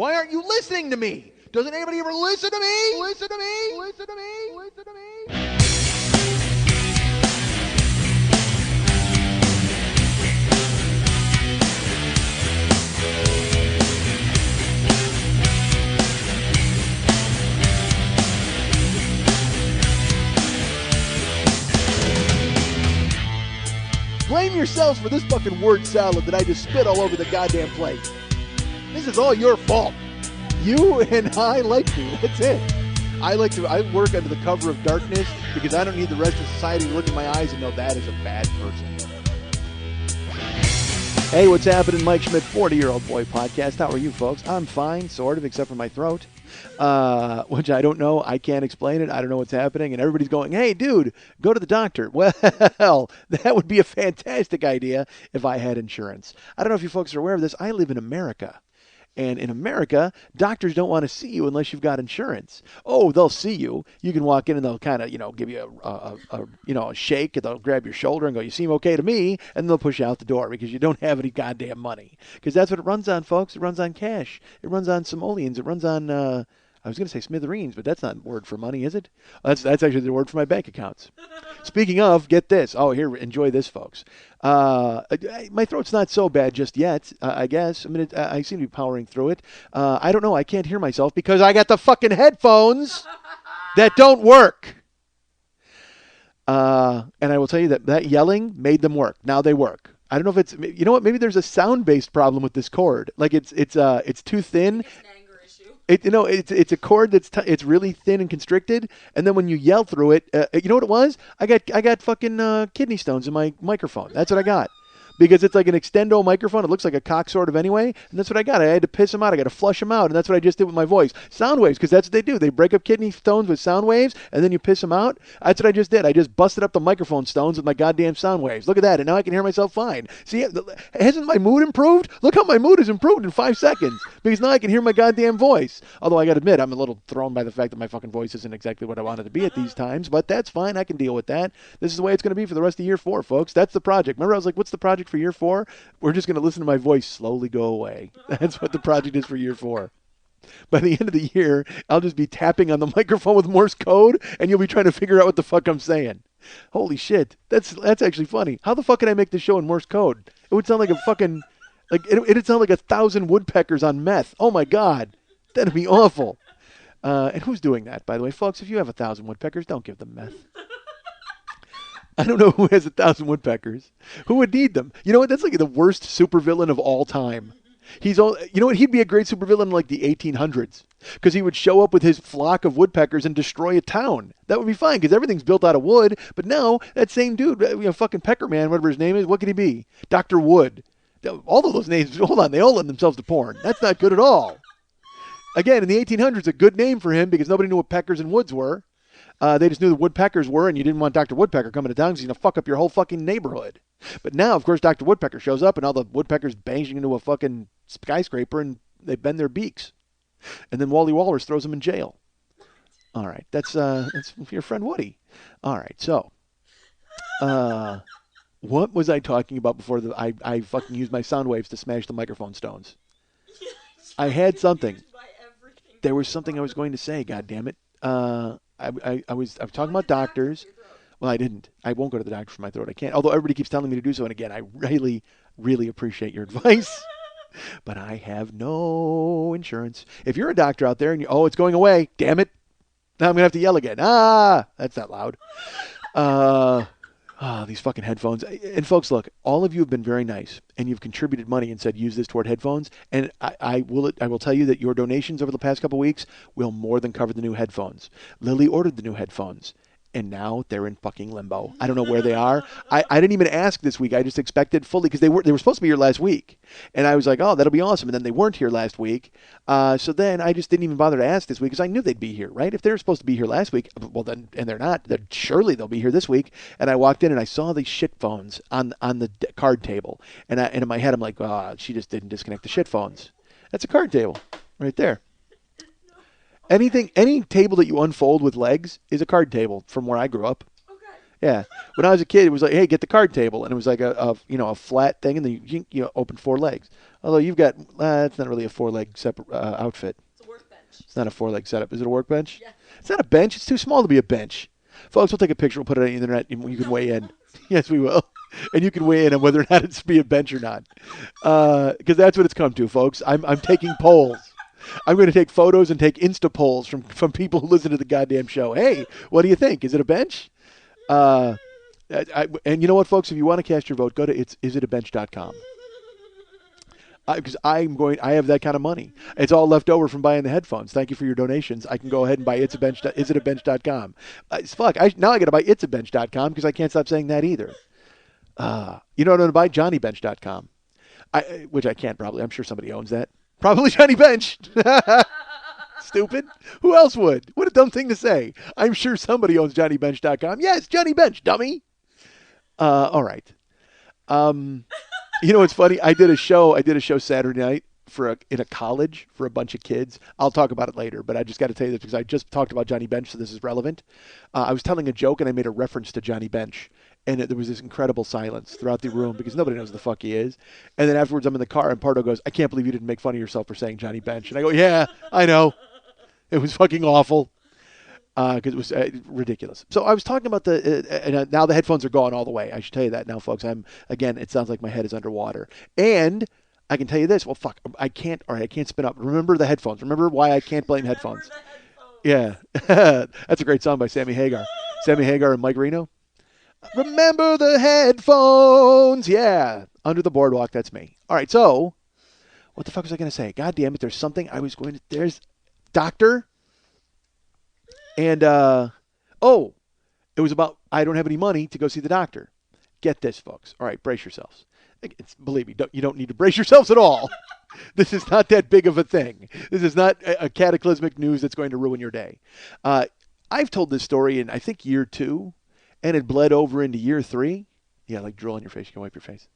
Why aren't you listening to me? Doesn't anybody ever listen to me? Listen to me? Listen to me? Listen to me? Blame yourselves for this fucking word salad that I just spit all over the goddamn plate. This is all your fault. You and I like to. That's it. I work under the cover of darkness because I don't need the rest of society to look in my eyes and know that is a bad person. Hey, what's happening? Mike Schmidt, 40-Year-Old Boy Podcast. How are you, folks? I'm fine, sort of, except for my throat, which I don't know. I can't explain it. I don't know what's happening. And everybody's going, hey, dude, go to the doctor. Well, that would be a fantastic idea if I had insurance. I don't know if you folks are aware of this. I live in America. And in America, doctors don't want to see you unless you've got insurance. Oh, they'll see you. You can walk in and they'll kind of, give you a shake, and they'll grab your shoulder and go, you seem okay to me, and they'll push you out the door because you don't have any goddamn money. Because that's what it runs on, folks. It runs on cash. It runs on simoleons. It runs on, I was going to say smithereens, but that's not a word for money, is it? That's actually the word for my bank accounts. Speaking of, get this. Oh, here, enjoy this, folks. My throat's not so bad just yet, I guess. I mean, I seem to be powering through it. I don't know. I can't hear myself because I got the fucking headphones that don't work. And I will tell you that yelling made them work. Now they work. I don't know if it's, you know what? Maybe there's a sound-based problem with this cord. Like it's too thin. It's a cord it's really thin and constricted, and then when you yell through it, you know what it was? I got fucking kidney stones in my microphone. That's what I got. Because it's like an extendo microphone. It looks like a cock sort of anyway. And that's what I got. I had to piss them out. I got to flush them out. And that's what I just did with my voice. Sound waves, because that's what they do. They break up kidney stones with sound waves, and then you piss them out. That's what I just did. I just busted up the microphone stones with my goddamn sound waves. Look at that. And now I can hear myself fine. See, hasn't my mood improved? Look how my mood has improved in 5 seconds. Because now I can hear my goddamn voice. Although I got to admit, I'm a little thrown by the fact that my fucking voice isn't exactly what I wanted to be at these times. But that's fine. I can deal with that. This is the way it's going to be for the rest of year 4, folks. That's the project. Remember, I was like, what's the project for year 4? We're just going to listen to my voice slowly go away. That's what the project is for year 4. By the end of the year, I'll just be tapping on the microphone with Morse code, and you'll be trying to figure out what the fuck I'm saying. Holy shit. That's actually funny. How the fuck can I make this show in Morse code? It would sound like a fucking, it'd sound like 1,000 woodpeckers on meth. Oh my God. That'd be awful. And who's doing that, by the way? Folks, if you have 1,000 woodpeckers, don't give them meth. I don't know who has 1,000 woodpeckers. Who would need them? You know what? That's like the worst supervillain of all time. You know what? He'd be a great supervillain in like the 1800s because he would show up with his flock of woodpeckers and destroy a town. That would be fine because everything's built out of wood. But now that same dude, fucking Peckerman, whatever his name is, what could he be? Dr. Wood. All of those names, hold on, they all lend themselves to porn. That's not good at all. Again, in the 1800s, a good name for him because nobody knew what peckers and woods were. They just knew the woodpeckers were, and you didn't want Dr. Woodpecker coming to town because he's going to fuck up your whole fucking neighborhood. But now, of course, Dr. Woodpecker shows up, and all the woodpeckers bang into a fucking skyscraper, and they bend their beaks. And then Wally Walrus throws them in jail. All right, that's your friend Woody. All right, so what was I talking about before I fucking used my sound waves to smash the microphone stones? I had something. There was something I was going to say, God damn it. I was talking about doctors. Well, I didn't. I won't go to the doctor for my throat. I can't. Although everybody keeps telling me to do so. And again, I really, really appreciate your advice. But I have no insurance. If you're a doctor out there and it's going away. Damn it. Now I'm going to have to yell again. That's not loud. These fucking headphones. And folks, look, all of you have been very nice, and you've contributed money and said use this toward headphones. And I will tell you that your donations over the past couple of weeks will more than cover the new headphones. Lily ordered the new headphones, and now they're in fucking limbo. I don't know where they are. I didn't even ask this week. I just expected fully because they were supposed to be here last week, and I was like, oh, that'll be awesome. And then they weren't here last week, so then I just didn't even bother to ask this week because I knew they'd be here, right? If they were supposed to be here last week, well then, and they're not, then surely they'll be here this week. And I walked in and I saw these shit phones on the card table, and in my head I'm like, oh, she just didn't disconnect the shit phones. That's a card table right there. Any table that you unfold with legs is a card table from where I grew up. Okay. Yeah. When I was a kid, it was like, hey, get the card table, and it was like a flat thing, and then you open 4 legs. Although you've got, it's not really a 4-leg separate outfit. It's a workbench. It's not a 4-leg setup. Is it a workbench? Yeah. It's not a bench. It's too small to be a bench. Folks, we'll take a picture. We'll put it on the internet, and you can weigh in. Yes, we will. And you can weigh in on whether or not it's be a bench or not, because that's what it's come to, folks. I'm taking polls. I'm going to take photos and take Insta polls from people who listen to the goddamn show. Hey, what do you think? Is it a bench? And you know what, folks? If you want to cast your vote, go to isitabench.com. Because I have that kind of money. It's all left over from buying the headphones. Thank you for your donations. I can go ahead and buy isitabench.com. Fuck, now I got to buy itsabench.com because I can't stop saying that either. You know what I'm going to buy? JohnnyBench.com. Which I can't probably. I'm sure somebody owns that. Probably Johnny Bench. Stupid. Who else would? What a dumb thing to say. I'm sure somebody owns JohnnyBench.com. Yes, Johnny Bench, dummy. All right. You know what's funny? I did a show Saturday night in a college for a bunch of kids. I'll talk about it later, but I just got to tell you this because I just talked about Johnny Bench, so this is relevant. I was telling a joke and I made a reference to Johnny Bench, and there was this incredible silence throughout the room because nobody knows who the fuck he is. And then afterwards, I'm in the car and Pardo goes, "I can't believe you didn't make fun of yourself for saying Johnny Bench." And I go, "Yeah, I know. It was fucking awful." Because it was ridiculous. So I was talking about now the headphones are gone all the way. I should tell you that now, folks. It sounds like my head is underwater. And I can tell you this. Well, fuck, I can't spin up. Remember the headphones. Remember why I can't blame headphones. Yeah. That's a great song by Sammy Hagar. Sammy Hagar and Mike Reno. Remember the headphones. Yeah. Under the Boardwalk, that's me. All right, so what the fuck was I going to say? God damn it, there's something there's Doctor. And, it was about I don't have any money to go see the doctor. Get this, folks. All right, brace yourselves. Believe me, you don't need to brace yourselves at all. This is not that big of a thing. This is not a cataclysmic news that's going to ruin your day. I've told this story in, I think, year 2, and it bled over into year 3. Yeah, like drool on your face. You can wipe your face.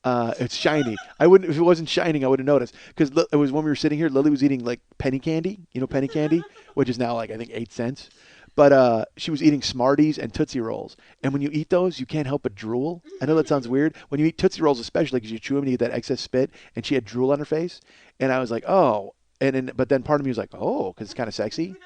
It's shiny. If it wasn't shining, I wouldn't notice. Because it was when we were sitting here, Lily was eating like penny candy. You know penny candy? Which is now like, I think, 8 cents. But she was eating Smarties and Tootsie Rolls. And when you eat those, you can't help but drool. I know that sounds weird. When you eat Tootsie Rolls, especially because you chew them and you get that excess spit, and she had drool on her face. And I was like, oh. But then part of me was like, oh, because it's kind of sexy.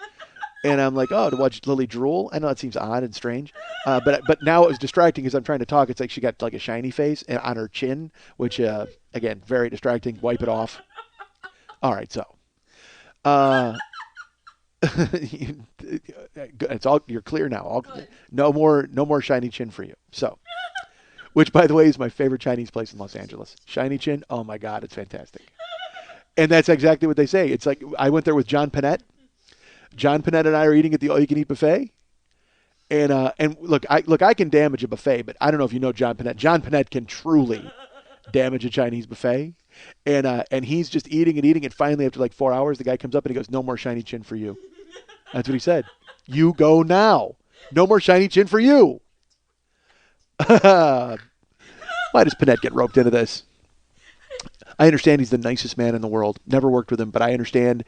And I'm like, oh, to watch Lily drool? I know it seems odd and strange. But now it was distracting because I'm trying to talk. It's like she got like a shiny face on her chin, which, again, very distracting. Wipe it off. All right, so. It's all, you're clear now. No more shiny chin for you. So, which, by the way, is my favorite Chinese place in Los Angeles. Shiny Chin. Oh, my God, it's fantastic. And that's exactly what they say. It's like I went there with John Panette. John Panette and I are eating at the all-you-can-eat buffet, and look, I can damage a buffet, but I don't know if you know John Panette. John Panette can truly damage a Chinese buffet, and he's just eating and eating, and finally after like 4 hours, the guy comes up and he goes, "No more shiny chin for you." That's what he said. You go now. No more shiny chin for you. Why does Panette get roped into this? I understand he's the nicest man in the world. Never worked with him, but I understand.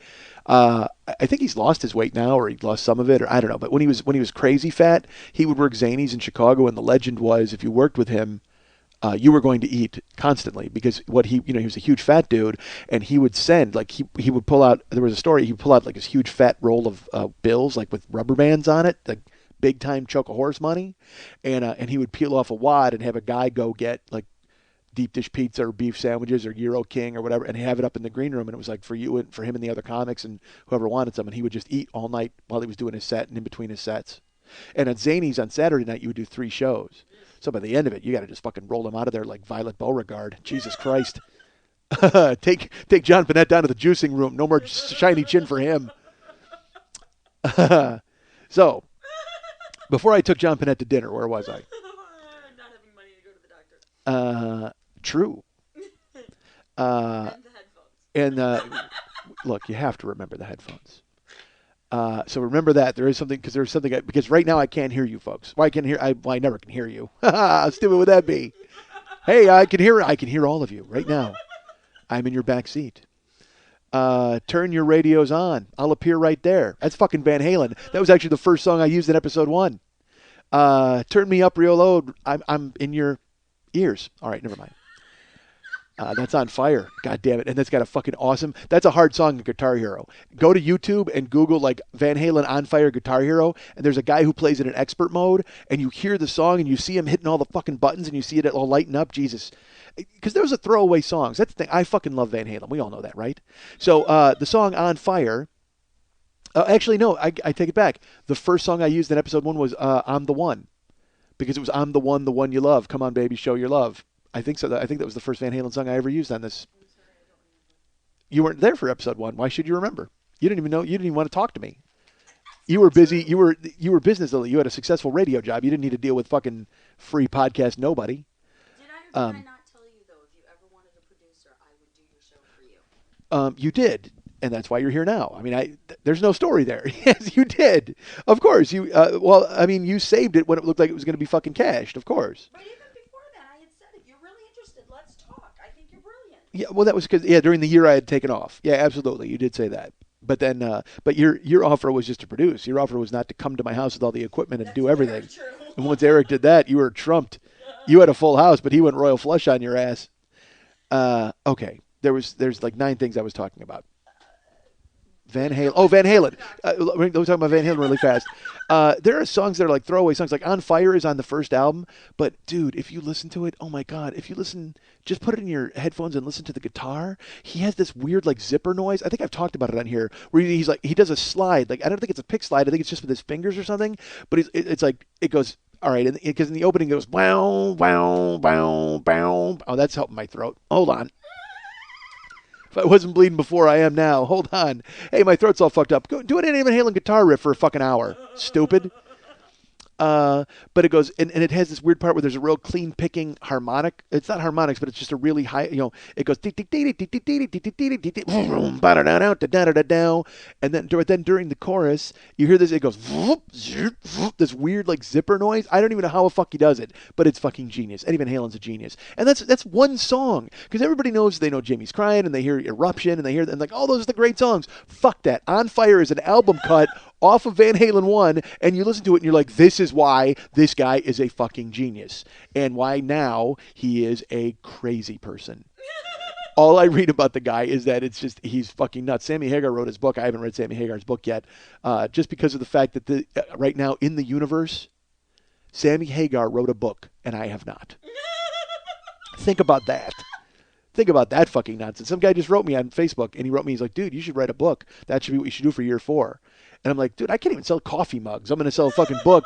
I think he's lost his weight now, or he lost some of it, or I don't know. But when he was crazy fat, he would work Zanies in Chicago, and the legend was if you worked with him, you were going to eat constantly because he was a huge fat dude, and he would send he would pull out. There was a story he would pull out like this huge fat roll of bills like with rubber bands on it, like big time choke a horse money, and he would peel off a wad and have a guy go get like deep dish pizza or beef sandwiches or Euro King or whatever, and have it up in the green room. And it was like for you and for him and the other comics and whoever wanted some. And he would just eat all night while he was doing his set and in between his sets. And at Zanies on Saturday night, you would do 3 shows. So by the end of it, you got to just fucking roll him out of there like Violet Beauregard. Jesus Christ. Take John Panette down to the juicing room. No more shiny chin for him. So, before I took John Panette to dinner, where was I? Not having money to go to the doctor. True. And the headphones. And look, you have to remember the headphones. So remember that there is something because right now I can't hear you folks. Well, I never can hear you. How stupid would that be? Hey, I can hear all of you right now. I'm in your back seat. Turn your radios on. I'll appear right there. That's fucking Van Halen. That was actually the first song I used in episode 1. Turn me up real low. I'm in your ears. All right, never mind. That's On Fire. God damn it. And that's got a fucking awesome. That's a hard song, Guitar Hero. Go to YouTube and Google like Van Halen On Fire Guitar Hero. And there's a guy who plays it in expert mode. And you hear the song and you see him hitting all the fucking buttons and you see it all lighten up. Jesus. Because there was a throwaway songs. That's the thing. I fucking love Van Halen. We all know that, right? So the song On Fire. Actually, no. I take it back. The first song I used in episode 1 was I'm the One. Because it was I'm the one you love. Come on, baby, show your love. I think so. I think that was the first Van Halen song I ever used on this. You weren't there for episode 1. Why should you remember? You didn't even know. You didn't even want to talk to me. You were busy. You were business. You had a successful radio job. You didn't need to deal with fucking free podcast nobody. Did I or did I not tell you though? If you ever wanted a producer, I would do your show for you. You did, and that's why you're here now. I mean, there's no story there. Yes, you did. Of course, you. Well, I mean, you saved it when it looked like it was going to be fucking cashed. Of course. But even before that, I had said, if you're really interested, let's talk. I think you're brilliant. Yeah, well, that was because during the year I had taken off. Yeah, absolutely, you did say that. But then, but your offer was just to produce. Your offer was not to come to my house with all the equipment and do everything. Very true. And once Eric did that, you were trumped. You had a full house, but he went royal flush on your ass. Okay, there's like 9 things I was talking about. Van Halen. Oh, Van Halen. We're talking about Van Halen really fast. There are songs that are like throwaway songs. Like On Fire is on the first album. But, dude, if you listen to it, oh, my God. If you listen, just put it in your headphones and listen to the guitar. He has this weird, like, zipper noise. I think I've talked about it on here. Where he's like, he does a slide. Like, I don't think it's a pick slide. I think it's just with his fingers or something. But it's like, it goes, all right. Because in the opening it goes, wow, wow, wow, wow. Oh, that's helping my throat. Hold on. If I wasn't bleeding before, I am now. Hold on. Hey, my throat's all fucked up. Go do an Van Halen guitar riff for a fucking hour. Stupid. But it goes, and it has this weird part where there's a real clean picking harmonic. It's not harmonics, but it's just a really high, it goes, and then during the chorus, you hear this, it goes, this weird like zipper noise. I don't even know how the fuck he does it, but it's fucking genius. Eddie Van Halen's a genius. And that's one song, because everybody knows, they know Jamie's Crying, and they hear Eruption, and they hear, and like, oh, those are the great songs. Fuck that. On Fire is an album cut off of Van Halen 1, and you listen to it and you're like, this is why this guy is a fucking genius, and why now he is a crazy person. All I read about the guy is that it's just, he's fucking nuts. Sammy Hagar wrote his book. I haven't read Sammy Hagar's book yet, just because of the fact that right now in the universe, Sammy Hagar wrote a book, and I have not. Think about that. Think about that fucking nonsense. Some guy just wrote me on Facebook, and he wrote me, he's like, dude, you should write a book. That should be what you should do for year 4. And I'm like, dude, I can't even sell coffee mugs. I'm going to sell a fucking book.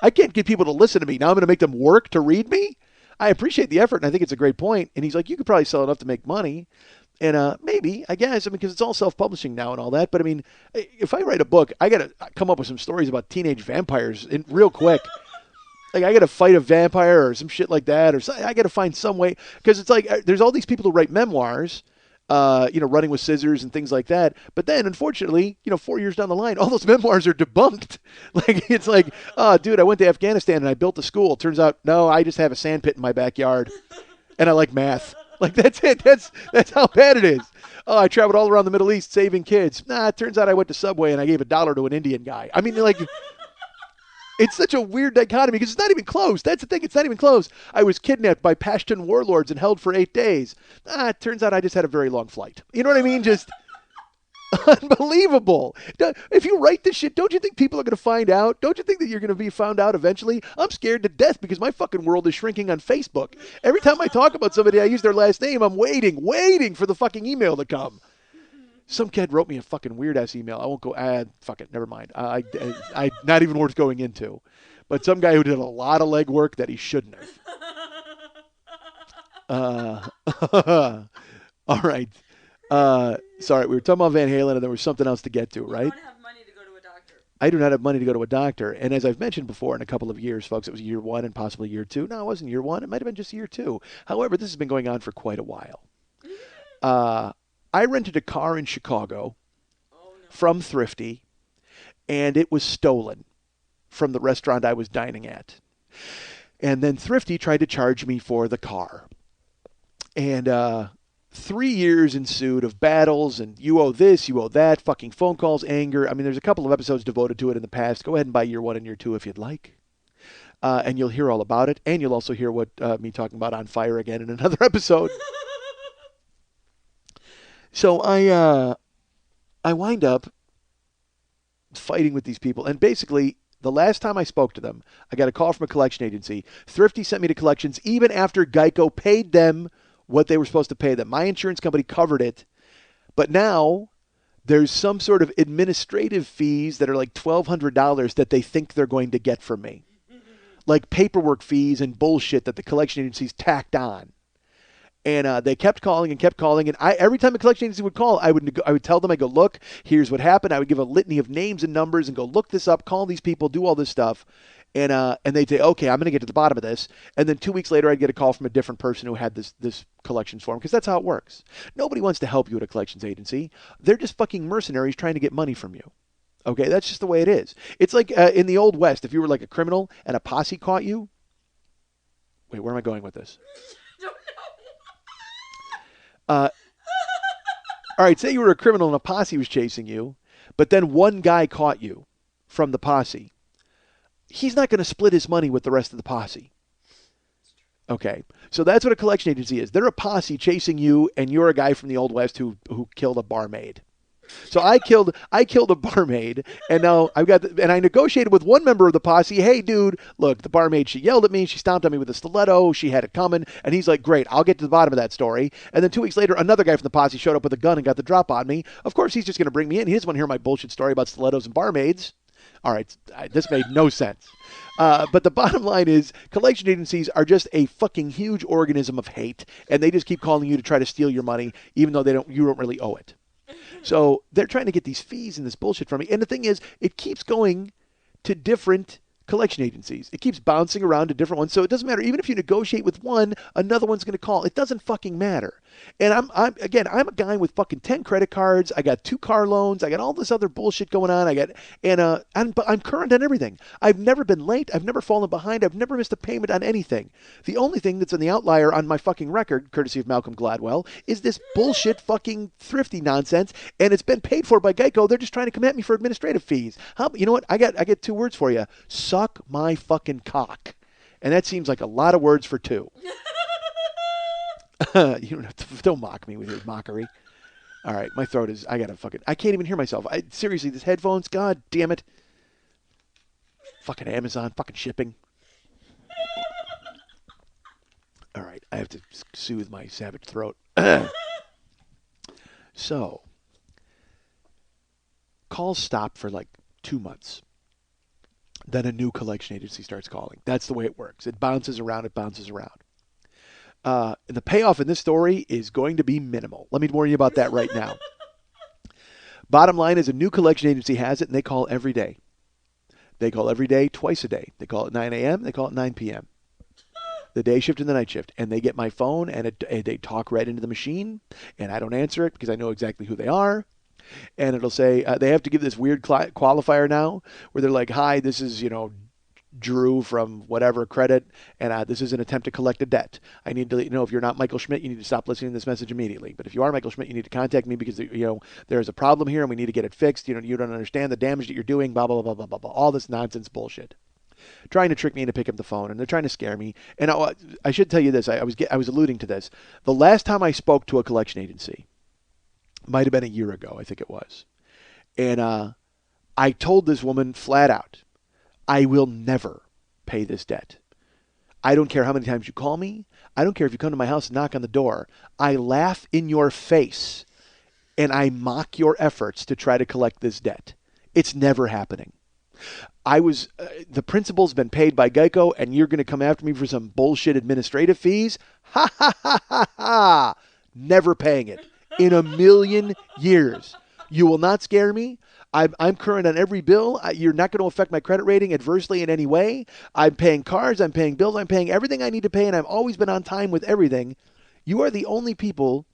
I can't get people to listen to me. Now I'm going to make them work to read me? I appreciate the effort, and I think it's a great point. And he's like, you could probably sell enough to make money. And maybe, I guess, because it's all self-publishing now and all that. But, I mean, if I write a book, I got to come up with some stories about teenage vampires real quick. Like, I got to fight a vampire or some shit like that. Or I got to find some way. Because it's like, there's all these people who write memoirs, running with scissors and things like that. But then, unfortunately, 4 years down the line, all those memoirs are debunked. Like, it's like, oh, dude, I went to Afghanistan and I built a school. Turns out, no, I just have a sand pit in my backyard, and I like math. Like, that's it. That's how bad it is. Oh, I traveled all around the Middle East saving kids. Nah, it turns out I went to Subway and I gave $1 to an Indian guy. I mean, like, it's such a weird dichotomy because it's not even close. That's the thing. It's not even close. I was kidnapped by Pashtun warlords and held for 8 days. It turns out I just had a very long flight. You know what I mean? Just unbelievable. If you write this shit, don't you think people are going to find out? Don't you think that you're going to be found out eventually? I'm scared to death because my fucking world is shrinking on Facebook. Every time I talk about somebody, I use their last name. I'm waiting for the fucking email to come. Some kid wrote me a fucking weird-ass email. I won't go, fuck it, never mind. I not even worth going into. But some guy who did a lot of legwork that he shouldn't have. All right. Sorry, we were talking about Van Halen, and there was something else to get to, right? You don't have money to go to a doctor. I do not have money to go to a doctor. And as I've mentioned before, in a couple of years, folks, it was year 1 and possibly year 2. No, it wasn't year 1. It might have been just year 2. However, this has been going on for quite a while. I rented a car in Chicago from Thrifty, and it was stolen from the restaurant I was dining at. And then Thrifty tried to charge me for the car. And 3 years ensued of battles, and you owe this, you owe that, fucking phone calls, anger. I mean, there's a couple of episodes devoted to it in the past. Go ahead and buy year 1 and year 2 if you'd like. and you'll hear all about it. And you'll also hear what me talking about on fire again in another episode. So I wind up fighting with these people, and basically the last time I spoke to them, I got a call from a collection agency. Thrifty sent me to collections even after Geico paid them what they were supposed to pay them. My insurance company covered it, but now there's some sort of administrative fees that are like $1,200 that they think they're going to get from me, like paperwork fees and bullshit that the collection agencies tacked on. And they kept calling. And every time a collection agency would call, I would tell them, I go, look, here's what happened. I would give a litany of names and numbers and go, look this up, call these people, do all this stuff. And they'd say, okay, I'm going to get to the bottom of this. And then 2 weeks later, I'd get a call from a different person who had this collections form, because that's how it works. Nobody wants to help you at a collections agency. They're just fucking mercenaries trying to get money from you. Okay, that's just the way it is. It's like in the Old West, if you were like a criminal and a posse caught you. Wait, where am I going with this? All right, say you were a criminal and a posse was chasing you, but then one guy caught you from the posse. He's not going to split his money with the rest of the posse. Okay, so that's what a collection agency is. They're a posse chasing you, and you're a guy from the Old West who killed a barmaid. So I killed a barmaid, and now and I negotiated with one member of the posse. Hey, dude, look, the barmaid, she yelled at me, she stomped on me with a stiletto, she had it coming, and he's like, great, I'll get to the bottom of that story. And then 2 weeks later, another guy from the posse showed up with a gun and got the drop on me. Of course, he's just going to bring me in. He doesn't want to hear my bullshit story about stilettos and barmaids. All right, this made no sense. But the bottom line is collection agencies are just a fucking huge organism of hate, and they just keep calling you to try to steal your money, even though you don't really owe it. So they're trying to get these fees and this bullshit from me. And the thing is, it keeps going to different collection agencies. It keeps bouncing around to different ones. So it doesn't matter. Even if you negotiate with one, another one's going to call. It doesn't fucking matter. And I'm a guy with fucking 10 credit cards. I got 2 car loans. I got all this other bullshit going on. I'm current on everything. I've never been late. I've never fallen behind. I've never missed a payment on anything. The only thing that's an outlier on my fucking record, courtesy of Malcolm Gladwell, is this bullshit fucking thrifty nonsense. And it's been paid for by Geico. They're just trying to come at me for administrative fees. You know what? I get 2 words for you. Suck my fucking cock. And that seems like a lot of words for 2. Don't mock me with your mockery. All right, my throat is, I can't even hear myself. Seriously, this headphones, god damn it. Fucking Amazon, fucking shipping. All right, I have to soothe my savage throat. So, calls stop for like 2 months. Then a new collection agency starts calling. That's the way it works. It bounces around. And the payoff in this story is going to be minimal. Let me warn you about that right now. Bottom line is a new collection agency has it, and they call every day. They call every day, twice a day. They call at 9 a.m., they call at 9 p.m. The day shift and the night shift. And they get my phone, and they talk right into the machine, and I don't answer it because I know exactly who they are. And it'll say, they have to give this weird qualifier now where they're like, hi, this is, Drew from whatever credit, and this is an attempt to collect a debt. I need to, if you're not Michael Schmidt, you need to stop listening to this message immediately. But if you are Michael Schmidt, you need to contact me because, there's a problem here and we need to get it fixed. You don't understand the damage that you're doing, blah, blah, blah, blah, blah, blah. All this nonsense bullshit. Trying to trick me into picking up the phone, and they're trying to scare me. And I should tell you this. I was alluding to this. The last time I spoke to a collection agency might have been a year ago, I think it was. And I told this woman flat out, I will never pay this debt. I don't care how many times you call me. I don't care if you come to my house and knock on the door. I laugh in your face and I mock your efforts to try to collect this debt. It's never happening. The principal's been paid by Geico and you're going to come after me for some bullshit administrative fees? Ha ha ha ha ha! Never paying it in a million years. You will not scare me. I'm current on every bill. You're not going to affect my credit rating adversely in any way. I'm paying cards. I'm paying bills. I'm paying everything I need to pay, and I've always been on time with everything. You are the only people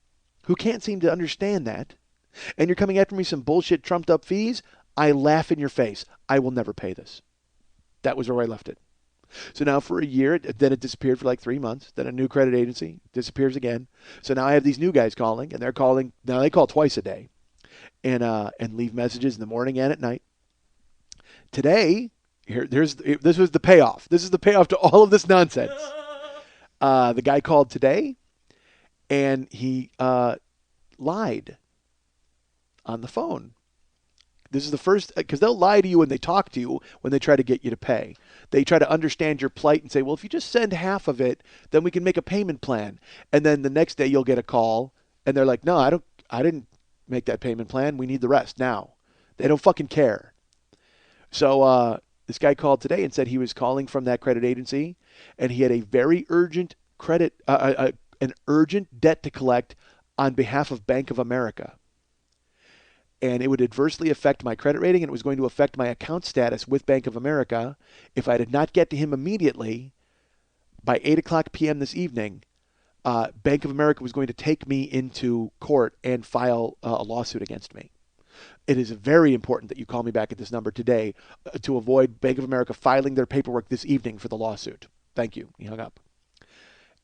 who can't seem to understand that, and you're coming after me some bullshit trumped-up fees. I laugh in your face. I will never pay this. That was where I left it. So now for a year, then it disappeared for like 3 months. Then a new credit agency disappears again. So now I have these new guys calling, and they're calling. Now they call twice a day. And leave messages in the morning and at night. Today, This was the payoff. This is the payoff to all of this nonsense. The guy called today, and he lied on the phone. This is the first, because they'll lie to you when they talk to you when they try to get you to pay. They try to understand your plight and say, well, if you just send half of it, then we can make a payment plan. And then the next day you'll get a call, and they're like, no, I didn't make that payment plan. We need the rest now. They don't fucking care. So this guy called today and said he was calling from that credit agency, and he had a very urgent an urgent debt to collect on behalf of Bank of America. And it would adversely affect my credit rating, and it was going to affect my account status with Bank of America if I did not get to him immediately by 8 o'clock p.m. this evening. Bank of America was going to take me into court and file a lawsuit against me. It is very important that you call me back at this number today to avoid Bank of America filing their paperwork this evening for the lawsuit. Thank you. He hung up.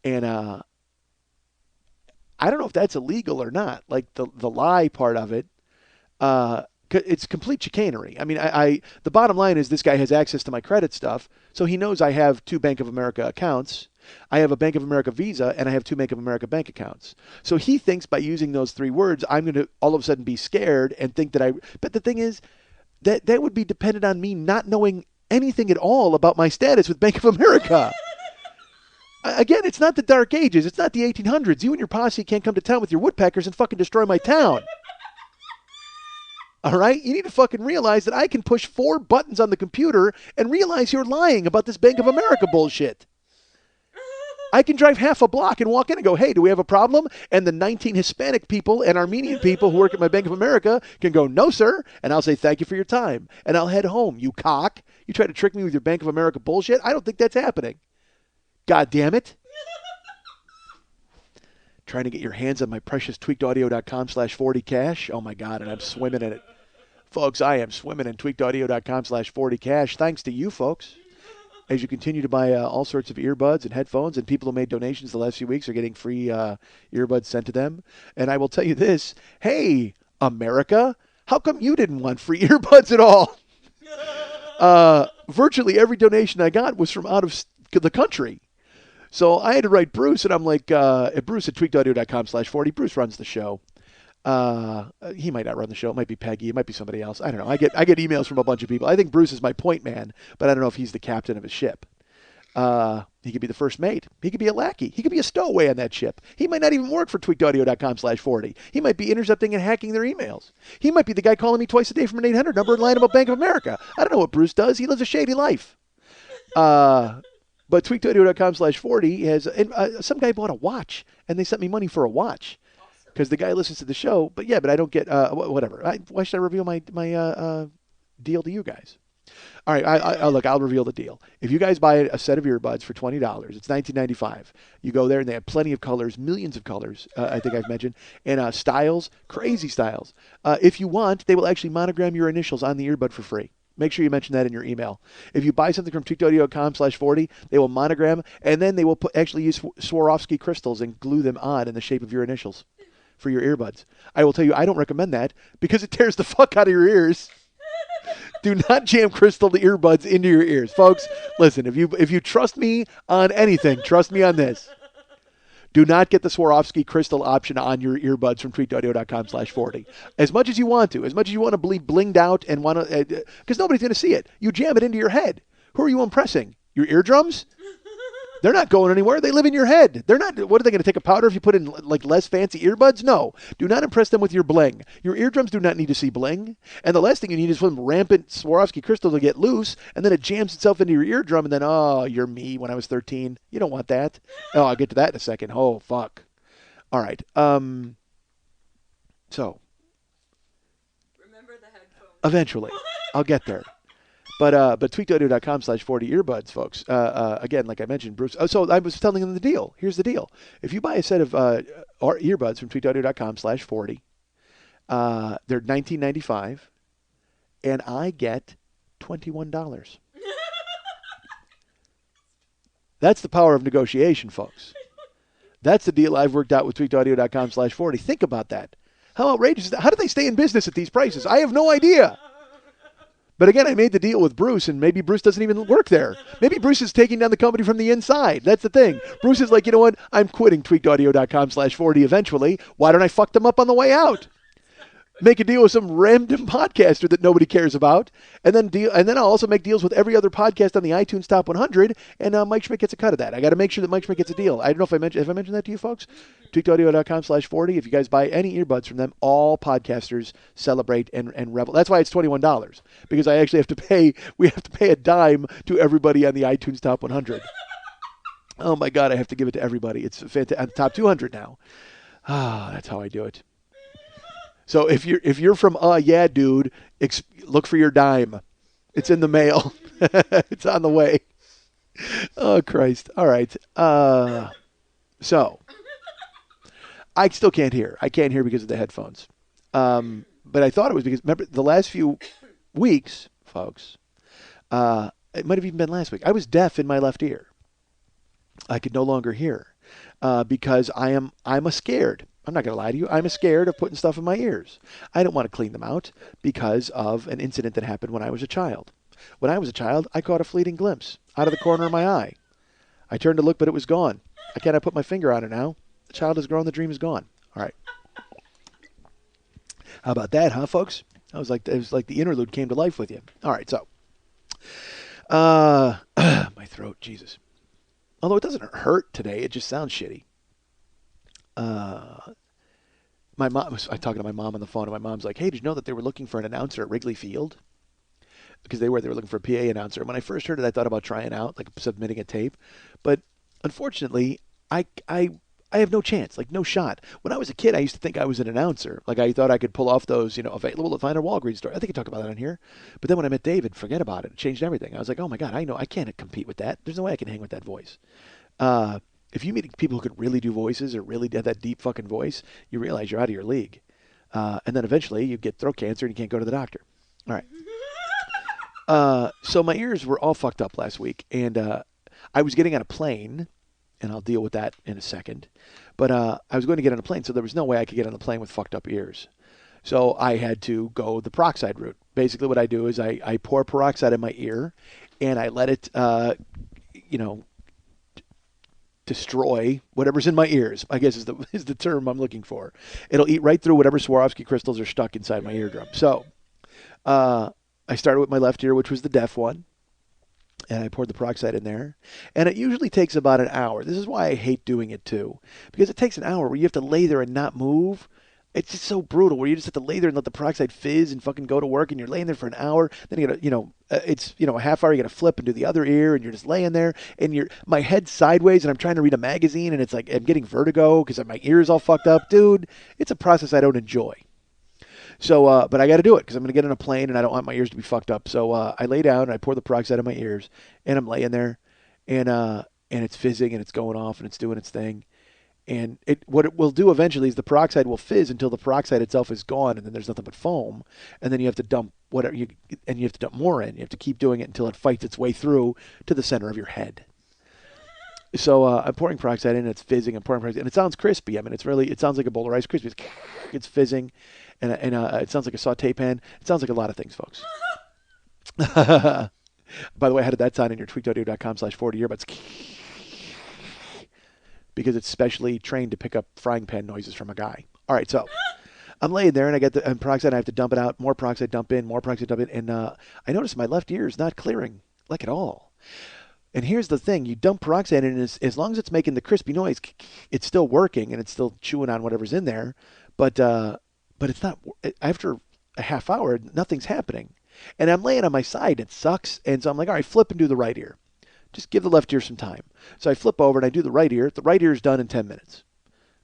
And I don't know if that's illegal or not, like the lie part of it. It's complete chicanery. I mean, the bottom line is this guy has access to my credit stuff, so he knows I have 2 Bank of America accounts. I have a Bank of America Visa, and I have 2 Bank of America bank accounts. So he thinks by using those 3 words, I'm going to all of a sudden be scared and think that but the thing is, that would be dependent on me not knowing anything at all about my status with Bank of America. Again, it's not the Dark Ages. It's not the 1800s. You and your posse can't come to town with your woodpeckers and fucking destroy my town. All right? You need to fucking realize that I can push 4 buttons on the computer and realize you're lying about this Bank of America bullshit. I can drive half a block and walk in and go, hey, do we have a problem? And the 19 Hispanic people and Armenian people who work at my Bank of America can go, no, sir. And I'll say, thank you for your time. And I'll head home, you cock. You try to trick me with your Bank of America bullshit? I don't think that's happening. God damn it. Trying to get your hands on my precious tweakedaudio.com/40 cash. Oh, my God, and I'm swimming in it. Folks, I am swimming in tweakedaudio.com/40 cash thanks to you folks. As you continue to buy all sorts of earbuds and headphones, and people who made donations the last few weeks are getting free earbuds sent to them. And I will tell you this, hey, America, how come you didn't want free earbuds at all? Virtually every donation I got was from out of the country. So I had to write Bruce, and I'm like, Bruce at tweakedaudio.com/40. Bruce runs the show. He might not run the show. It might be Peggy. It might be somebody else. I don't know. I get emails from a bunch of people. I think Bruce is my point man, but I don't know if he's the captain of his ship. He could be the first mate. He could be a lackey. He could be a stowaway on that ship. He might not even work for tweakedaudio.com/40. He might be intercepting and hacking their emails. He might be the guy calling me twice a day from an 800 number and lying about Bank of America. I don't know what Bruce does. He lives a shady life. But tweakedaudio.com/40 has, and some guy bought a watch, and they sent me money for a watch because the guy listens to the show. But I don't get, whatever. Why should I reveal my deal to you guys? All right, look, I'll reveal the deal. If you guys buy a set of earbuds for $20, it's $19.95. You go there, and they have plenty of colors, millions of colors, I think I've mentioned, and styles, crazy styles. If you want, they will actually monogram your initials on the earbud for free. Make sure you mention that in your email. If you buy something from tweakedaudio.com/40, they will monogram, and then they will actually use Swarovski crystals and glue them on in the shape of your initials for your earbuds. I will tell you, I don't recommend that because it tears the fuck out of your ears. Do not jam crystal the earbuds into your ears. Folks, listen, if you trust me on anything, trust me on this. Do not get the Swarovski crystal option on your earbuds from tweakedaudio.com/40. As much as you want to. As much as you want to be blinged out and want to, because nobody's going to see it. You jam it into your head. Who are you impressing? Your eardrums? They're not going anywhere. They live in your head. They're not. What are they going to take a powder if you put in like less fancy earbuds? No. Do not impress them with your bling. Your eardrums do not need to see bling. And the last thing you need is some rampant Swarovski crystal to get loose, and then it jams itself into your eardrum, and then, oh, you're me when I was 13. You don't want that. Oh, I'll get to that in a second. Oh, fuck. All right. So. Remember the headphones. Eventually. I'll get there. But tweakedaudio.com/40 earbuds, folks. Again, like I mentioned, Bruce. So I was telling them the deal. Here's the deal. If you buy a set of earbuds from tweakedaudio.com/40, they're $19.95, and I get $21. That's the power of negotiation, folks. That's the deal I've worked out with tweakedaudio.com/40. Think about that. How outrageous is that? How do they stay in business at these prices? I have no idea. But again, I made the deal with Bruce, and maybe Bruce doesn't even work there. Maybe Bruce is taking down the company from the inside. That's the thing. Bruce is like, you know what? I'm quitting tweakedaudio.com/40 eventually. Why don't I fuck them up on the way out? Make a deal with some random podcaster that nobody cares about, and then I'll also make deals with every other podcast on the iTunes Top 100, and Mike Schmidt gets a cut of that. I got to make sure that Mike Schmidt gets a deal. I don't know if I mentioned that to you folks. tweakedaudio.com/40. If you guys buy any earbuds from them, all podcasters celebrate and revel. That's why it's $21, because I actually have to pay. We have to pay a dime to everybody on the iTunes Top 100. Oh my God, I have to give it to everybody. It's fantastic. Top 200 now. That's how I do it. So if you're from yeah dude, look for your dime. It's in the mail. It's on the way. Oh Christ. All right. So I still can't hear. I can't hear because of the headphones. But I thought it was because, remember, the last few weeks, folks, it might have even been last week, I was deaf in my left ear. I could no longer hear because I'm a scared. I'm not going to lie to you. I'm scared of putting stuff in my ears. I don't want to clean them out because of an incident that happened when I was a child. When I was a child, I caught a fleeting glimpse out of the corner of my eye. I turned to look, but it was gone. I cannot put my finger on it now. The child has grown. The dream is gone. All right. How about that, huh, folks? It was like the interlude came to life with you. All right, so my throat, Jesus. Although it doesn't hurt today, it just sounds shitty. My mom, I was talking to my mom on the phone, and my mom's like, "Hey, did you know that they were looking for an announcer at Wrigley Field?" Because they were looking for a PA announcer. And when I first heard it, I thought about trying out, like submitting a tape, but unfortunately, I have no chance, like no shot. When I was a kid, I used to think I was an announcer. Like I thought I could pull off those, available to find a Walgreens store. I think I talked about that on here. But then when I met David, forget about it. It changed everything. I was like, oh my God, I know I can't compete with that. There's no way I can hang with that voice. If you meet people who could really do voices or really have that deep fucking voice, you realize you're out of your league. And then eventually you get throat cancer and you can't go to the doctor. All right. So my ears were all fucked up last week. And I was getting on a plane, and I'll deal with that in a second. But I was going to get on a plane, so there was no way I could get on a plane with fucked up ears. So I had to go the peroxide route. Basically what I do is I pour peroxide in my ear, and I let it, destroy whatever's in my ears, I guess is the term I'm looking for. It'll eat right through whatever Swarovski crystals are stuck inside my eardrum. So I started with my left ear, which was the deaf one, and I poured the peroxide in there. And it usually takes about an hour. This is why I hate doing it too, because it takes an hour where you have to lay there and not move. It's just so brutal where you just have to lay there and let the peroxide fizz and fucking go to work, and you're laying there for an hour. Then you gotta, a half hour, you gotta flip and do the other ear, and you're just laying there, and my head's sideways, and I'm trying to read a magazine, and it's like I'm getting vertigo because my ear's all fucked up. Dude, it's a process I don't enjoy. So, but I got to do it because I'm going to get on a plane, and I don't want my ears to be fucked up. So I lay down, and I pour the peroxide in my ears, and I'm laying there, and it's fizzing, and it's going off, and it's doing its thing. And what it will do eventually is the peroxide will fizz until the peroxide itself is gone, and then there's nothing but foam. And then you have to dump you have to dump more in. You have to keep doing it until it fights its way through to the center of your head. So I'm pouring peroxide in, and it's fizzing. I'm pouring peroxide, and it sounds crispy. I mean, it sounds like a bowl of Rice Krispies. It's fizzing, and it sounds like a saute pan. It sounds like a lot of things, folks. By the way, how did that sound in your tweakedaudio.com/40 earbuds? Because it's specially trained to pick up frying pan noises from a guy. All right, so I'm laying there, and I get the peroxide, and I have to dump it out. More peroxide, dump in, more peroxide, dump in. And I notice my left ear is not clearing, like at all. And here's the thing. You dump peroxide in, and as long as it's making the crispy noise, it's still working, and it's still chewing on whatever's in there. But it's not. After a half hour, nothing's happening. And I'm laying on my side. It sucks. And so I'm like, all right, flip and do the right ear. Just give the left ear some time. So I flip over and I do the right ear. The right ear is done in 10 minutes.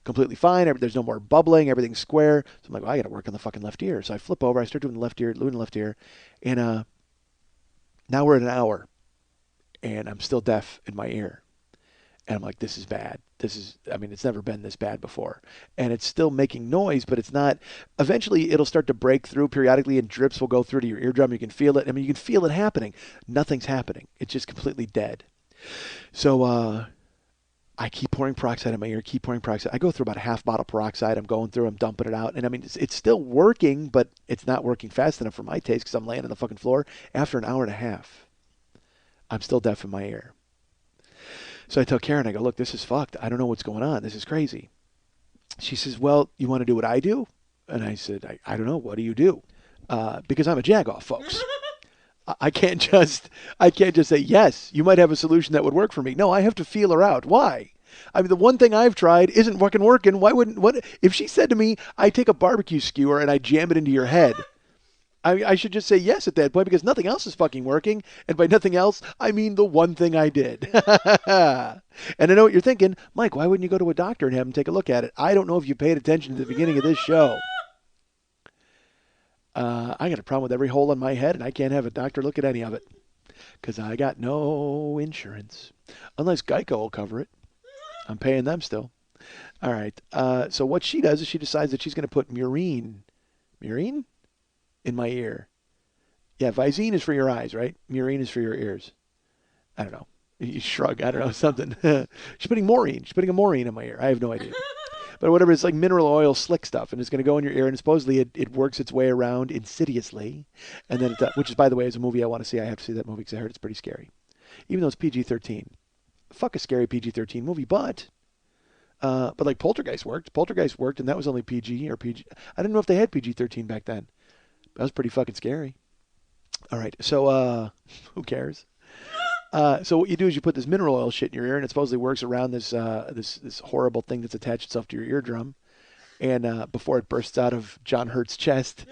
Completely fine. There's no more bubbling. Everything's square. So I'm like, well, I got to work on the fucking left ear. So I flip over. I start doing the left ear, and now we're at an hour, and I'm still deaf in my ear. And I'm like, this is bad. It's never been this bad before. And it's still making noise, but it's not. Eventually, it'll start to break through periodically, and drips will go through to your eardrum. You can feel it. I mean, you can feel it happening. Nothing's happening. It's just completely dead. So I keep pouring peroxide in my ear, keep pouring peroxide. I go through about a half bottle of peroxide. I'm going through, I'm dumping it out. And I mean, it's still working, but it's not working fast enough for my taste because I'm laying on the fucking floor. After an hour and a half, I'm still deaf in my ear. So I tell Karen, I go, look, this is fucked. I don't know what's going on. This is crazy. She says, well, you want to do what I do? And I said, I don't know. What do you do? Because I'm a jagoff, folks. I can't just say, yes, you might have a solution that would work for me. No, I have to feel her out. Why? I mean, the one thing I've tried isn't fucking working. Why wouldn't, what, if she said to me, I take a barbecue skewer and I jam it into your head, I should just say yes at that point because nothing else is fucking working. And by nothing else, I mean the one thing I did. And I know what you're thinking. Mike, why wouldn't you go to a doctor and have him take a look at it? I don't know if you paid attention to the beginning of this show. I got a problem with every hole in my head, and I can't have a doctor look at any of it because I got no insurance. Unless Geico will cover it. I'm paying them still. All right. So what she does is she decides that she's going to put Murine in my ear. Yeah, Visine is for your eyes, right? Murine is for your ears. I don't know. You shrug. I don't know, something. She's putting Maureen. She's putting a Maureen in my ear. I have no idea. But whatever, it's like mineral oil slick stuff, and it's going to go in your ear, and supposedly it works its way around insidiously. And then which is, by the way, is a movie I want to see. I have to see that movie because I heard it's pretty scary. Even though it's PG-13. Fuck a scary PG-13 movie, but like Poltergeist worked. Poltergeist worked, and that was only PG or PG. I didn't know if they had PG-13 back then. That was pretty fucking scary. All right, so who cares? So what you do is you put this mineral oil shit in your ear, and it supposedly works around this this horrible thing that's attached itself to your eardrum, and before it bursts out of John Hurt's chest,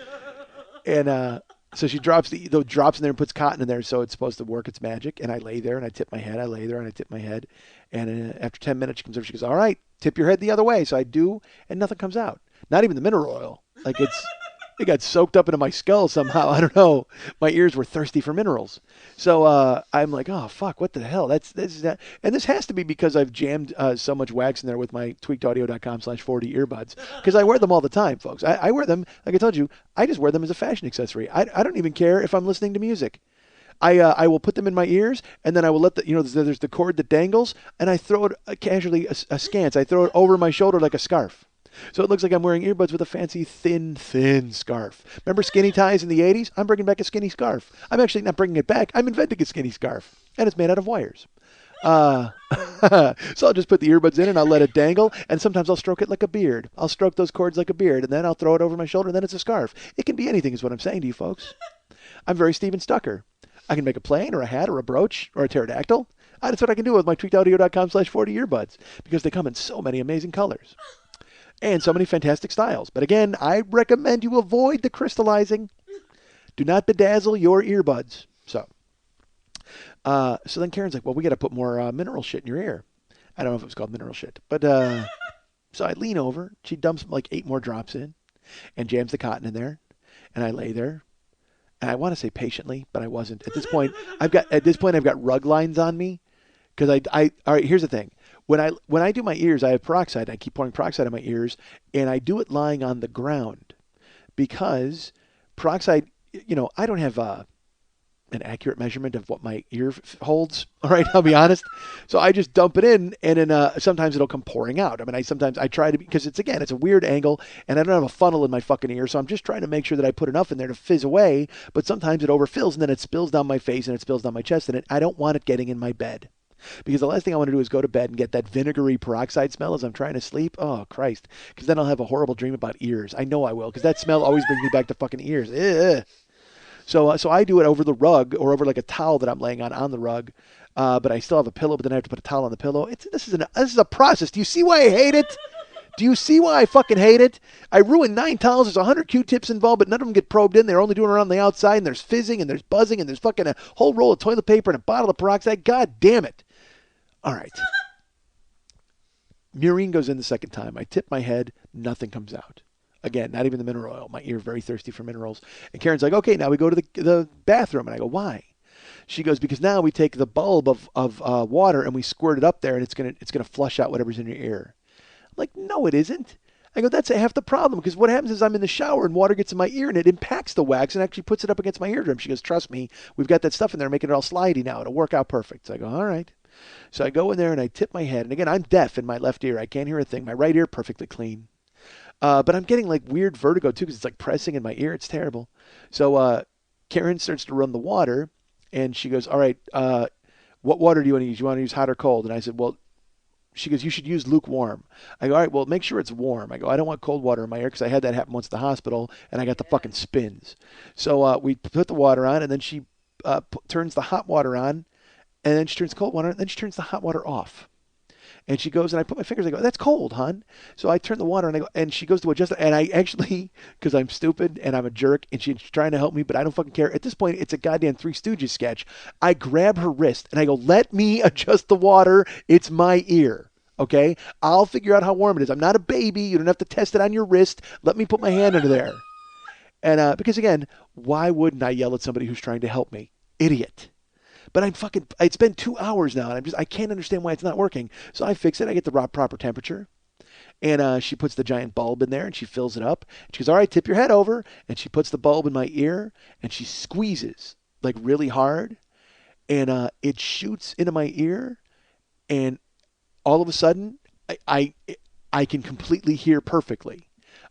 and so she drops the drops in there and puts cotton in there, so it's supposed to work its magic. And I lay there and I tip my head. I lay there and I tip my head, and after 10 minutes she comes over. She goes, "All right, tip your head the other way." So I do, and nothing comes out. Not even the mineral oil. Like it got soaked up into my skull somehow. I don't know. My ears were thirsty for minerals. So I'm like, oh, fuck, what the hell? This is that. And this has to be because I've jammed so much wax in there with my tweakedaudio.com/40 earbuds. Because I wear them all the time, folks. I wear them, like I told you, I just wear them as a fashion accessory. I don't even care if I'm listening to music. I will put them in my ears, and then I will let there's the cord that dangles, and I throw it casually askance. I throw it over my shoulder like a scarf. So it looks like I'm wearing earbuds with a fancy, thin scarf. Remember skinny ties in the 80s? I'm bringing back a skinny scarf. I'm actually not bringing it back. I'm inventing a skinny scarf. And it's made out of wires. So I'll just put the earbuds in and I'll let it dangle. And sometimes I'll stroke it like a beard. I'll stroke those cords like a beard. And then I'll throw it over my shoulder. And then it's a scarf. It can be anything is what I'm saying to you folks. I'm very Steven Stucker. I can make a plane or a hat or a brooch or a pterodactyl. That's what I can do with my tweakedaudio.com/40 earbuds. Because they come in so many amazing colors. And so many fantastic styles. But again, I recommend you avoid the crystallizing. Do not bedazzle your earbuds. So then Karen's like, well, we got to put more mineral shit in your ear. I don't know if it was called mineral shit. But so I lean over. She dumps like 8 more drops in and jams the cotton in there. And I lay there. And I want to say patiently, but I wasn't. At this point, I've got rug lines on me. Because all right, here's the thing. When I do my ears, I have peroxide. I keep pouring peroxide in my ears, and I do it lying on the ground because peroxide, I don't have an accurate measurement of what my ear holds. All right, I'll be honest. So I just dump it in, and then sometimes it'll come pouring out. I mean, sometimes I try to, because it's a weird angle, and I don't have a funnel in my fucking ear, so I'm just trying to make sure that I put enough in there to fizz away. But sometimes it overfills, and then it spills down my face, and it spills down my chest, and I don't want it getting in my bed. Because the last thing I want to do is go to bed and get that vinegary peroxide smell as I'm trying to sleep. Oh, Christ. Because then I'll have a horrible dream about ears. I know I will, because that smell always brings me back to fucking ears. Ugh. So I do it over the rug or over like a towel that I'm laying on the rug. But I still have a pillow, but then I have to put a towel on the pillow. This is a process. Do you see why I hate it? Do you see why I fucking hate it? I ruined 9 towels. There's 100 Q-tips involved, but none of them get probed in. They're only doing it around the outside, and there's fizzing, and there's buzzing, and there's fucking a whole roll of toilet paper and a bottle of peroxide. God damn it. All right. Murine goes in the second time. I tip my head. Nothing comes out. Again, not even the mineral oil. My ear very thirsty for minerals. And Karen's like, okay, now we go to the bathroom. And I go, why? She goes, because now we take the bulb of water and we squirt it up there, and it's gonna flush out whatever's in your ear. I'm like, no, it isn't. I go, that's half the problem, because what happens is I'm in the shower and water gets in my ear and it impacts the wax and actually puts it up against my eardrum. She goes, trust me, we've got that stuff in there making it all slidey now. It'll work out perfect. So I go, all right. So I go in there and I tip my head. And again, I'm deaf in my left ear. I can't hear a thing. My right ear, perfectly clean. But I'm getting like weird vertigo too because it's like pressing in my ear. It's terrible. So Karen starts to run the water and she goes, all right, what water do you want to use? You want to use hot or cold? And I said, well, she goes, you should use lukewarm. I go, all right, well, make sure it's warm. I go, I don't want cold water in my ear because I had that happen once at the hospital and I got the fucking spins. So we put the water on and then she turns the hot water on and then she turns cold water on and then she turns the hot water off. And she goes, and I put my fingers, I go, that's cold, hon. So I turn the water, and I go, and she goes to adjust it. And I actually, because I'm stupid and I'm a jerk, and she's trying to help me, but I don't fucking care. At this point, it's a goddamn Three Stooges sketch. I grab her wrist, and I go, let me adjust the water. It's my ear. Okay? I'll figure out how warm it is. I'm not a baby. You don't have to test it on your wrist. Let me put my hand under there. And because, again, why wouldn't I yell at somebody who's trying to help me? Idiot. But it's been 2 hours now, and I can't understand why it's not working. So I fix it. I get the proper temperature. And she puts the giant bulb in there, and she fills it up. She goes, all right, tip your head over. And she puts the bulb in my ear, and she squeezes, like, really hard. And it shoots into my ear, and all of a sudden, I can completely hear perfectly.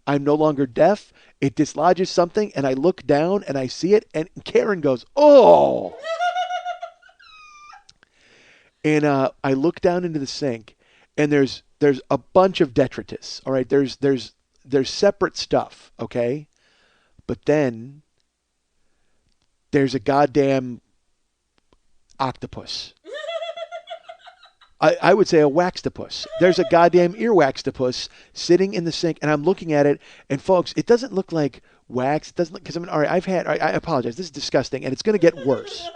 I'm no longer deaf. It dislodges something, and I look down, and I see it, and Karen goes, oh! And I look down into the sink, and there's a bunch of detritus. All right, there's separate stuff. Okay, but then there's a goddamn octopus. I would say a waxtopus. There's a goddamn earwaxtopus sitting in the sink, and I'm looking at it. And folks, it doesn't look like wax. It doesn't look because all right. I apologize. This is disgusting, and it's going to get worse.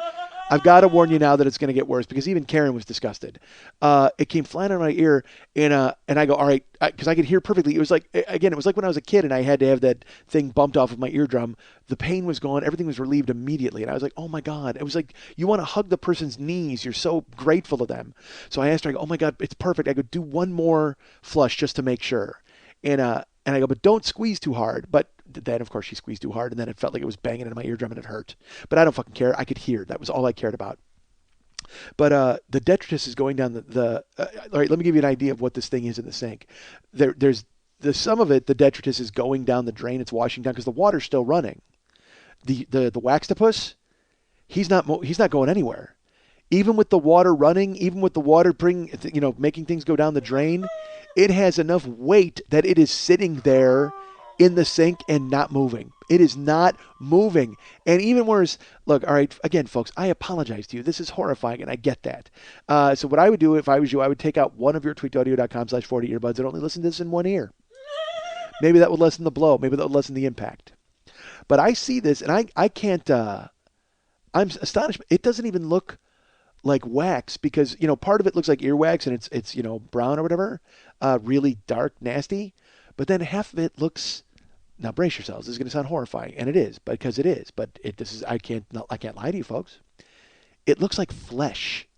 I've got to warn you now that it's going to get worse because even Karen was disgusted. It came flying out of my ear, and I go, all right, because I could hear perfectly. It was like, again, it was like when I was a kid and I had to have that thing bumped off of my eardrum. The pain was gone. Everything was relieved immediately. And I was like, oh, my God. It was like you want to hug the person's knees. You're so grateful to them. So I asked her, I go, oh, my God, it's perfect. I go, do one more flush just to make sure. And I go, but don't squeeze too hard. But then, of course, she squeezed too hard, and then it felt like it was banging into my eardrum, and it hurt. But I don't fucking care. I could hear. That was all I cared about. But the detritus is going down all right, let me give you an idea of what this thing is in the sink. There's some of it, the detritus is going down the drain. It's washing down because the water's still running. The waxtopus, he's not going anywhere. Even with the water running, even with the water making things go down the drain, it has enough weight that it is sitting there in the sink and not moving. It is not moving. And even worse, look, all right, again, folks, I apologize to you. This is horrifying, and I get that. So what I would do if I was you, I would take out one of your tweakedaudio.com/40 earbuds and only listen to this in one ear. Maybe that would lessen the blow. Maybe that would lessen the impact. But I see this, and I can't, I'm astonished. It doesn't even look like wax because, part of it looks like earwax, and it's brown or whatever, really dark, nasty. But then half of it looks... Now brace yourselves. This is going to sound horrifying, and it is, because it is. But I can't lie to you, folks. It looks like flesh.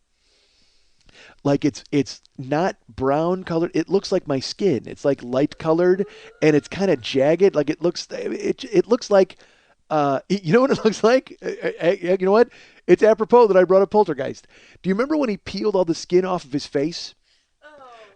Like it's not brown colored. It looks like my skin. It's like light colored, and it's kind of jagged. Like it looks like. You know what it looks like? You know what? It's apropos that I brought up Poltergeist. Do you remember when he peeled all the skin off of his face?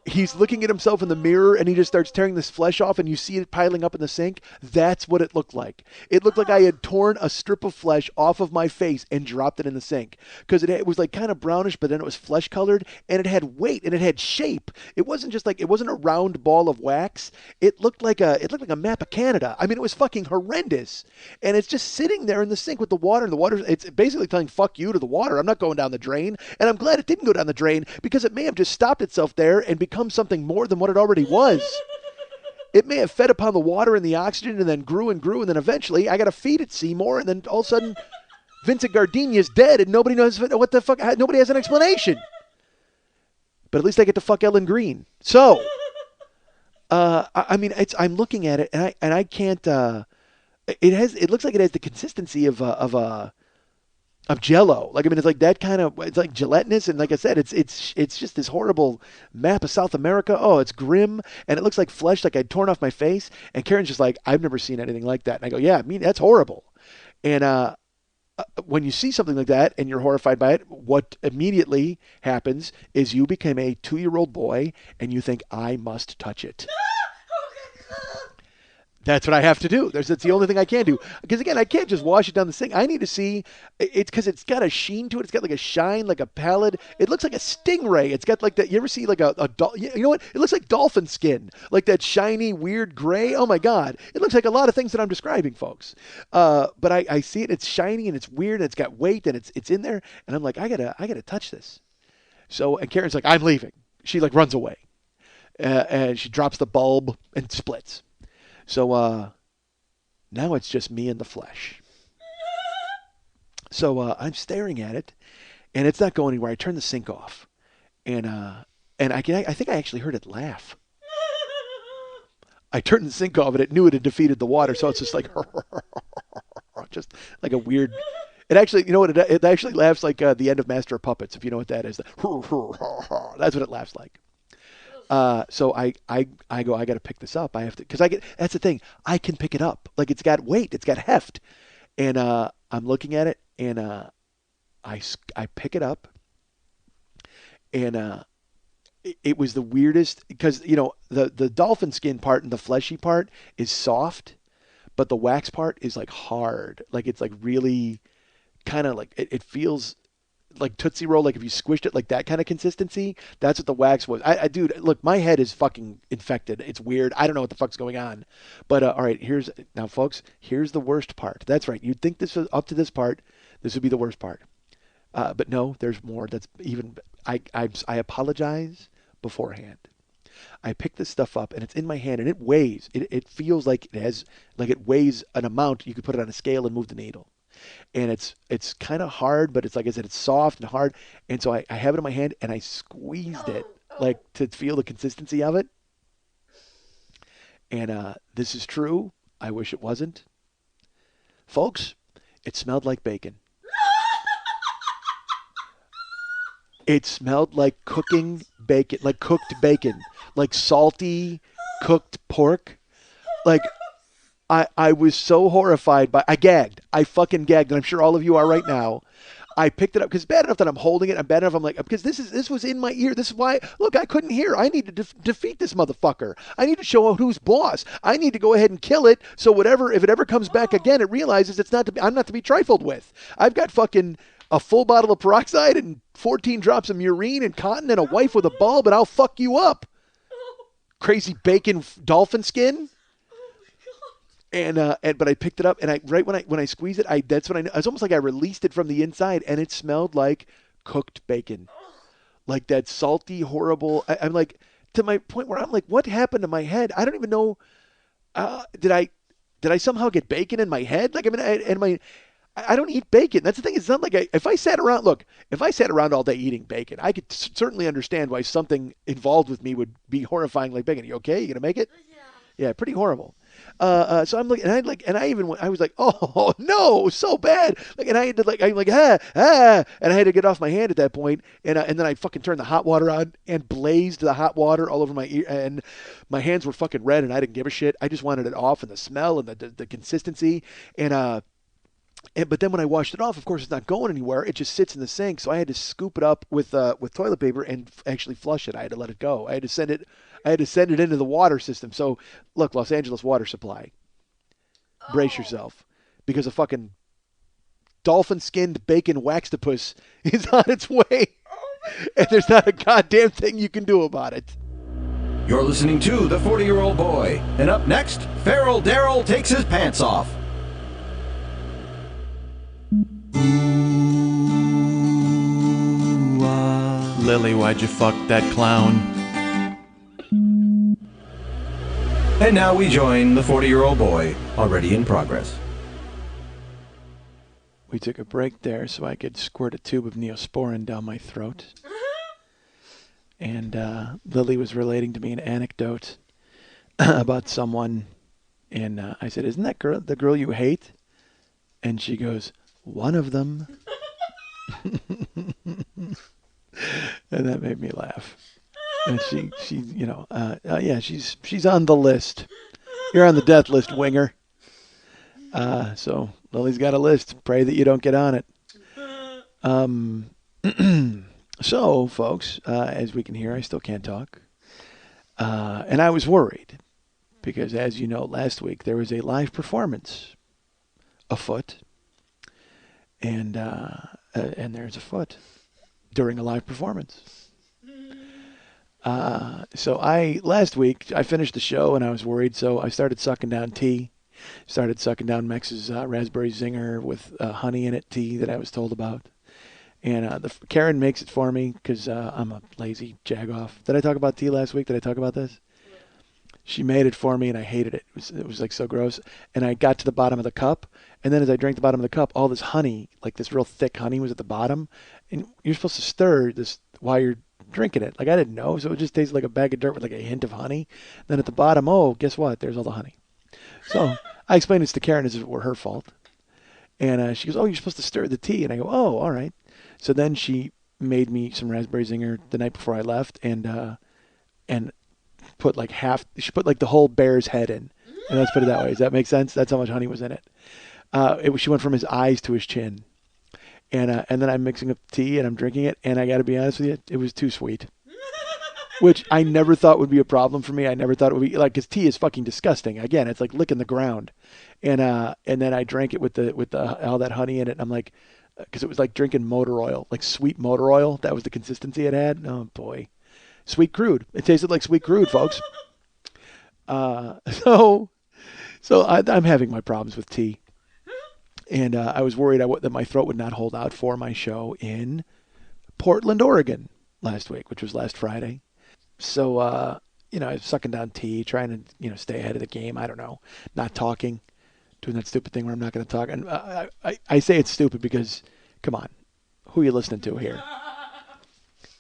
He's looking at himself in the mirror and he just starts tearing this flesh off and you see it piling up in the sink. That's what it looked like. It looked like I had torn a strip of flesh off of my face and dropped it in the sink because it was like kind of brownish, but then it was flesh colored and it had weight and it had shape. It wasn't a round ball of wax. It looked like a map of Canada. I mean, it was fucking horrendous. And it's just sitting there in the sink with the water, and the water, it's basically telling fuck you to the water. I'm not going down the drain. And I'm glad it didn't go down the drain because it may have just stopped itself there and become something more than what it already was. It may have fed upon the water and the oxygen and then grew, and then eventually I got to feed it Seymour, and then all of a sudden Vincent Gardenia's dead and nobody knows what the fuck. Nobody has an explanation. But at least I get to fuck Ellen Green. So, I mean, I'm looking at it and I can't. It looks like it has the consistency of Jell-O. Like, I mean, it's like that kind of, it's like gelatinous, and like I said, it's just this horrible map of South America. Oh, it's grim, and it looks like flesh, like I'd torn off my face. And Karen's just like, I've never seen anything like that. And I go, yeah, I mean, that's horrible. And when you see something like that and you're horrified by it, what immediately happens is you become a 2-year-old boy and you think, I must touch it. That's what I have to do. That's the only thing I can do. Because again, I can't just wash it down the sink. I need to see. It's because it's got a sheen to it. It's got like a shine, like a pallid. It looks like a stingray. It's got like that. You ever see like a you know what? It looks like dolphin skin, like that shiny, weird gray. Oh my god! It looks like a lot of things that I'm describing, folks. But I see it. It's shiny and it's weird and it's got weight and it's in there. And I'm like, I gotta touch this. So and Karen's like, I'm leaving. She like runs away, and she drops the bulb and splits. So now it's just me and the flesh. So I'm staring at it, and it's not going anywhere. I turn the sink off, and I think I actually heard it laugh. I turned the sink off, and it knew it had defeated the water, so it's just like just like a weird. It actually, you know what? It actually laughs like the end of Master of Puppets, if you know what that is. That's what it laughs like. So I go, I got to pick this up. I have to, because that's the thing. I can pick it up. Like it's got weight, it's got heft. And I'm looking at it, and I pick it up, and it was the weirdest, because, you know, the dolphin skin part and the fleshy part is soft, but the wax part is like hard. Like it's like really kind of like, it feels like Tootsie Roll, like if you squished it, like that kind of consistency. That's what the wax was. Dude, look, my head is fucking infected. It's weird. I don't know what the fuck's going on. But all right, now, folks. Here's the worst part. That's right. You'd think this was up to this part. This would be the worst part. But no, there's more. That's even. I apologize beforehand. I pick this stuff up and it's in my hand and it weighs. It feels like it weighs an amount. You could put it on a scale and move the needle. And it's kind of hard, but it's like I said, it's soft and hard. And so I have it in my hand and I squeezed it like to feel the consistency of it. And this is true. I wish it wasn't. Folks, it smelled like bacon. It smelled like cooking bacon, like cooked bacon, like salty cooked pork. Like I was so horrified I gagged. I fucking gagged, and I'm sure all of you are right now. I picked it up because bad enough that I'm holding it. I'm bad enough I'm like, because this was in my ear. This is why, look, I couldn't hear. I need to defeat this motherfucker. I need to show out who's boss. I need to go ahead and kill it. So if it ever comes back again, it realizes I'm not to be trifled with. I've got fucking a full bottle of peroxide and 14 drops of murine and cotton and a wife with a bulb, and I'll fuck you up. Crazy bacon dolphin skin. But I picked it up, and when I squeezed it, that's when it's almost like I released it from the inside, and it smelled like cooked bacon, like that salty, horrible. I'm like, to my point where I'm like, what happened to my head? I don't even know. Did I somehow get bacon in my head? Like, I mean, I don't eat bacon. That's the thing. It's not like if I sat around all day eating bacon, I could certainly understand why something involved with me would be horrifying like bacon. You okay? You gonna make it? Yeah, pretty horrible. So I'm looking, and I was like, oh no, so bad. Like, and I had to I'm like, and I had to get off my hand at that point, and then I fucking turned the hot water on and blazed the hot water all over my ear, and my hands were fucking red, and I didn't give a shit. I just wanted it off, and the smell and the consistency, but then when I washed it off, of course, it's not going anywhere. It just sits in the sink. So I had to scoop it up with toilet paper and actually flush it. I had to let it go. I had to send it into the water system. So look, Los Angeles water supply, brace yourself, because a fucking dolphin-skinned bacon waxtopus is on its way, and there's not a goddamn thing you can do about it. You're listening to The 40-Year-Old Boy, and up next, Feral Daryl takes his pants off. Lily, why'd you fuck that clown? And now we join The 40-Year-Old Boy, already in progress. We took a break there so I could squirt a tube of Neosporin down my throat. And Lily was relating to me an anecdote about someone. And I said, isn't that girl the girl you hate? And she goes, one of them. And that made me laugh. And she you know, yeah, she's on the list. You're on the death list, Winger. So Lily's got a list. Pray that you don't get on it. So, folks, as we can hear, I still can't talk. And I was worried because, as you know, last week there was a live performance afoot. And there's a foot during a live performance. So last week I finished the show and I was worried, so I started sucking down tea. Started sucking down Mex's raspberry zinger with honey in it tea that I was told about. And Karen makes it for me because I'm a lazy jagoff. Did I talk about tea last week? Did I talk about this? She made it for me, and I hated it. It was like so gross. And I got to the bottom of the cup, and then as I drank the bottom of the cup, all this honey, like this real thick honey, was at the bottom. And you're supposed to stir this while you're drinking it. Like, I didn't know, so it just tasted like a bag of dirt with like a hint of honey. Then at the bottom, oh, guess what? There's all the honey. So I explained this to Karen as if it were her fault. And she goes, oh, you're supposed to stir the tea. And I go, oh, all right. So then she made me some raspberry zinger the night before I left, and put like she put like the whole bear's head in. And let's put it that way. Does that make sense? That's how much honey was in it. She went from his eyes to his chin. And then I'm mixing up tea and I'm drinking it. And I got to be honest with you, it was too sweet. Which I never thought would be a problem for me. I never thought it would be like, because tea is fucking disgusting. Again, it's like licking the ground. And then I drank it with all that honey in it. And I'm like, because it was like drinking motor oil, like sweet motor oil. That was the consistency it had. Oh boy. Sweet crude. It tasted like sweet crude, folks. So I'm having my problems with tea. And I was worried that my throat would not hold out for my show in Portland, Oregon last week, which was last Friday. So, I was sucking down tea, trying to, stay ahead of the game. I don't know. Not talking. Doing that stupid thing where I'm not going to talk. And I say it's stupid because, come on, who are you listening to here?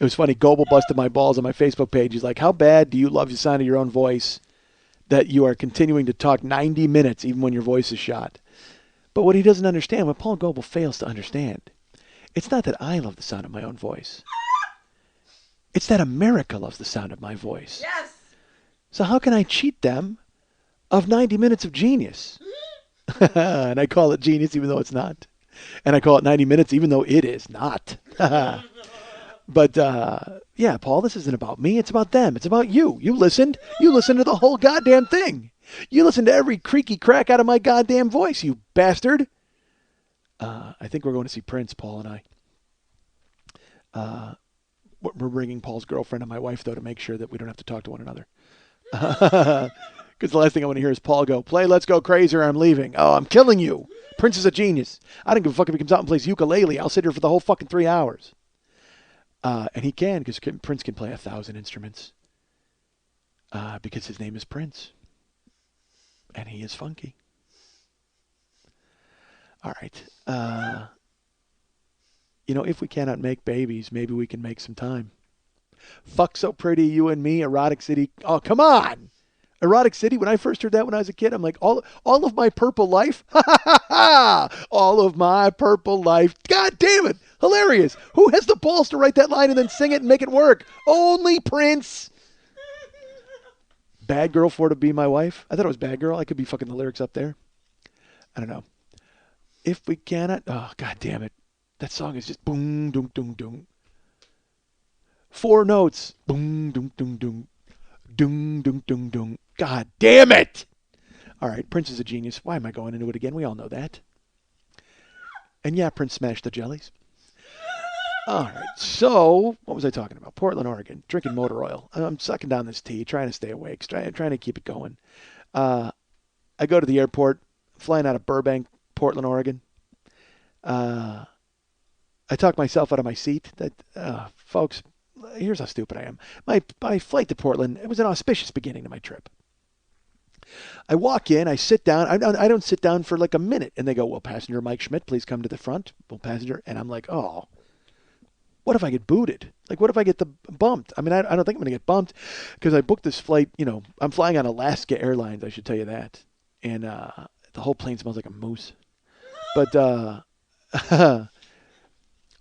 It was funny. Goebel busted my balls on my Facebook page. He's like, how bad do you love the sound of your own voice that you are continuing to talk 90 minutes even when your voice is shot? But what he doesn't understand, what Paul Goebel fails to understand, it's not that I love the sound of my own voice. It's that America loves the sound of my voice. Yes. So how can I cheat them of 90 minutes of genius? And I call it genius even though it's not. And I call it 90 minutes even though it is not. But, yeah, Paul, this isn't about me. It's about them. It's about you. You listened. You listened to the whole goddamn thing. You listened to every creaky crack out of my goddamn voice, you bastard. I think we're going to see Prince, Paul and I. We're bringing Paul's girlfriend and my wife, though, to make sure that we don't have to talk to one another. Because the last thing I want to hear is Paul go, play Let's Go Crazy or I'm leaving. Oh, I'm killing you. Prince is a genius. I don't give a fuck if he comes out and plays ukulele. I'll sit here for the whole fucking 3 hours. And he can, because Prince can play 1,000 instruments. Because his name is Prince. And he is funky. All right. If we cannot make babies, maybe we can make some time. Fuck So Pretty, You and Me, Erotic City. Oh, come on. Erotic City, when I first heard that when I was a kid, I'm like, all of my purple life? Ha ha ha ha! All of my purple life. God damn it. Hilarious. Who has the balls to write that line and then sing it and make it work? Only Prince. Bad Girl for to Be My Wife. I thought it was Bad Girl. I could be fucking the lyrics up there. I don't know. If we cannot. Oh, God damn it. That song is just boom, doom, doom, doom. 4 notes. Boom, doom, doom, doom. Doom, doom, doom, doom. God damn it. All right. Prince is a genius. Why am I going into it again? We all know that. And yeah, Prince smashed the jellies. All right. So, what was I talking about? Portland, Oregon. Drinking motor oil. I'm sucking down this tea, trying to stay awake, trying to keep it going. I go to the airport, flying out of Burbank, Portland, Oregon. I talk myself out of my seat. Folks, here's how stupid I am. My flight to Portland, it was an auspicious beginning to my trip. I walk in, I sit down. I don't sit down for like a minute. And they go, well, passenger Mike Schmidt, please come to the front. Well, passenger. And I'm like, oh, what if I get booted? Like, what if I get bumped? I mean, I don't think I'm going to get bumped because I booked this flight. I'm flying on Alaska Airlines, I should tell you that. And the whole plane smells like a moose. But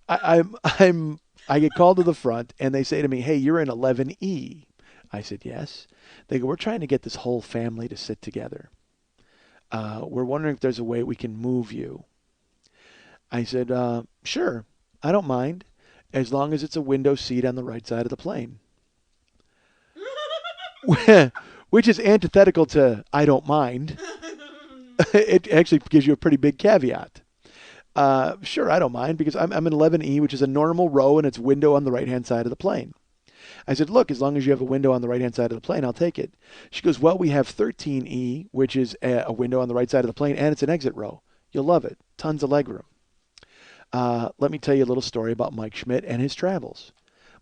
I get called to the front, and they say to me, hey, you're in 11E. I said, yes. They go, we're trying to get this whole family to sit together. We're wondering if there's a way we can move you. I said, sure, I don't mind, as long as it's a window seat on the right side of the plane. Which is antithetical to I don't mind. It actually gives you a pretty big caveat. Sure, I don't mind because I'm in 11E, which is a normal row, and it's window on the right-hand side of the plane. I said, look, as long as you have a window on the right-hand side of the plane, I'll take it. She goes, well, we have 13E, which is a window on the right side of the plane, and it's an exit row. You'll love it. Tons of legroom. Let me tell you a little story about Mike Schmidt and his travels.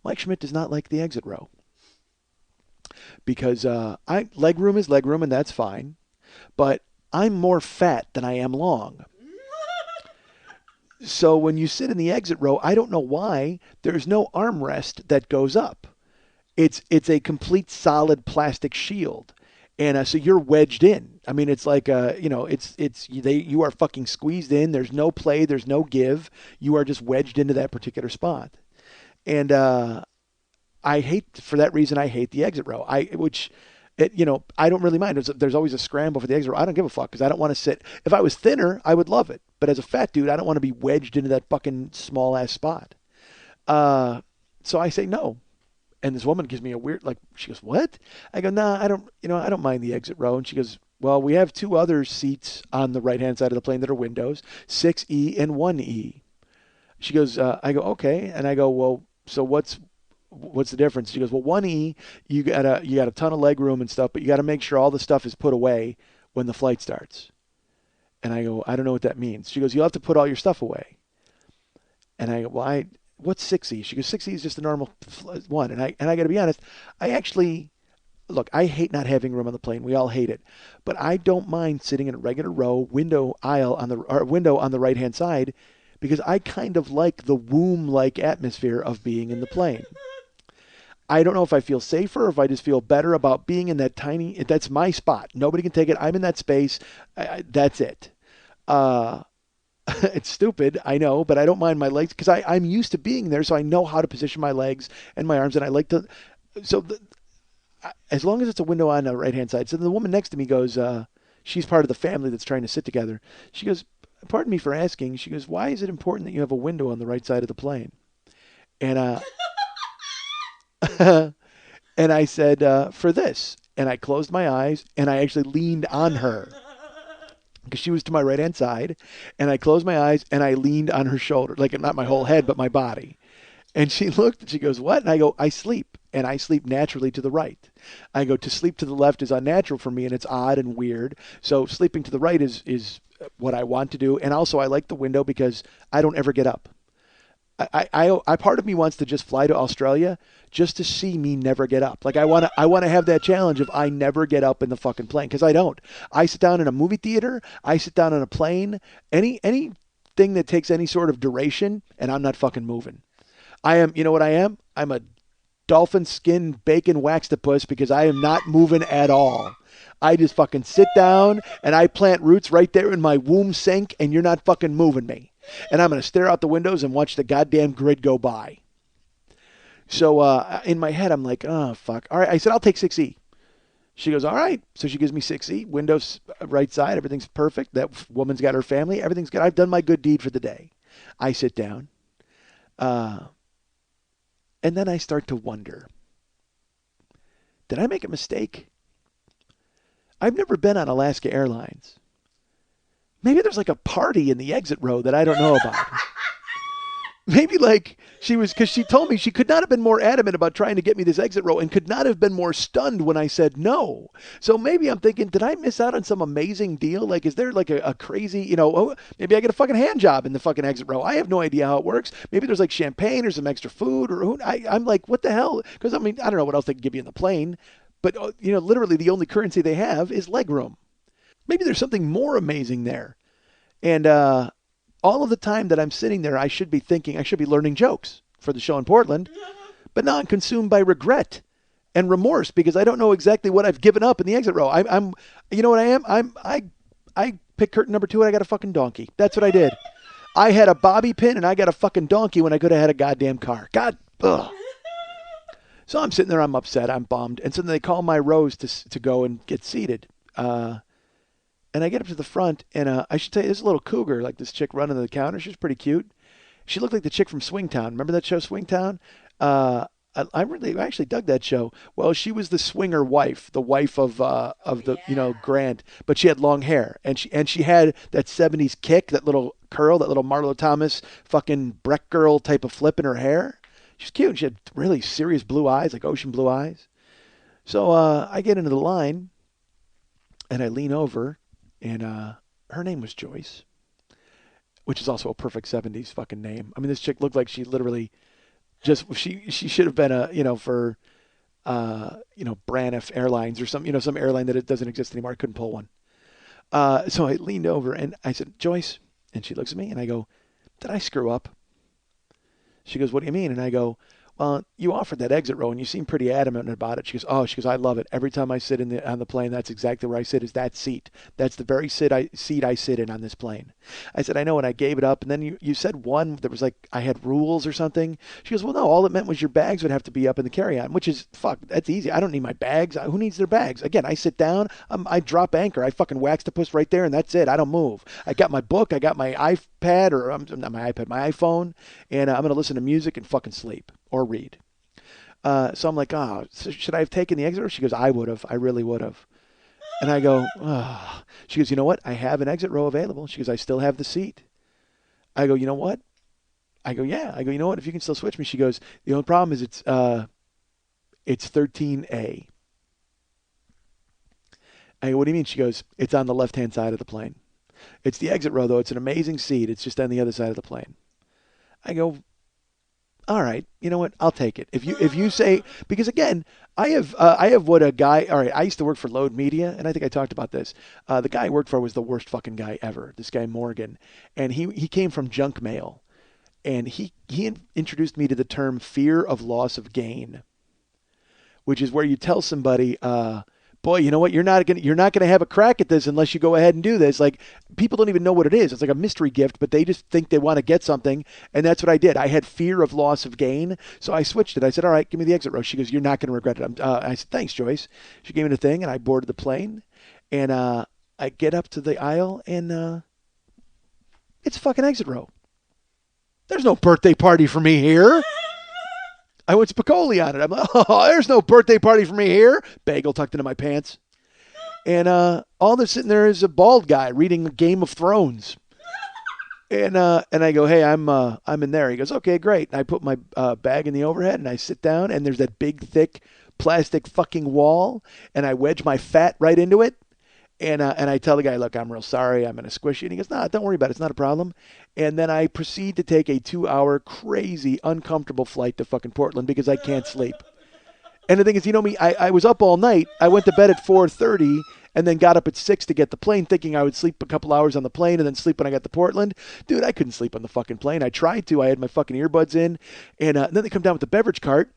Mike Schmidt does not like the exit row because legroom is legroom, and that's fine, but I'm more fat than I am long. So when you sit in the exit row, I don't know why, there's no armrest that goes up. It's a complete solid plastic shield. And so you're wedged in. I mean, it's like, you are fucking squeezed in. There's no play. There's no give. You are just wedged into that particular spot. And for that reason, I hate the exit row. I don't really mind. There's always a scramble for the exit row. I don't give a fuck because I don't want to sit. If I was thinner, I would love it. But as a fat dude, I don't want to be wedged into that fucking small ass spot. So I say no. And this woman gives me a weird, she goes, what? I go, nah, I don't mind the exit row. And she goes, well, we have two other seats on the right-hand side of the plane that are windows, 6E and 1E. She goes, I go, okay. And I go, well, so what's the difference? She goes, well, 1E, you got a ton of leg room and stuff, but you got to make sure all the stuff is put away when the flight starts. And I go, I don't know what that means. She goes, you'll have to put all your stuff away. And I go, well, what's 6E? She goes, 6E is just a normal one. And I got to be honest, I hate not having room on the plane. We all hate it. But I don't mind sitting in a regular row, window on the right-hand side because I kind of like the womb-like atmosphere of being in the plane. I don't know if I feel safer or if I just feel better about being in that's my spot. Nobody can take it. I'm in that space. That's it. It's stupid, I know, but I don't mind my legs because I'm used to being there, so I know how to position my legs and my arms, and I like to. So as long as it's a window on the right-hand side. So the woman next to me goes, she's part of the family that's trying to sit together. She goes, pardon me for asking. She goes, why is it important that you have a window on the right side of the plane? And and I said, for this. And I closed my eyes, and I actually leaned on her. Because she was to my right-hand side, and I closed my eyes, and I leaned on her shoulder, like not my whole head, but my body. And she looked, and she goes, what? And I go, I sleep, and I sleep naturally to the right. I go, to sleep to the left is unnatural for me, and it's odd and weird. So sleeping to the right is what I want to do, and also I like the window because I don't ever get up. I part of me wants to just fly to Australia just to see me never get up. Like I want to have that challenge of I never get up in the fucking plane because I don't. I sit down in a movie theater. I sit down on a plane. Anything that takes any sort of duration, and I'm not fucking moving. I am. You know what I am? I'm a dolphin skin bacon waxtopus because I am not moving at all. I just fucking sit down and I plant roots right there in my womb sink, and you're not fucking moving me. And I'm going to stare out the windows and watch the goddamn grid go by. So in my head, I'm like, oh, fuck. All right. I said, I'll take 6E. She goes, all right. So she gives me 6E, windows right side. Everything's perfect. That woman's got her family. Everything's good. I've done my good deed for the day. I sit down. And then I start to wonder, did I make a mistake? I've never been on Alaska Airlines. Maybe there's like a party in the exit row that I don't know about. Maybe because she told me she could not have been more adamant about trying to get me this exit row and could not have been more stunned when I said no. So maybe I'm thinking, did I miss out on some amazing deal? Like, is there like a crazy, maybe I get a fucking hand job in the fucking exit row. I have no idea how it works. Maybe there's like champagne or some extra food I'm like, what the hell? Because I don't know what else they can give you in the plane. But, literally the only currency they have is leg room. Maybe there's something more amazing there. And all of the time that I'm sitting there, I should be learning jokes for the show in Portland. But now I'm consumed by regret and remorse because I don't know exactly what I've given up in the exit row. I'm you know what I am? I picked curtain number 2 and I got a fucking donkey. That's what I did. I had a bobby pin and I got a fucking donkey when I could have had a goddamn car. Ugh. So I'm sitting there, I'm upset, I'm bummed. And so then they call my rows to go and get seated. And I get up to the front, and I should tell you, there's a little cougar, like this chick running to the counter. She's pretty cute. She looked like the chick from Swingtown. Remember that show, Swingtown? I actually dug that show. Well, she was the swinger wife, the wife of the Grant, but she had long hair, and she had that '70s kick, that little curl, that little Marlo Thomas fucking Breck girl type of flip in her hair. She's cute. She had really serious blue eyes, like ocean blue eyes. So I get into the line, and I lean over, and her name was Joyce, which is also a perfect '70s fucking name. I mean, this chick looked like she literally she should have been for Braniff Airlines or some airline that it doesn't exist anymore. I couldn't pull one. So I leaned over and I said, Joyce, and she looks at me and I go, did I screw up? She goes, what do you mean? And I go, well, you offered that exit row and you seem pretty adamant about it. She goes, I love it. Every time I sit on the plane, that's exactly where I sit, is that seat. That's the very seat I sit in on this plane. I said, I know, and I gave it up. And then you said one that was like I had rules or something. She goes, well, no, all it meant was your bags would have to be up in the carry-on, which is, fuck, that's easy. I don't need my bags. Who needs their bags? Again, I sit down, I drop anchor, I fucking wax the puss right there, and that's it. I don't move. I got my book, I got my iPad, or not my iPad, my iPhone, and I'm going to listen to music and fucking sleep or read. So I'm like, so should I have taken the exit row? She goes, I would have. I really would have. And I go, oh. She goes, you know what? I have an exit row available. She goes, I still have the seat. I go, you know what? I go, yeah. I go, you know what? If you can still switch me. She goes, the only problem is it's 13A. I go, what do you mean? She goes, it's on the left-hand side of the plane. It's the exit row, though. It's an amazing seat. It's just on the other side of the plane. I go, all right, you know what? I'll take it. If you say, because again, I have what a guy. All right, I used to work for Load Media, and I think I talked about this. The guy I worked for was the worst fucking guy ever. This guy Morgan, and he came from junk mail, and he introduced me to the term fear of loss of gain, which is where you tell somebody, boy, you know what? You're not gonna have a crack at this unless you go ahead and do this. Like, people don't even know what it is. It's like a mystery gift, but they just think they want to get something, and that's what I did. I had fear of loss of gain, so I switched it. I said, all right, give me the exit row. She goes, you're not going to regret it. I said, thanks, Joyce. She gave me the thing, and I boarded the plane, and I get up to the aisle, and it's a fucking exit row. There's no birthday party for me here. I went Spicoli on it. I'm like, oh, there's no birthday party for me here. Bagel tucked into my pants. And all that's sitting there is a bald guy reading Game of Thrones. And I go, hey, I'm in there. He goes, okay, great. And I put my bag in the overhead and I sit down, and there's that big, thick plastic fucking wall, and I wedge my fat right into it. And I tell the guy, look, I'm real sorry. I'm going to squish you. And he goes, nah, don't worry about it. It's not a problem. And then I proceed to take a 2-hour, crazy, uncomfortable flight to fucking Portland because I can't sleep. And the thing is, you know me, I was up all night. I went to bed at 4:30 and then got up at 6 to get the plane, thinking I would sleep a couple hours on the plane and then sleep when I got to Portland. Dude, I couldn't sleep on the fucking plane. I tried to. I had my fucking earbuds in. And then they come down with the beverage cart.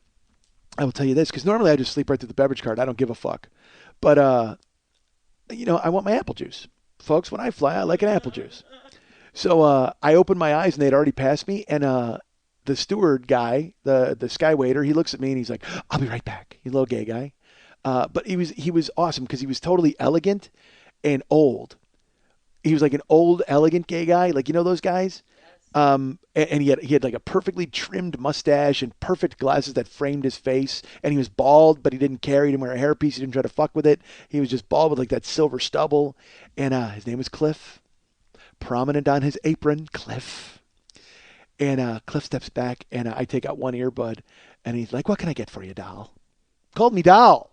I will tell you this, because normally I just sleep right through the beverage cart. I don't give a fuck. But, I want my apple juice. Folks, when I fly, I like an apple juice. So I opened my eyes, and they'd already passed me, and the steward guy, the sky waiter, he looks at me, and he's like, I'll be right back. He's a little gay guy. But he was awesome because he was totally elegant and old. He was like an old, elegant gay guy. Like, you know those guys? And he had like a perfectly trimmed mustache and perfect glasses that framed his face. And he was bald, but he didn't care. He didn't wear a hairpiece. He didn't try to fuck with it. He was just bald with like that silver stubble. And his name was Cliff. Prominent on his apron, Cliff. And Cliff steps back, and I take out one earbud, and he's like, what can I get for you, doll? Called me doll.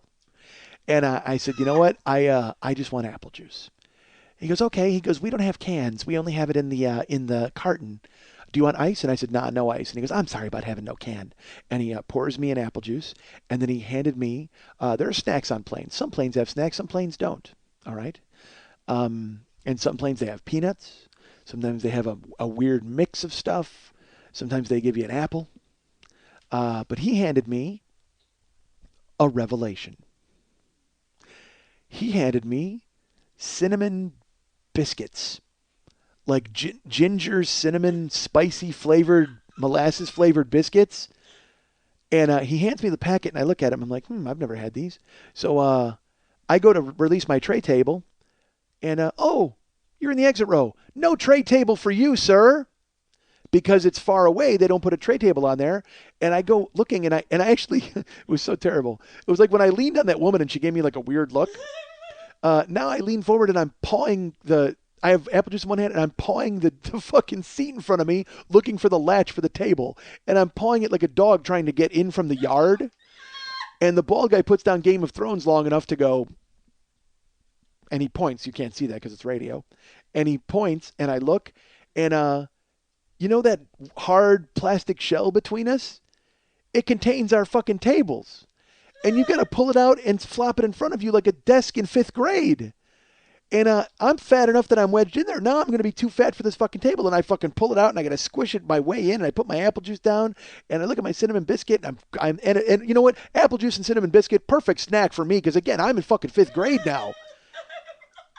And I said, you know what? I just want apple juice. He goes, okay. He goes, we don't have cans. We only have it in the carton. Do you want ice? And I said, nah, no ice. And he goes, I'm sorry about having no can. And he pours me an apple juice, and then he handed me, there are snacks on planes. Some planes have snacks, some planes don't. All right? And some planes, they have peanuts. Sometimes they have a weird mix of stuff. Sometimes they give you an apple. But he handed me a revelation. He handed me cinnamon biscuits, like ginger, cinnamon, spicy flavored, molasses flavored biscuits. And he hands me the packet, and I look at him. I'm like, I've never had these. So I go to release my tray table, And, oh, you're in the exit row. No tray table for you, sir. Because it's far away, they don't put a tray table on there. And I go looking, and I actually, it was so terrible. It was like when I leaned on that woman and she gave me like a weird look. Now I lean forward and I'm pawing I have apple juice in one hand and I'm pawing the fucking seat in front of me, looking for the latch for the table. And I'm pawing it like a dog trying to get in from the yard. And the bald guy puts down Game of Thrones long enough to go, and he points. You can't see that because it's radio. And he points, and I look, and you know that hard plastic shell between us? It contains our fucking tables. And you got to pull it out and flop it in front of you like a desk in 5th grade. And I'm fat enough that I'm wedged in there. Now I'm going to be too fat for this fucking table. And I fucking pull it out and I got to squish it my way in. And I put my apple juice down and I look at my cinnamon biscuit. And you know what? Apple juice and cinnamon biscuit, perfect snack for me. Because again, I'm in fucking 5th grade now.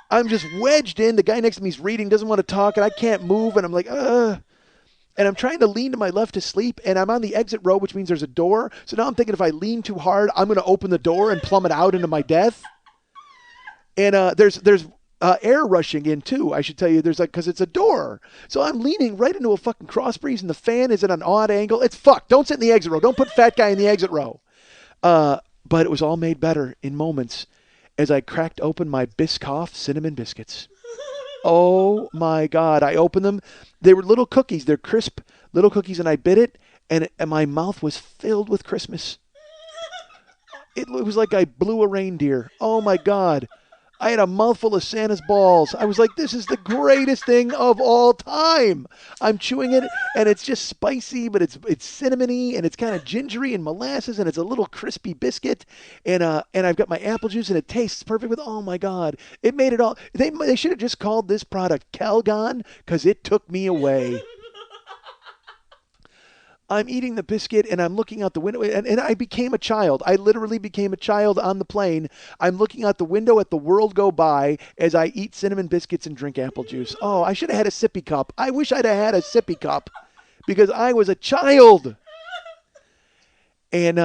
I'm just wedged in. The guy next to me is reading, doesn't want to talk. And I can't move. And I'm like, And I'm trying to lean to my left to sleep. And I'm on the exit row, which means there's a door. So now I'm thinking if I lean too hard, I'm going to open the door and plummet out into my death. And there's air rushing in too. I should tell you, because it's a door. So I'm leaning right into a fucking cross breeze and the fan is at an odd angle. It's fucked. Don't sit in the exit row. Don't put fat guy in the exit row. But it was all made better in moments as I cracked open my Biscoff cinnamon biscuits. Oh my God. I opened them. They were little cookies. They're crisp little cookies and I bit it and my mouth was filled with Christmas. It was like I blew a reindeer. Oh my God. I had a mouthful of Santa's balls. I was like, this is the greatest thing of all time. I'm chewing it, and it's just spicy, but it's cinnamony, and it's kind of gingery and molasses, and it's a little crispy biscuit. And I've got my apple juice, and it tastes perfect with, oh, my God. It made it all. They should have just called this product Calgon, because it took me away. I'm eating the biscuit and I'm looking out the window and I became a child. I literally became a child on the plane. I'm looking out the window at the world go by as I eat cinnamon biscuits and drink apple juice. Oh, I should have had a sippy cup. I wish I'd have had a sippy cup because I was a child. And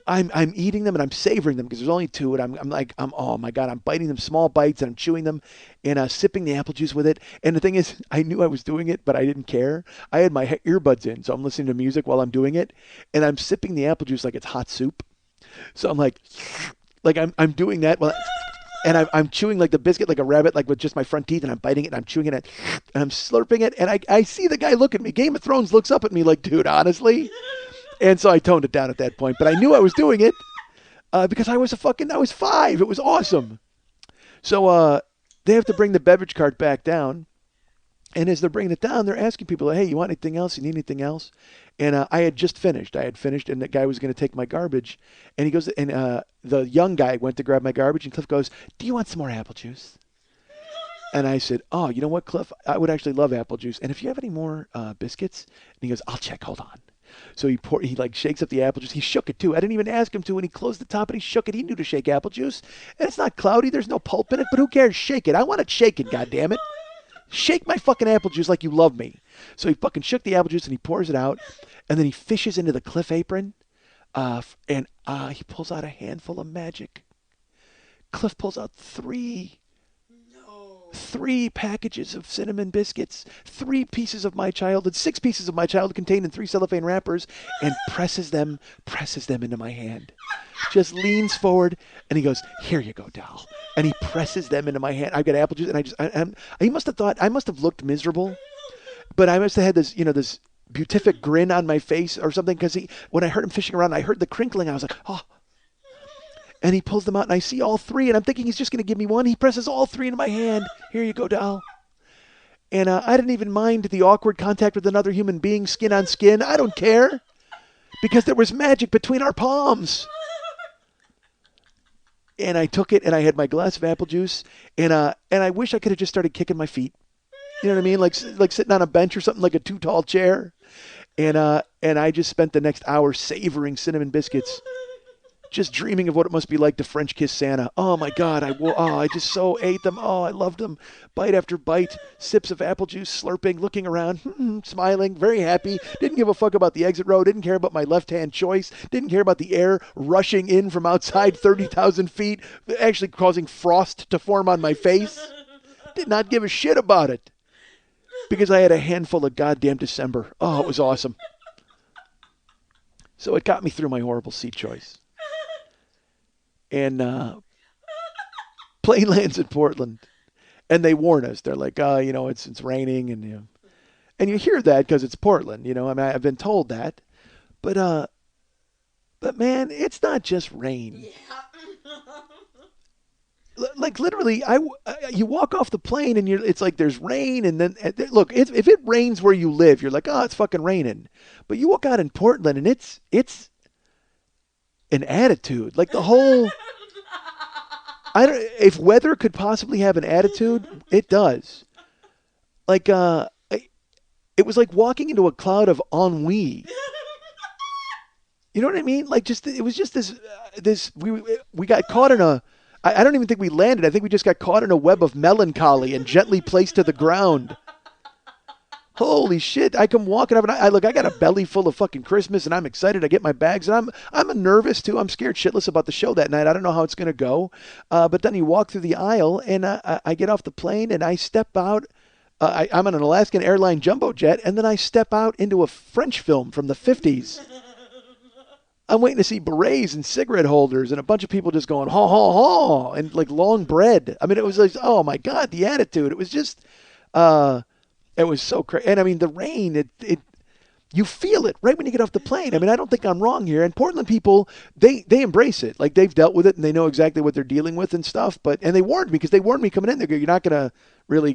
I'm eating them and I'm savoring them because there's only 2 and I'm like, oh my God, I'm biting them small bites and I'm chewing them and sipping the apple juice with it. And the thing is, I knew I was doing it, but I didn't care. I had my earbuds in, so I'm listening to music while I'm doing it and I'm sipping the apple juice like it's hot soup. So I'm like I'm doing that and I'm chewing like the biscuit like a rabbit, like with just my front teeth, and I'm biting it and I'm chewing it and I'm slurping it. And I see the guy look at me. Game of Thrones looks up at me like, dude, honestly. And so I toned it down at that point. But I knew I was doing it because I was 5. It was awesome. So they have to bring the beverage cart back down. And as they're bringing it down, they're asking people, hey, you want anything else? You need anything else? And I had just finished. And the guy was going to take my garbage. And he goes, and the young guy went to grab my garbage. And Cliff goes, do you want some more apple juice? And I said, oh, you know what, Cliff? I would actually love apple juice. And if you have any more biscuits? And he goes, I'll check. Hold on. So he like shakes up the apple juice. He shook it too. I didn't even ask him to. And he closed the top and he shook it. He knew to shake apple juice. And it's not cloudy. There's no pulp in it. But who cares? Shake it. I want it shaken, goddammit. Shake my fucking apple juice like you love me. So he fucking shook the apple juice and he pours it out. And then he fishes into the Cliff apron. And he pulls out a handful of magic. Cliff pulls out 3 packages of cinnamon biscuits, 3 pieces of my childhood, 6 pieces of my childhood contained in 3 cellophane wrappers, and presses them into my hand. Just leans forward and he goes, here you go, doll. And he presses them into my hand. I've got apple juice and he must have thought I must have looked miserable, but I must have had this, this beatific grin on my face or something, because when I heard him fishing around, I heard the crinkling. I was like, oh. And he pulls them out, and I see all 3, and I'm thinking he's just going to give me one. He presses all 3 into my hand. Here you go, doll. And I didn't even mind the awkward contact with another human being, skin on skin. I don't care, because there was magic between our palms. And I took it, and I had my glass of apple juice, and I wish I could have just started kicking my feet. You know what I mean? Like sitting on a bench or something, like a too tall chair. And I just spent the next hour savoring cinnamon biscuits. just dreaming of what it must be like to French kiss Santa. Oh my God, I just so ate them. Oh, I loved them. Bite after bite, sips of apple juice, slurping, looking around, smiling, very happy. Didn't give a fuck about the exit row. Didn't care about my left-hand choice. Didn't care about the air rushing in from outside 30,000 feet, actually causing frost to form on my face. Did not give a shit about it because I had a handful of goddamn December. Oh, it was awesome. So it got me through my horrible seat choice. And plane lands in Portland, and they warn us. They're like, it's raining, and you hear that because it's Portland. I mean, I've been told that, but man, it's not just rain. Like literally, you walk off the plane and it's like there's rain, and then look, if it rains where you live, you're like, oh, it's fucking raining. But you walk out in Portland and it's an attitude, like the whole. If weather could possibly have an attitude, it does. Like it was like walking into a cloud of ennui. You know what I mean? Like it was just this we got caught in a. I don't even think we landed. I think we just got caught in a web of melancholy and gently placed to the ground. Holy shit. I come walking up and I got a belly full of fucking Christmas and I'm excited. I get my bags and I'm nervous too. I'm scared shitless about the show that night. I don't know how it's going to go. But then you walk through the aisle and I get off the plane and I step out. I'm on an Alaskan Airline jumbo jet and then I step out into a French film from the 50s. I'm waiting to see berets and cigarette holders and a bunch of people just going, ha, ha, ha, and like long bread. I mean, it was like, oh my God, the attitude. It was just, it was so crazy. And I mean, the rain, you feel it right when you get off the plane. I mean, I don't think I'm wrong here. And Portland people, they embrace it. Like they've dealt with it and they know exactly what they're dealing with and stuff. And they warned me because they warned me coming in. They go, you're not going to really,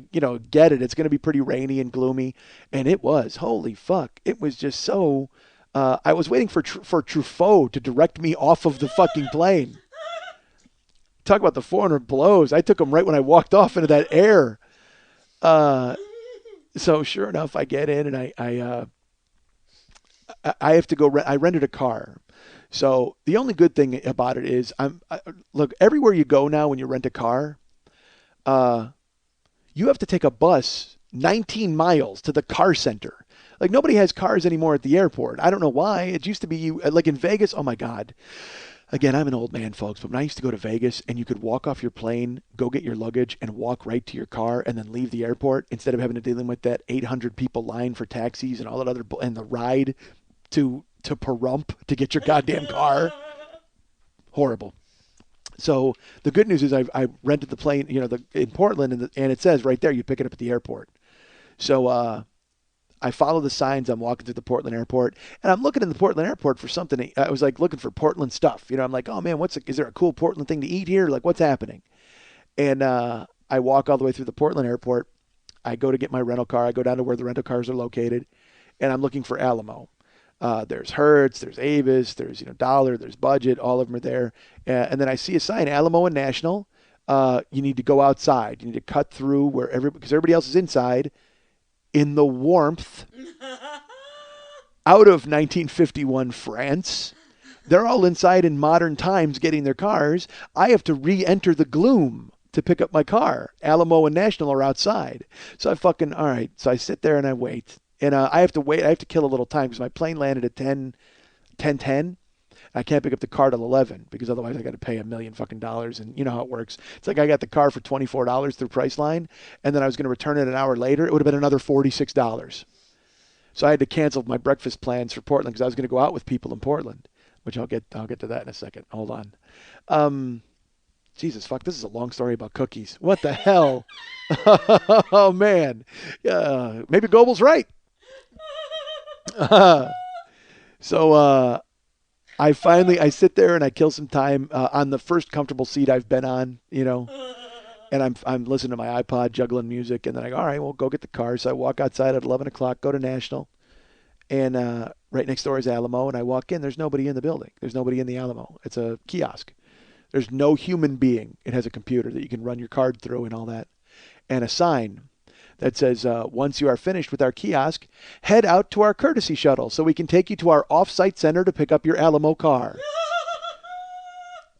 get it. It's going to be pretty rainy and gloomy. And it was, holy fuck. It was just so... I was waiting for Truffaut to direct me off of the fucking plane. Talk about the 400 blows. I took them right when I walked off into that air. So sure enough, I get in and I have to go. I rented a car. So the only good thing about it is look, everywhere you go now when you rent a car, you have to take a bus 19 miles to the car center. Like, nobody has cars anymore at the airport. I don't know why. It used to be like in Vegas. Oh, my God. Again, I'm an old man, folks, but when I used to go to Vegas and you could walk off your plane, go get your luggage, and walk right to your car and then leave the airport instead of having to deal with that 800 people line for taxis and all that other, and the ride to Pahrump to get your goddamn car. Horrible. So the good news is I rented the plane, in Portland, and it says right there, you pick it up at the airport. So, I follow the signs. I'm walking through the Portland airport, and I'm looking in the Portland airport for something. I was like looking for Portland stuff. I'm like, oh man, is there a cool Portland thing to eat here? Like, what's happening? And I walk all the way through the Portland airport. I go to get my rental car. I go down to where the rental cars are located, and I'm looking for Alamo. There's Hertz, there's Avis, there's Dollar, there's Budget. All of them are there. And then I see a sign, Alamo and National. You need to go outside. You need to cut through because everybody else is inside. In the warmth out of 1951 France. They're all inside in modern times getting their cars. I have to re-enter the gloom to pick up my car. Alamo and National are outside. So all right. So I sit there and I wait. And I have to wait. I have to kill a little time because my plane landed at 10:10. I can't pick up the car till 11 because otherwise I got to pay $1 million fucking dollars. And you know how it works. It's like I got the car for $24 through Priceline, and then I was going to return it an hour later. It would have been another $46. So I had to cancel my breakfast plans for Portland because I was going to go out with people in Portland, which I'll get to that in a second. Hold on. Jesus, fuck, this is a long story about cookies. What the hell? Oh, man. Maybe Goebel's right. So I sit there and I kill some time on the first comfortable seat I've been on, and I'm listening to my iPod, juggling music, and then I go, all right, well, go get the car. So I walk outside at 11 o'clock, go to National, and right next door is Alamo, and I walk in. There's nobody in the building. There's nobody in the Alamo. It's a kiosk. There's no human being. It has a computer that you can run your card through and all that, and a sign that says, once you are finished with our kiosk, head out to our courtesy shuttle so we can take you to our off-site center to pick up your Alamo car.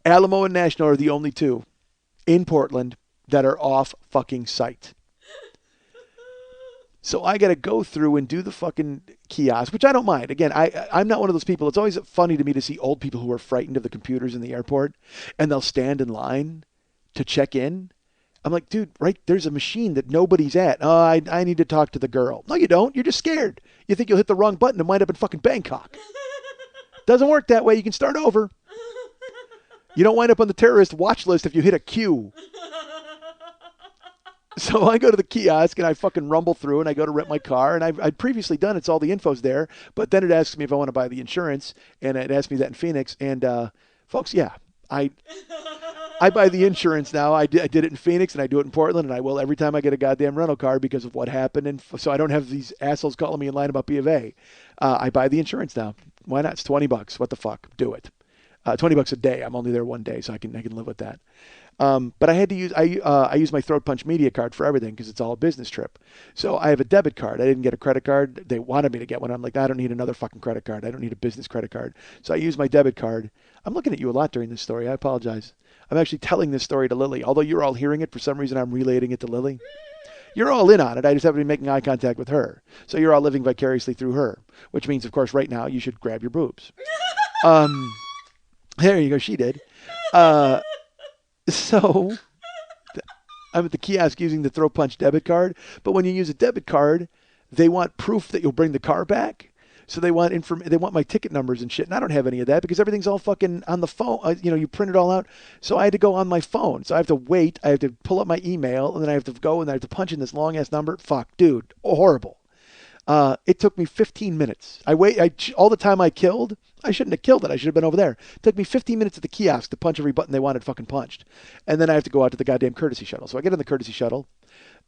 Alamo and National are the only two in Portland that are off fucking site. So I got to go through and do the fucking kiosk, which I don't mind. Again, I'm not one of those people. It's always funny to me to see old people who are frightened of the computers in the airport, and they'll stand in line to check in. I'm like, dude, right, there's a machine that nobody's at. Oh, I need to talk to the girl. No, you don't. You're just scared. You think you'll hit the wrong button and wind up in fucking Bangkok. Doesn't work that way. You can start over. You don't wind up on the terrorist watch list if you hit a queue. So I go to the kiosk and I fucking rumble through and I go to rent my car, and I'd previously done it's all the info's there, but then it asks me if I want to buy the insurance, and it asked me that in Phoenix, and folks, yeah, I buy the insurance now. I did it in Phoenix and I do it in Portland, and I will every time I get a goddamn rental car because of what happened, and so I don't have these assholes calling me in line about B of A. I buy the insurance now. Why not? It's $20. What the fuck? Do it. $20 a day. I'm only there one day, so I can live with that. But I had to use I use my Throat Punch Media card for everything because it's all a business trip. So I have a debit card. I didn't get a credit card. They wanted me to get one. I'm like, I don't need another fucking credit card. I don't need a business credit card. So I use my debit card. I'm looking at you a lot during this story. I apologize. I'm actually telling this story to Lily. Although you're all hearing it, for some reason I'm relating it to Lily. You're all in on it. I just haven't been making eye contact with her. So you're all living vicariously through her, which means, of course, right now you should grab your boobs. There you go. She did. So I'm at the kiosk using the Throat Punch debit card. But when you use a debit card, they want proof that you'll bring the car back. So they want they want my ticket numbers and shit. And I don't have any of that because everything's all fucking on the phone. You print it all out. So I had to go on my phone. So I have to wait. I have to pull up my email, and then I have to go and I have to punch in this long ass number. Fuck, dude, horrible. It took me 15 minutes. All the time I killed, I shouldn't have killed it. I should have been over there. It took me 15 minutes at the kiosk to punch every button they wanted fucking punched. And then I have to go out to the goddamn courtesy shuttle. So I get on the courtesy shuttle.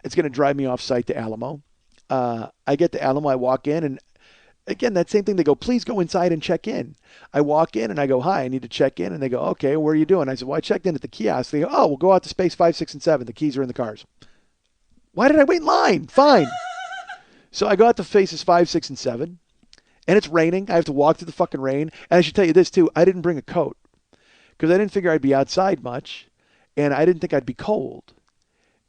It's going to drive me off site to Alamo. I get to Alamo. I walk in, and again, that same thing. They go, please go inside and check in. I walk in and I go, hi, I need to check in. And they go, okay, where are you doing? I said, well, I checked in at the kiosk. They go, oh, we'll go out to space 5, 6, and 7. The keys are in the cars. Why did I wait in line? Fine. So I go out to faces 5, 6, and 7, and it's raining. I have to walk through the fucking rain. And I should tell you this, too. I didn't bring a coat because I didn't figure I'd be outside much, and I didn't think I'd be cold.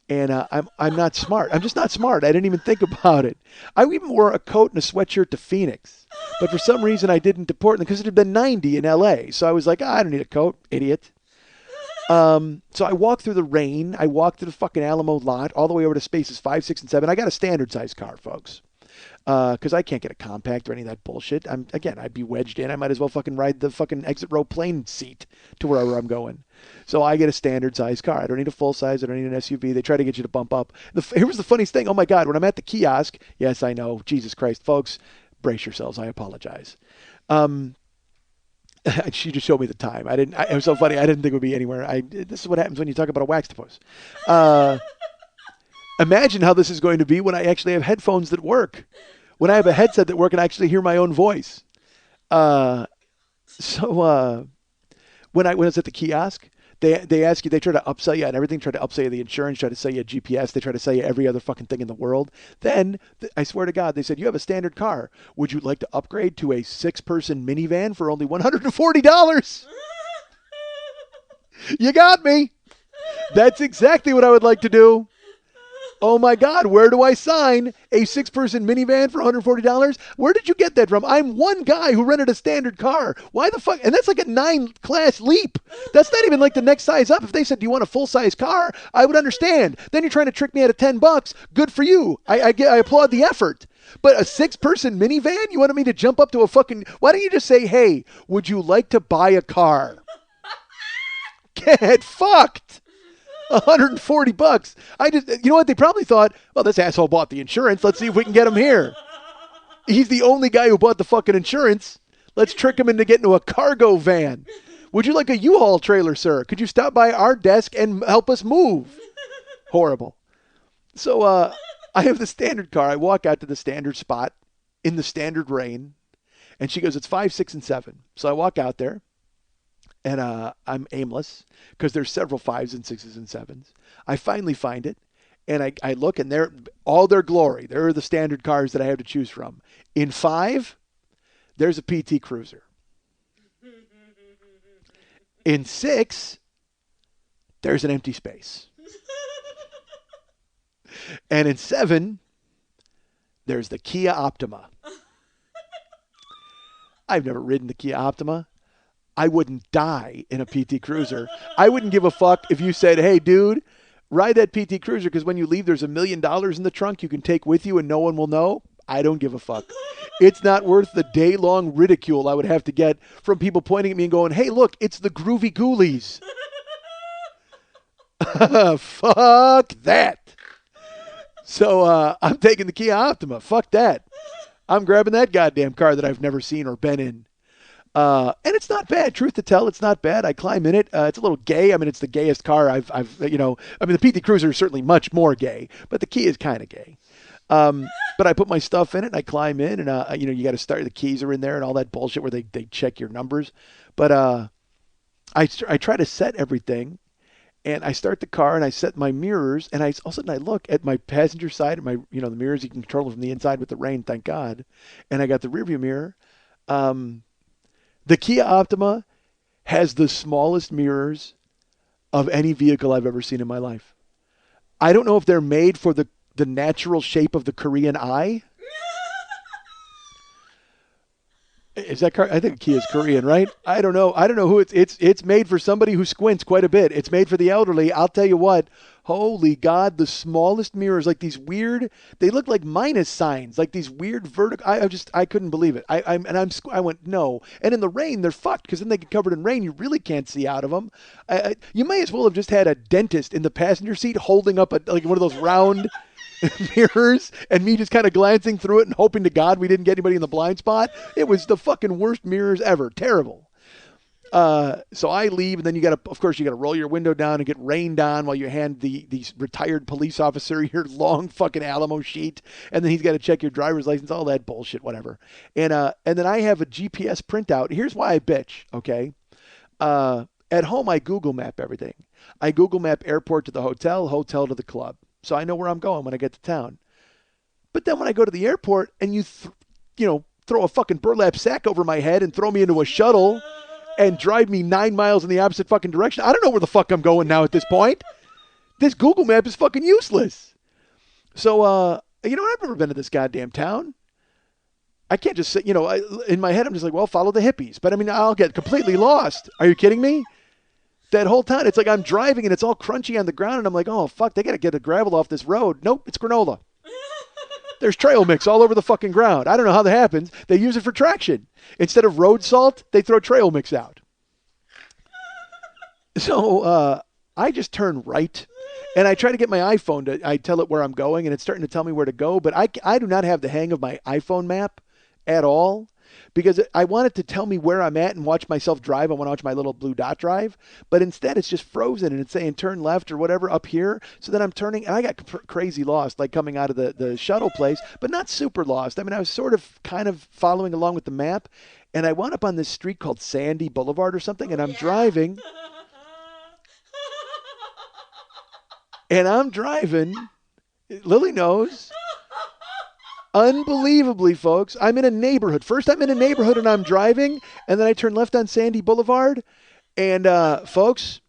And I'm not smart. I'm just not smart. I didn't even think about it. I even wore a coat and a sweatshirt to Phoenix, but for some reason I didn't to Portland because it had been 90 in L.A. So I was like, I don't need a coat, idiot. So I walked through the rain. I walked through the fucking Alamo lot all the way over to spaces 5, 6, and 7. I got a standard size car, folks, because I can't get a compact or any of that bullshit. I'd be wedged in. I might as well fucking ride the fucking exit row plane seat to wherever I'm going. So I get a standard size car. I don't need a full size. I don't need an SUV. They try to get you to bump up. Here was the funniest thing. Oh my God, when I'm at the kiosk, yes, I know. Jesus Christ, folks, brace yourselves. I apologize. She just showed me the time. It was so funny. I didn't think it would be anywhere. This is what happens when you talk about a waxtopus. Imagine how this is going to be when I actually have headphones that work. When I have a headset that works and I actually hear my own voice. When I was at the kiosk, they ask you, they try to upsell you on everything, try to upsell you the insurance, try to sell you a GPS, they try to sell you every other fucking thing in the world. Then, I swear to God, they said, you have a standard car. Would you like to upgrade to a 6-person minivan for only $140? You got me. That's exactly what I would like to do. Oh my God, where do I sign a 6-person minivan for $140? Where did you get that from? I'm one guy who rented a standard car. Why the fuck? And that's like a 9-class leap. That's not even like the next size up. If they said, do you want a full-size car? I would understand. Then you're trying to trick me out of $10. Good for you. I applaud the effort. But a 6-person minivan? You wanted me to jump up to a fucking... Why don't you just say, hey, would you like to buy a car? Get fucked. $140. You know what? They probably thought, well, this asshole bought the insurance. Let's see if we can get him here. He's the only guy who bought the fucking insurance. Let's trick him into getting to a cargo van. Would you like a U-Haul trailer, sir? Could you stop by our desk and help us move? Horrible. So I have the standard car. I walk out to the standard spot in the standard rain. And she goes, it's 5, 6, and 7. So I walk out there. And I'm aimless because there's several 5s and 6s and 7s. I finally find it, and I look, and they're all their glory. They're the standard cars that I have to choose from. In 5, there's a PT Cruiser. In 6, there's an empty space. And in 7, there's the Kia Optima. I've never ridden the Kia Optima. I wouldn't die in a PT Cruiser. I wouldn't give a fuck if you said, hey, dude, ride that PT Cruiser because when you leave, there's $1 million in the trunk you can take with you and no one will know. I don't give a fuck. It's not worth the day-long ridicule I would have to get from people pointing at me and going, hey, look, it's the Groovy Ghoulies. Fuck that. So I'm taking the Kia Optima. Fuck that. I'm grabbing that goddamn car that I've never seen or been in. And it's not bad. Truth to tell, it's not bad. I climb in it. It's a little gay. I mean, it's the gayest car I've the PT Cruiser is certainly much more gay, but the Kia is kind of gay. But I put my stuff in it and I climb in and, you got to start, the keys are in there and all that bullshit where they check your numbers. But, I try to set everything and I start the car and I set my mirrors and all of a sudden I look at my passenger side and my, the mirrors, you can control them from the inside with the rain, thank God. And I got the rearview mirror. The Kia Optima has the smallest mirrors of any vehicle I've ever seen in my life. I don't know if they're made for the natural shape of the Korean eye. Is that car? I think Kia is Korean, right? I don't know. I don't know who it's made for somebody who squints quite a bit. It's made for the elderly. I'll tell you what. Holy God, the smallest mirrors, like these weird, they look like minus signs, like these weird vertical. I couldn't believe it. I went, no. And in the rain, they're fucked because then they get covered in rain. You really can't see out of them. You may as well have just had a dentist in the passenger seat holding up like one of those round mirrors and me just kind of glancing through it and hoping to God we didn't get anybody in the blind spot. It was the fucking worst mirrors ever. Terrible. So I leave and then you got to roll your window down and get rained on while you hand the retired police officer your long fucking Alamo sheet. And then he's got to check your driver's license, all that bullshit, whatever. And then I have a GPS printout. Here's why I bitch. Okay. At home, I Google map everything. I Google map airport to the hotel, hotel to the club. So I know where I'm going when I get to town. But then when I go to the airport and you throw a fucking burlap sack over my head and throw me into a shuttle and drive me 9 miles in the opposite fucking direction, I don't know where the fuck I'm going now at this point. This Google map is fucking useless. So, I've never been to this goddamn town. I can't just say, in my head I'm just like, well, follow the hippies. But I mean, I'll get completely lost. Are you kidding me? That whole time, it's like I'm driving and it's all crunchy on the ground and I'm like, oh, fuck, they got to get the gravel off this road. Nope, it's granola. There's trail mix all over the fucking ground. I don't know how that happens. They use it for traction. Instead of road salt, they throw trail mix out. So I just turn right and I try to get my iPhone I tell it where I'm going and it's starting to tell me where to go. But I do not have the hang of my iPhone map at all. Because I want it to tell me where I'm at and watch myself drive. I want to watch my little blue dot drive. But instead, it's just frozen and it's saying turn left or whatever up here. So then I'm turning and I got crazy lost, like coming out of the shuttle place, but not super lost. I mean, I was sort of kind of following along with the map. And I wound up on this street called Sandy Boulevard or something. And I'm driving. And I'm driving. Lily knows. Unbelievably, folks, I'm in a neighborhood. First, I'm in a neighborhood and I'm driving, and then I turn left on Sandy Boulevard. And, folks,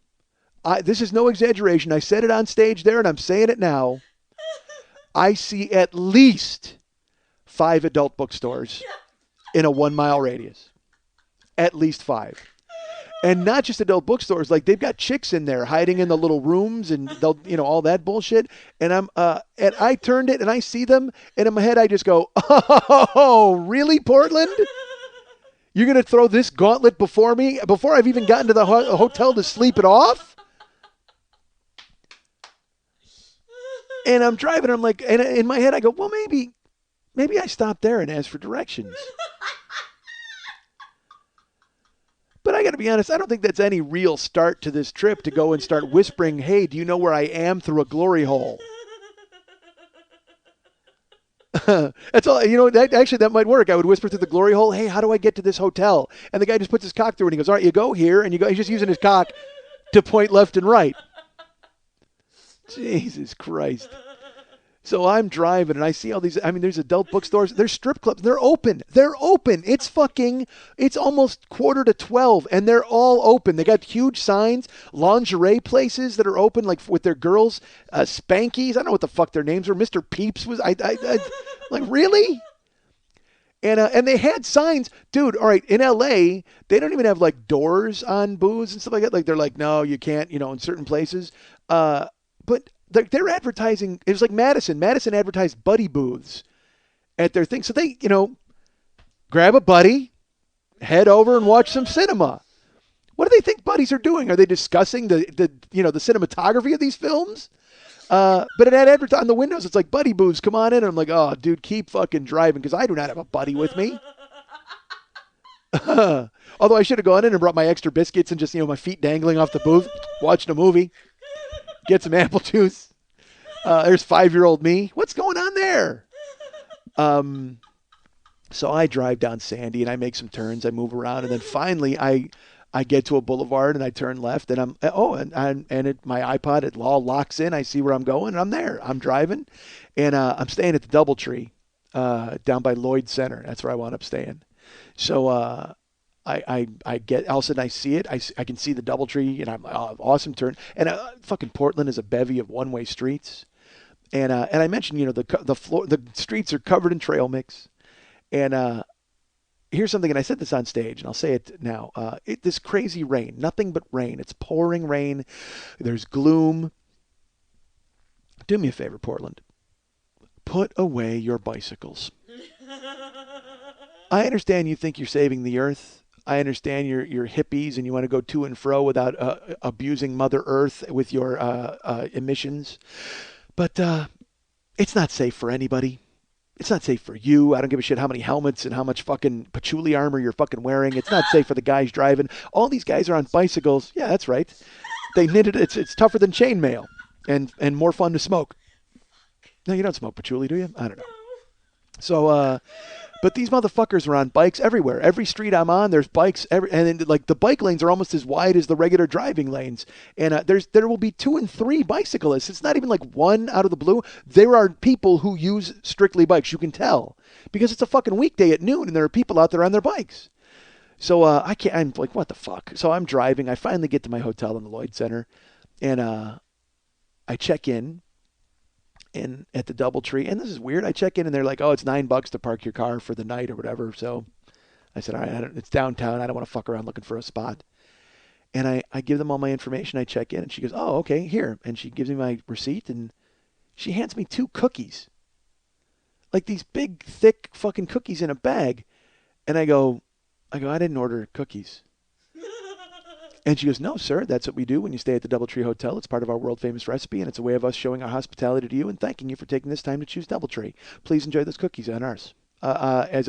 this is no exaggeration. I said it on stage there, and I'm saying it now. I see at least 5 adult bookstores in a 1 mile radius. At least 5. And not just adult bookstores, like they've got chicks in there hiding in the little rooms and they'll, all that bullshit. And and I turned it and I see them and in my head I just go, oh, really, Portland? You're going to throw this gauntlet before me before I've even gotten to the hotel to sleep it off? And I'm driving. I'm like, and in my head I go, well, maybe I stop there and ask for directions. But I got to be honest, I don't think that's any real start to this trip to go and start whispering, hey, do you know where I am through a glory hole? That's all. That might work. I would whisper through the glory hole, hey, how do I get to this hotel? And the guy just puts his cock through it and he goes, all right, you go here. And you go. He's just using his cock to point left and right. Jesus Christ. So I'm driving and I see all these. I mean, there's adult bookstores. There's strip clubs. They're open. They're open. It's almost 11:45 and they're all open. They got huge signs, lingerie places that are open, like with their girls, Spankies. I don't know what the fuck their names were. Mr. Peeps was, like, really? And they had signs, dude. All right, in LA, they don't even have like doors on booze and stuff like that. Like they're like, no, you can't, in certain places. But they're advertising. It was like Madison. Madison advertised buddy booths at their thing. So they, grab a buddy, head over and watch some cinema. What do they think buddies are doing? Are they discussing the cinematography of these films? But it had advertised on the windows. It's like, buddy booths, come on in. And I'm like, oh, dude, keep fucking driving because I do not have a buddy with me. Although I should have gone in and brought my extra biscuits and just, my feet dangling off the booth, watching a movie, get some apple juice. There's 5-year-old me. What's going on there? So I drive down Sandy and I make some turns. I move around. And then finally I get to a boulevard and I turn left and my iPod, it all locks in. I see where I'm going and I'm there. I'm driving and I'm staying at the Doubletree down by Lloyd Center. That's where I wound up staying. So I get, all of a sudden I see it. I can see the Doubletree and I'm awesome turn. And fucking Portland is a bevy of one-way streets. And I mentioned, the streets are covered in trail mix. And here's something, and I said this on stage, and I'll say it now. This crazy rain, nothing but rain. It's pouring rain. There's gloom. Do me a favor, Portland. Put away your bicycles. I understand you think you're saving the earth. I understand you're hippies and you want to go to and fro without abusing Mother Earth with your emissions. But it's not safe for anybody. It's not safe for you. I don't give a shit how many helmets and how much fucking patchouli armor you're fucking wearing. It's not safe for the guys driving. All these guys are on bicycles. Yeah, that's right. They knitted it. It's tougher than chainmail and more fun to smoke. No, you don't smoke patchouli, do you? I don't know. So, but these motherfuckers are on bikes everywhere. Every street I'm on, there's bikes. And then, like, the bike lanes are almost as wide as the regular driving lanes. And there will be 2 and 3 bicyclists. It's not even like one out of the blue. There are people who use strictly bikes. You can tell because it's a fucking weekday at noon, and there are people out there on their bikes. So I can't. I'm like, what the fuck? So I'm driving. I finally get to my hotel in the Lloyd Center, and I check in. At the Doubletree, and this is weird. I check in and they're like, "Oh, it's $9 to park your car for the night or whatever." So I said, "All right, it's downtown. I don't want to fuck around looking for a spot." And I give them all my information. I check in, and she goes, "Oh, okay, here." And she gives me my receipt, and she hands me 2 cookies, like these big, thick fucking cookies in a bag. And I go, I didn't order cookies. And she goes, "No, sir, that's what we do when you stay at the Doubletree Hotel. It's part of our world-famous recipe, and it's a way of us showing our hospitality to you and thanking you for taking this time to choose Doubletree. Please enjoy those cookies on ours, as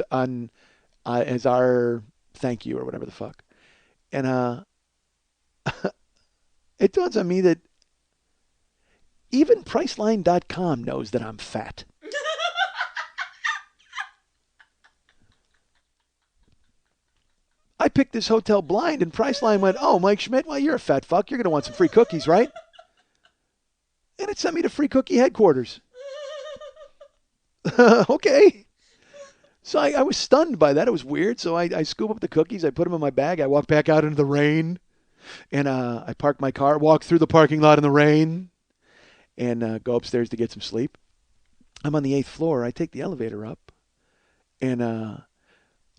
our thank you," or whatever the fuck. And it dawns on me that even Priceline.com knows that I'm fat. I picked this hotel blind, and Priceline went, "Oh, Mike Schmidt, well, you're a fat fuck. You're going to want some free cookies, right?" And it sent me to Free Cookie headquarters. Okay. So I was stunned by that. It was weird. So I scoop up the cookies. I put them in my bag. I walk back out into the rain. And I park my car, walk through the parking lot in the rain, and go upstairs to get some sleep. I'm on the 8th floor. I take the elevator up. And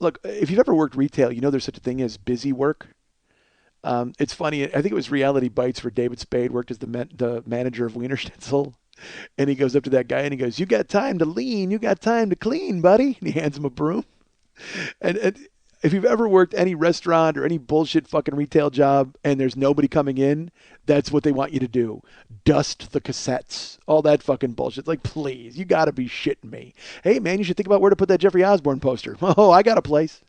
look, if you've ever worked retail, you know there's such a thing as busy work. It's funny. I think it was Reality Bites where David Spade worked as the manager of Wiener Schnitzel. And he goes up to that guy and he goes, "You got time to lean. You got time to clean, buddy." And he hands him a broom. And if you've ever worked any restaurant or any bullshit fucking retail job and there's nobody coming in, that's what they want you to do. Dust the cassettes. All that fucking bullshit. It's like, please, you got to be shitting me. Hey, man, you should think about where to put that Jeffrey Osborne poster. Oh, I got a place.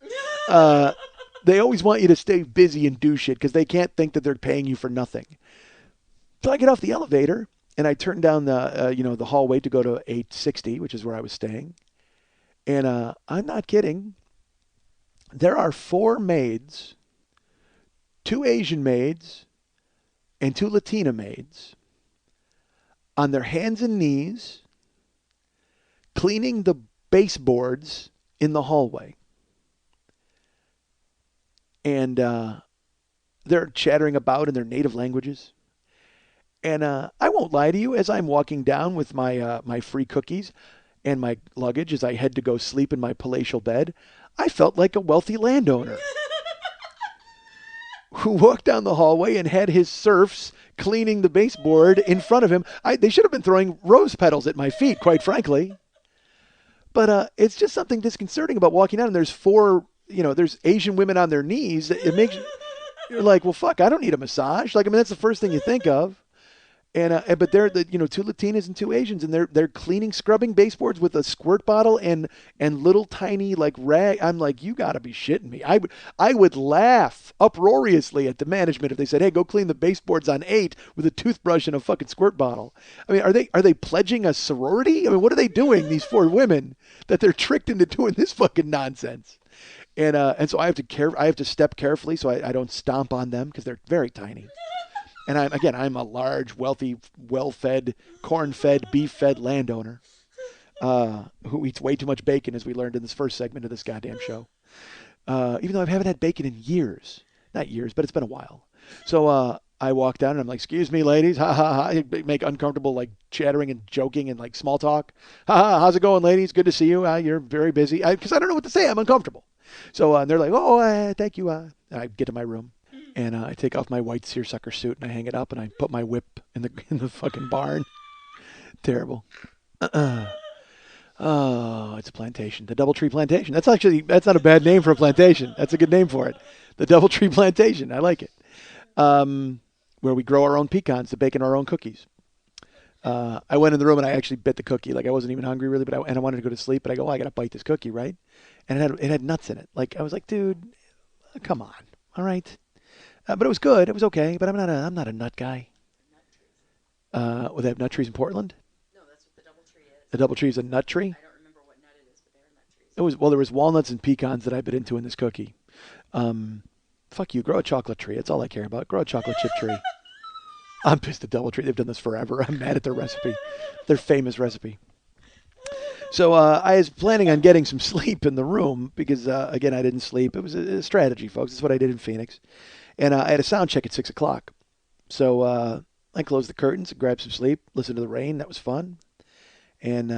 They always want you to stay busy and do shit because they can't think that they're paying you for nothing. So I get off the elevator and I turn down the hallway to go to 860, which is where I was staying. And I'm not kidding. There are 4 maids, 2 Asian maids, and 2 Latina maids on their hands and knees cleaning the baseboards in the hallway. And they're chattering about in their native languages. And I won't lie to you, as I'm walking down with my free cookies and my luggage as I head to go sleep in my palatial bed, I felt like a wealthy landowner who walked down the hallway and had his serfs cleaning the baseboard in front of him. They should have been throwing rose petals at my feet, quite frankly. But it's just something disconcerting about walking out and there's there's Asian women on their knees. It makes you're like, well, fuck, I don't need a massage. Like, I mean, that's the first thing you think of. But they're two Latinas and two Asians, and they're cleaning, scrubbing baseboards with a squirt bottle and little tiny like rag. I'm like, you gotta be shitting me. I would laugh uproariously at the management if they said, hey, go clean the baseboards on 8 with a toothbrush and a fucking squirt bottle. I mean, are they pledging a sorority? I mean, what are they doing? These 4 women that they're tricked into doing this fucking nonsense. And so I have to step carefully so I don't stomp on them because they're very tiny. And I'm a large, wealthy, well-fed, corn-fed, beef-fed landowner who eats way too much bacon, as we learned in this first segment of this goddamn show. Even though I haven't had bacon in years. Not years, but it's been a while. So I walk down and I'm like, excuse me, ladies. Ha, ha, ha. I make uncomfortable, like, chattering and joking and, like, small talk. Ha, ha, how's it going, ladies? Good to see you. You're very busy. Because I don't know what to say. I'm uncomfortable. So they're like, thank you. And I get to my room. And I take off my white seersucker suit and I hang it up and I put my whip in the fucking barn. Terrible. Oh, it's a plantation. The Doubletree Plantation. That's not a bad name for a plantation. That's a good name for it. The Doubletree Plantation. I like it. Where we grow our own pecans to bake in our own cookies. I went in the room and I actually bit the cookie. Like I wasn't even hungry really, but I wanted to go to sleep. But I go, I gotta bite this cookie, right? And it had nuts in it. Like I was like, dude, come on, all right. But it was good. It was okay. But I'm not a nut guy. Well, they have nut trees in Portland. No, that's what the Doubletree is. The Doubletree is a nut tree. I don't remember what nut it is, but they are nut trees. There was walnuts and pecans that I bit into in this cookie. Fuck you. Grow a chocolate tree. That's all I care about. Grow a chocolate chip tree. I'm pissed at Doubletree. They've done this forever. I'm mad at their recipe. Their famous recipe. So I was planning on getting some sleep in the room because, again, I didn't sleep. It was a strategy, folks. It's what I did in Phoenix. And I had a sound check at 6 o'clock. So I closed the curtains and grabbed some sleep, listened to the rain. That was fun. And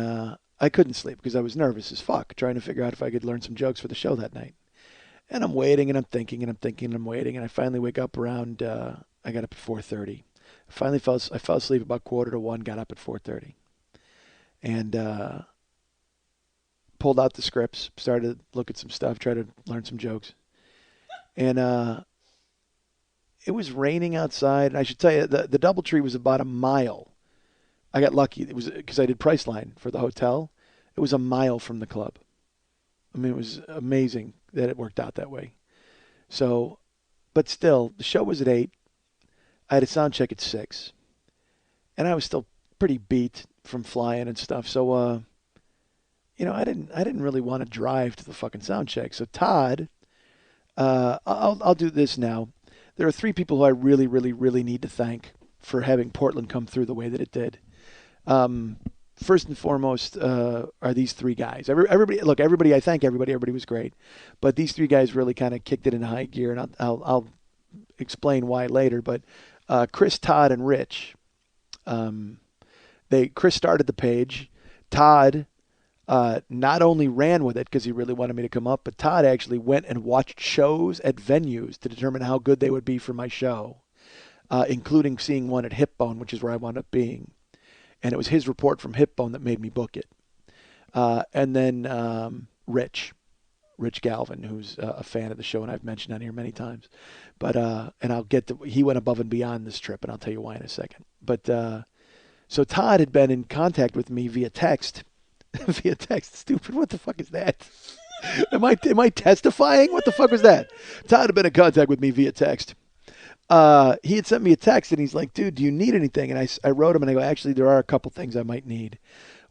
I couldn't sleep because I was nervous as fuck, trying to figure out if I could learn some jokes for the show that night. And I'm waiting and I'm thinking and I'm thinking and I'm waiting. And I finally wake up around, I got up at 4:30. I fell asleep about 1:45, got up at 4:30. And pulled out the scripts, started to look at some stuff, try to learn some jokes. And it was raining outside. And I should tell you, the Doubletree was about a mile. I got lucky. It was because I did Priceline for the hotel. It was a mile from the club. I mean, it was amazing that it worked out that way. So, but still, the show was at 8. I had a sound check at 6. And I was still pretty beat from flying and stuff. So, I didn't really want to drive to the fucking sound check. So Todd, I'll do this now. There are 3 people who I really, really, really need to thank for having Portland come through the way that it did. First and foremost are these 3 guys. Everybody, I thank everybody. Everybody was great. But these 3 guys really kind of kicked it into high gear, and I'll explain why later. But Chris, Todd, and Rich, Chris started the page. Todd not only ran with it because he really wanted me to come up, but Todd actually went and watched shows at venues to determine how good they would be for my show, including seeing one at Hipbone, which is where I wound up being. And it was his report from Hipbone that made me book it. And then Rich Galvin, who's a fan of the show, and I've mentioned on here many times. But and he went above and beyond this trip, and I'll tell you why in a second. But so Todd had been in contact with me via text. Via text, stupid. What the fuck is that? Am I testifying? What the fuck was that? Todd had been in contact with me via text. He had sent me a text and he's like, dude, do you need anything? And I wrote him and I go, actually, there are a couple things I might need.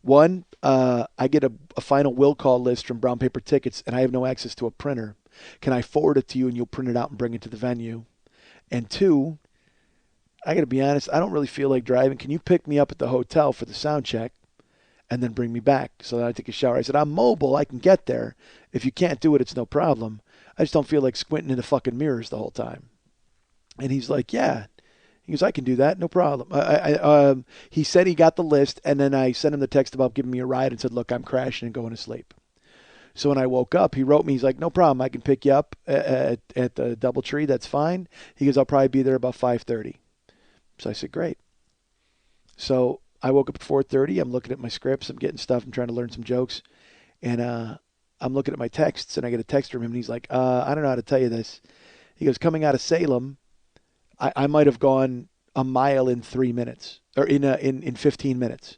One, I get a final will call list from Brown Paper Tickets and I have no access to a printer. Can I forward it to you and you'll print it out and bring it to the venue? And 2, I got to be honest, I don't really feel like driving. Can you pick me up at the hotel for the sound check? and then bring me back. So then I take a shower. I said, I'm mobile. I can get there. If you can't do it, it's no problem. I just don't feel like squinting into fucking mirrors the whole time. And he's like, yeah. He goes, I can do that. No problem. He said he got the list, and then I sent him the text about giving me a ride and said, look, I'm crashing and going to sleep. So when I woke up, he wrote me, he's like, no problem. I can pick you up at the DoubleTree. That's fine. He goes, I'll probably be there about 5:30. So I said, great. So I woke up at 4:30. I'm looking at my scripts. I'm getting stuff. I'm trying to learn some jokes. And I'm looking at my texts, and I get a text from him, and he's like, I don't know how to tell you this. He goes, coming out of Salem, I might have gone a mile in 3 minutes, or in 15 minutes.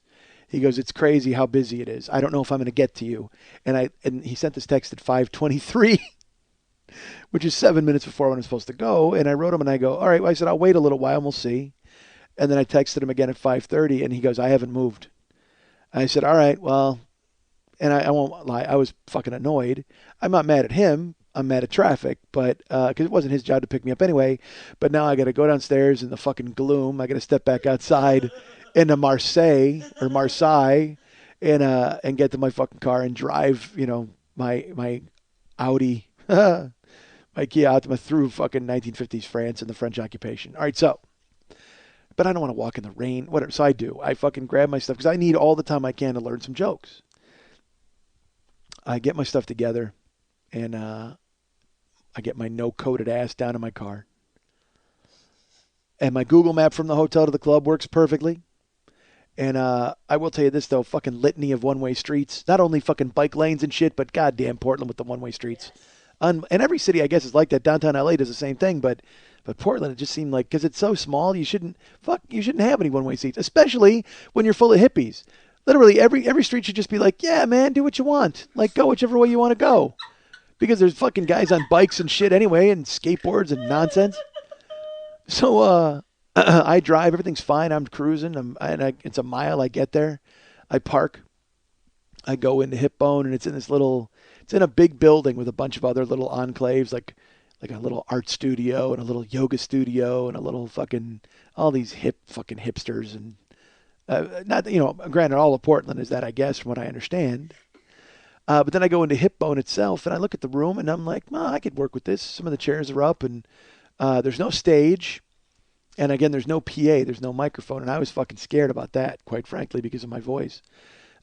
He goes, it's crazy how busy it is. I don't know if I'm going to get to you. And he sent this text at 5:23, which is 7 minutes before when I'm supposed to go. And I wrote him, and I go, all right. Well, I said, I'll wait a little while, and we'll see. And then I texted him again at 5:30, and he goes, I haven't moved. I said, all right, well, and I won't lie, I was fucking annoyed. I'm not mad at him. I'm mad at traffic, but because it wasn't his job to pick me up anyway. But now I got to go downstairs in the fucking gloom. I got to step back outside into Marseille and get to my fucking car and drive, my Audi, my Kia Optima through fucking 1950s France and the French occupation. All right, so, but I don't want to walk in the rain, whatever. So I do. I fucking grab my stuff because I need all the time I can to learn some jokes. I get my stuff together, and I get my no-coated ass down in my car. And my Google map from the hotel to the club works perfectly. And I will tell you this, though, fucking litany of one-way streets. Not only fucking bike lanes and shit, but goddamn Portland with the one-way streets. And every city, I guess, is like that. Downtown LA does the same thing, but Portland, it just seemed like, because it's so small, you shouldn't have any one-way seats, especially when you're full of hippies. Literally, every street should just be like, yeah, man, do what you want. Like, go whichever way you want to go. Because there's fucking guys on bikes and shit anyway, and skateboards and nonsense. So I drive. Everything's fine. I'm cruising. It's a mile. I get there. I park. I go into Hipbone, and it's in a big building with a bunch of other little enclaves, like a little art studio and a little yoga studio and a little fucking, all these fucking hipsters. And not, granted, all of Portland is that, I guess, from what I understand. But then I go into Hipbone itself, and I look at the room, and I'm like, I could work with this. Some of the chairs are up, and there's no stage. And again, there's no PA. There's no microphone. And I was fucking scared about that, quite frankly, because of my voice.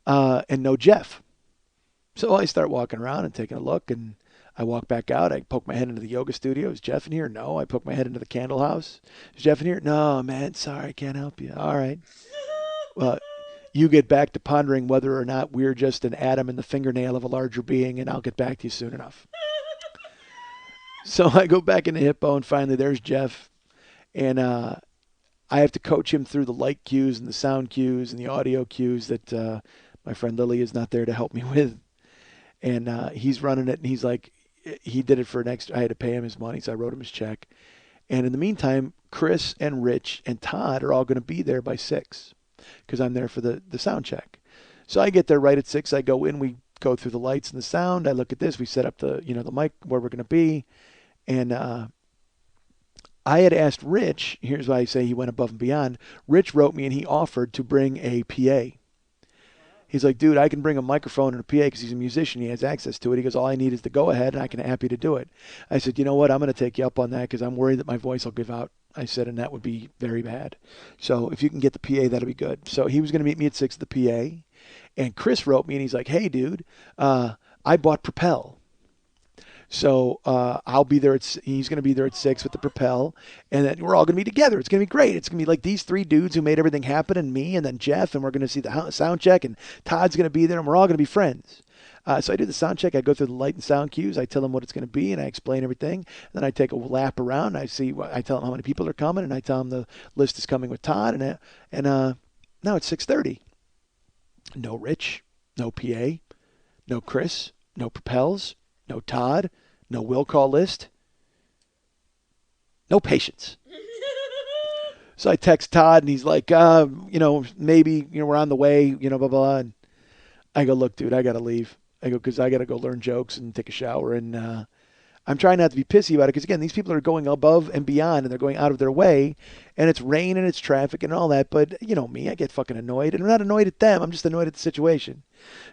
And no Jeff. So I start walking around and taking a look, and I walk back out. I poke my head into the yoga studio. Is Jeff in here? No. I poke my head into the candle house. Is Jeff in here? No, man. Sorry, I can't help you. All right. Well, you get back to pondering whether or not we're just an atom in the fingernail of a larger being, and I'll get back to you soon enough. So I go back into Hippo, and finally there's Jeff. And I have to coach him through the light cues and the sound cues and the audio cues that my friend Lily is not there to help me with. And he's running it, and he's like, he did it for an extra. I had to pay him his money, so I wrote him his check. And in the meantime, Chris and Rich and Todd are all going to be there by 6 because I'm there for the sound check. So I get there right at 6. I go in, we go through the lights and the sound. I look at this. We set up the mic where we're going to be. And I had asked Rich, here's why I say he went above and beyond. Rich wrote me, and he offered to bring a PA. He's like, dude, I can bring a microphone and a PA because he's a musician. He has access to it. He goes, all I need is to go ahead, and I can happy to do it. I said, you know what? I'm going to take you up on that because I'm worried that my voice will give out. I said, and that would be very bad. So if you can get the PA, that'll be good. So he was going to meet me at 6 at the PA. And Chris wrote me, and he's like, hey, dude, I bought Propel. So I'll be there. He's going to be there at 6 with the Propel, and then we're all going to be together. It's going to be great. It's going to be like these 3 dudes who made everything happen, and me, and then Jeff, and we're going to see the sound check, and Todd's going to be there, and we're all going to be friends. So I do the sound check. I go through the light and sound cues. I tell them what it's going to be, and I explain everything. Then I take a lap around. I tell them how many people are coming, and I tell them the list is coming with Todd. And now it's 6:30. No Rich, no PA, no Chris, no Propels, no Todd, no will call list, no patience. So I text Todd, and he's like, maybe, we're on the way, blah, blah. And I go, look, dude, I got to leave. I go, because I got to go learn jokes and take a shower. And I'm trying not to be pissy about it because, again, these people are going above and beyond and they're going out of their way. And it's rain and it's traffic and all that. But you know me, I get fucking annoyed. And I'm not annoyed at them. I'm just annoyed at the situation.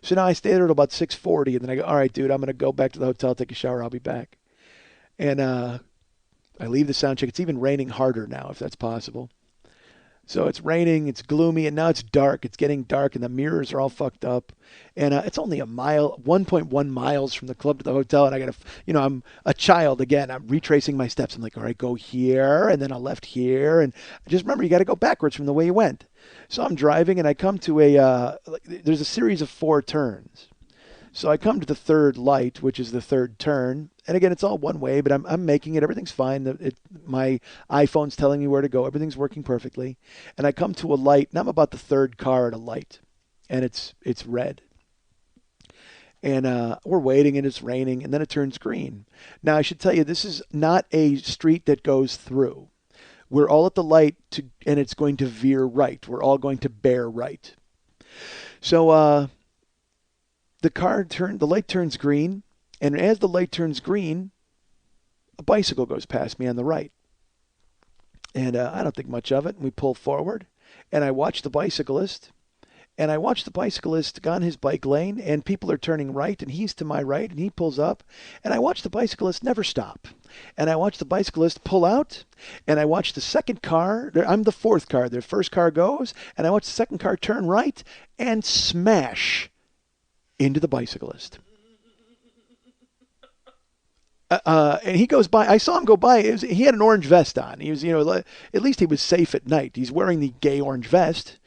So now I stay there till about 6:40. And then I go, all right, dude, I'm going to go back to the hotel, take a shower. I'll be back. And I leave the sound check. It's even raining harder now, if that's possible. So it's raining, it's gloomy, and now it's dark. It's getting dark, and the mirrors are all fucked up. And it's only 1.1 miles from the club to the hotel. And I got to, I'm a child again. I'm retracing my steps. I'm like, all right, go here, and then I left here. And just remember, you got to go backwards from the way you went. So I'm driving, and I come to there's a series of 4 turns. So I come to the third light, which is the third turn. And again, it's all one way, but I'm making it. Everything's fine. My iPhone's telling me where to go. Everything's working perfectly. And I come to a light, and I'm about the third car at a light. And it's red. And we're waiting, and it's raining, and then it turns green. Now, I should tell you, this is not a street that goes through. We're all at the light, and it's going to veer right. We're all going to bear right. So the light turns green. And as the light turns green, a bicycle goes past me on the right. And I don't think much of it. And we pull forward. And I watch the bicyclist. And I watch the bicyclist on his bike lane. And people are turning right. And he's to my right. And he pulls up. And I watch the bicyclist never stop. And I watch the bicyclist pull out. And I watch the second car. I'm the fourth car. The first car goes. And I watch the second car turn right and smash into the bicyclist. And he goes by. I saw him go by. He had an orange vest on. He was, at least he was safe at night. He's wearing the gay orange vest.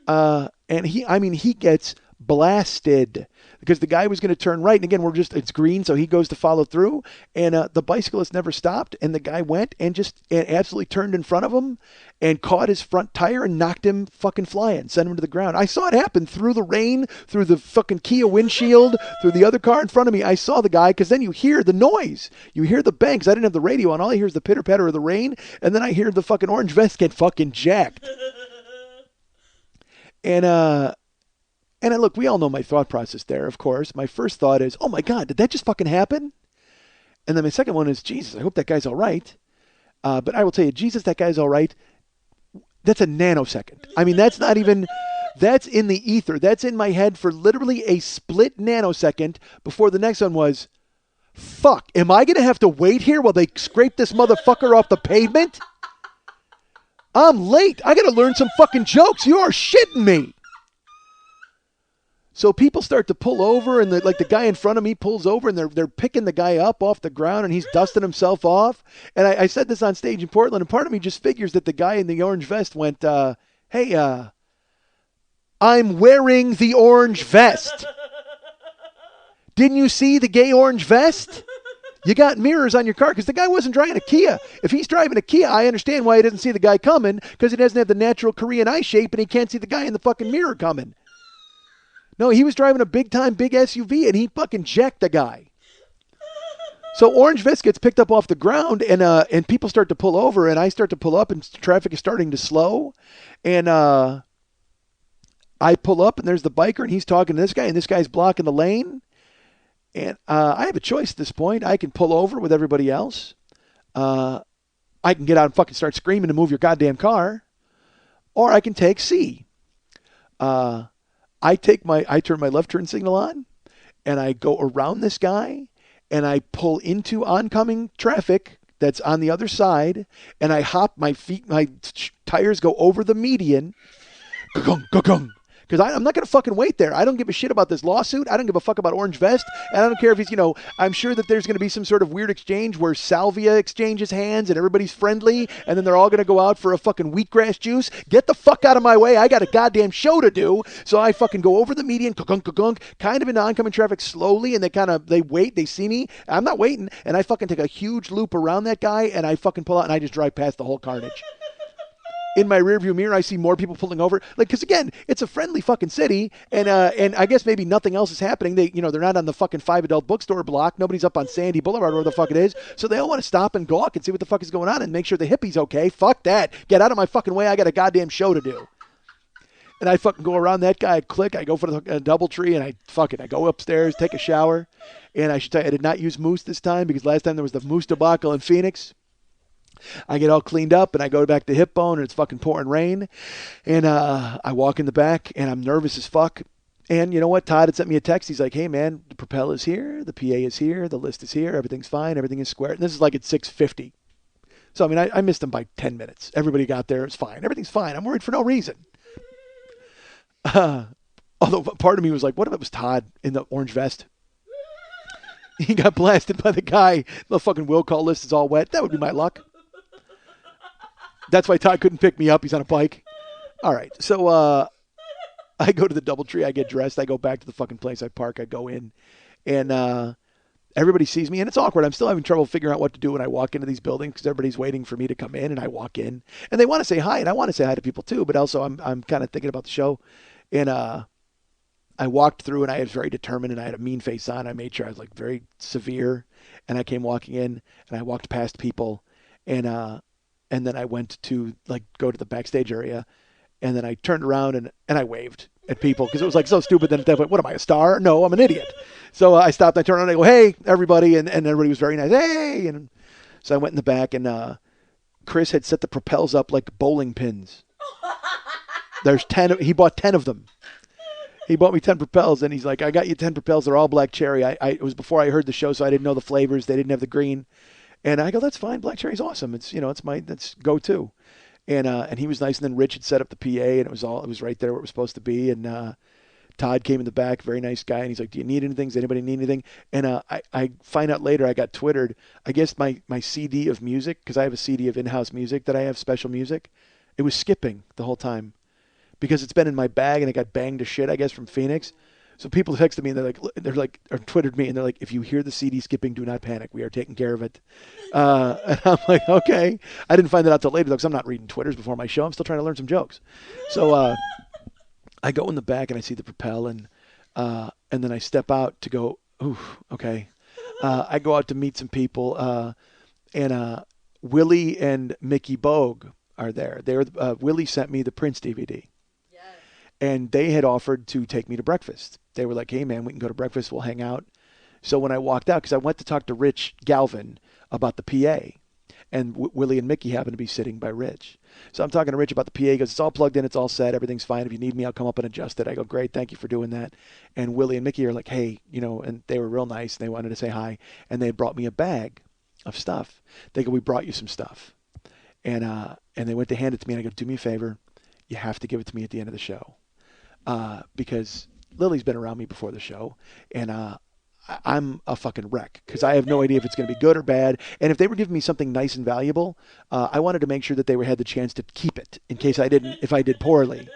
And he gets blasted because the guy was going to turn right. And again, it's green. So he goes to follow through. And the bicyclist never stopped. And the guy went and absolutely turned in front of him and caught his front tire and knocked him fucking flying, sent him to the ground. I saw it happen through the rain, through the fucking Kia windshield, through the other car in front of me. I saw the guy because then you hear the noise. You hear the bang because I didn't have the radio on. All I hear is the pitter-patter of the rain. And then I hear the fucking orange vest get fucking jacked. And look, we all know my thought process there, of course. My first thought is, oh my God, did that just fucking happen? And then my second one is, Jesus, I hope that guy's all right. But I will tell you, Jesus, that guy's all right. That's a nanosecond. I mean, that's in the ether. That's in my head for literally a split nanosecond before the next one was, fuck, am I going to have to wait here while they scrape this motherfucker off the pavement? I'm late. I got to learn some fucking jokes. You are shitting me. So people start to pull over, and the guy in front of me pulls over, and they're picking the guy up off the ground, and he's dusting himself off. And I said this on stage in Portland, and part of me just figures that the guy in the orange vest went, hey, I'm wearing the orange vest. Didn't you see the gay orange vest? You got mirrors on your car because the guy wasn't driving a Kia. If he's driving a Kia, I understand why he doesn't see the guy coming because he doesn't have the natural Korean eye shape, and he can't see the guy in the fucking mirror coming. No, he was driving a big SUV, and he fucking jacked the guy. So orange vest gets picked up off the ground, and people start to pull over, and I start to pull up, and traffic is starting to slow. And I pull up, and there's the biker, and he's talking to this guy, and this guy's blocking the lane. And I have a choice at this point. I can pull over with everybody else. I can get out and fucking start screaming to move your goddamn car. Or I can take C. I turn my left turn signal on, and I go around this guy, and I pull into oncoming traffic that's on the other side, and I hop my tires go over the median, because I'm not going to fucking wait there. I don't give a shit about this lawsuit. I don't give a fuck about orange vest, and I don't care if he's, I'm sure that there's going to be some sort of weird exchange where salvia exchanges hands and everybody's friendly, and then they're all going to go out for a fucking wheatgrass juice. Get the fuck out of my way. I got a goddamn show to do. So I fucking go over the median, kind of into oncoming traffic slowly, and they wait, they see me. I'm not waiting, and I fucking take a huge loop around that guy, and I fucking pull out, and I just drive past the whole carnage. In my rearview mirror, I see more people pulling over. Because again, it's a friendly fucking city, and I guess maybe nothing else is happening. They're not on the fucking 5 Adult Bookstore block. Nobody's up on Sandy Boulevard, where the fuck it is. So they all want to stop and gawk and see what the fuck is going on and make sure the hippie's okay. Fuck that. Get out of my fucking way. I got a goddamn show to do. And I fucking go around that guy, I click, I go for the DoubleTree, and I go upstairs, take a shower. And I should tell you, I did not use mousse this time because last time there was the mousse debacle in Phoenix. I get all cleaned up, and I go back to Hip Bone, and it's fucking pouring rain. And I walk in the back, and I'm nervous as fuck. And you know what? Todd had sent me a text. He's like, hey, man, the Propel is here. The PA is here. The list is here. Everything's fine. Everything is square. And this is like at 6:50. So, I mean, I missed them by 10 minutes. Everybody got there. It's fine. Everything's fine. I'm worried for no reason. Although part of me was like, what if it was Todd in the orange vest? He got blasted by the guy. The fucking will call list is all wet. That would be my luck. That's why Todd couldn't pick me up. He's on a bike. All right. So I go to the DoubleTree. I get dressed. I go back to the fucking place I park. I go in. And everybody sees me. And it's awkward. I'm still having trouble figuring out what to do when I walk into these buildings because everybody's waiting for me to come in. And I walk in. And they want to say hi. And I want to say hi to people too. But also I'm kind of thinking about the show. And I walked through and I was very determined and I had a mean face on. I made sure I was like very severe. And I came walking in and I walked past people. And then I went to like go to the backstage area, and then I turned around and I waved at people because it was like so stupid. Then what am I, a star? No, I'm an idiot. So I stopped. I turned around and I go, hey, everybody, and everybody was very nice. Hey, and so I went in the back, and Chris had set the propels up like bowling pins. There's 10. He bought 10 of them. He bought me 10 propels, and he's like, I got you 10 propels. They're all black cherry. It was before I heard the show, so I didn't know the flavors. They didn't have the green. And I go, that's fine. Black cherry's awesome. It's that's go-to. And he was nice. And then Rich had set up the PA, and it was right there where it was supposed to be. And Todd came in the back, very nice guy, and he's like, do you need anything? Does anybody need anything? And I find out later, I got Twittered. I guess my CD of music, because I have a CD of in-house music that I have, special music, it was skipping the whole time because it's been in my bag and it got banged to shit, I guess, from Phoenix. So people texted me and they're like, or Twittered me and they're like, if you hear the CD skipping, do not panic. We are taking care of it. And I'm like, okay. I didn't find that out till later though, because I'm not reading Twitters before my show. I'm still trying to learn some jokes. So I go in the back and I see the Propel and then I step out to go, ooh, okay. I go out to meet some people and Willie and Mickey Bogue are there. Willie sent me the Prince DVD. And they had offered to take me to breakfast. They were like, hey, man, we can go to breakfast. We'll hang out. So when I walked out, because I went to talk to Rich Galvin about the PA, and Willie and Mickey happened to be sitting by Rich. So I'm talking to Rich about the PA. He goes, it's all plugged in. It's all set. Everything's fine. If you need me, I'll come up and adjust it. I go, great. Thank you for doing that. And Willie and Mickey are like, hey, and they were real nice. And they wanted to say hi. And they had brought me a bag of stuff. They go, we brought you some stuff. And they went to hand it to me. And I go, do me a favor. You have to give it to me at the end of the show. Because Lily's been around me before the show, and I'm a fucking wreck because I have no idea if it's going to be good or bad. And if they were giving me something nice and valuable, I wanted to make sure that they had the chance to keep it in case if I did poorly.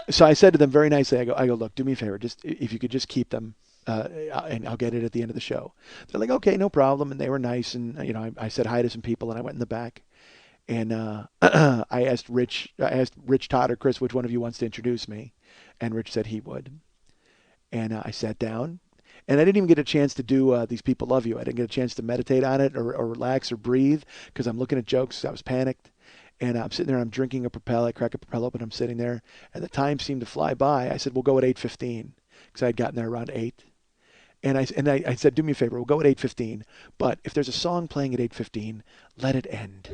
So I said to them very nicely, I go, look, do me a favor, just if you could just keep them, and I'll get it at the end of the show. They're like, okay, no problem, and they were nice, and I said hi to some people, and I went in the back. And I asked Rich Todd or Chris, which one of you wants to introduce me? And Rich said he would. And I sat down. And I didn't even get a chance to do These People Love You. I didn't get a chance to meditate on it or relax or breathe because I'm looking at jokes. I was panicked. And I'm sitting there. I'm drinking a Propel. I crack a Propel open. I'm sitting there. And the time seemed to fly by. I said, we'll go at 8:15 because I had gotten there around 8. And I said, do me a favor. We'll go at 8:15. But if there's a song playing at 8:15, let it end.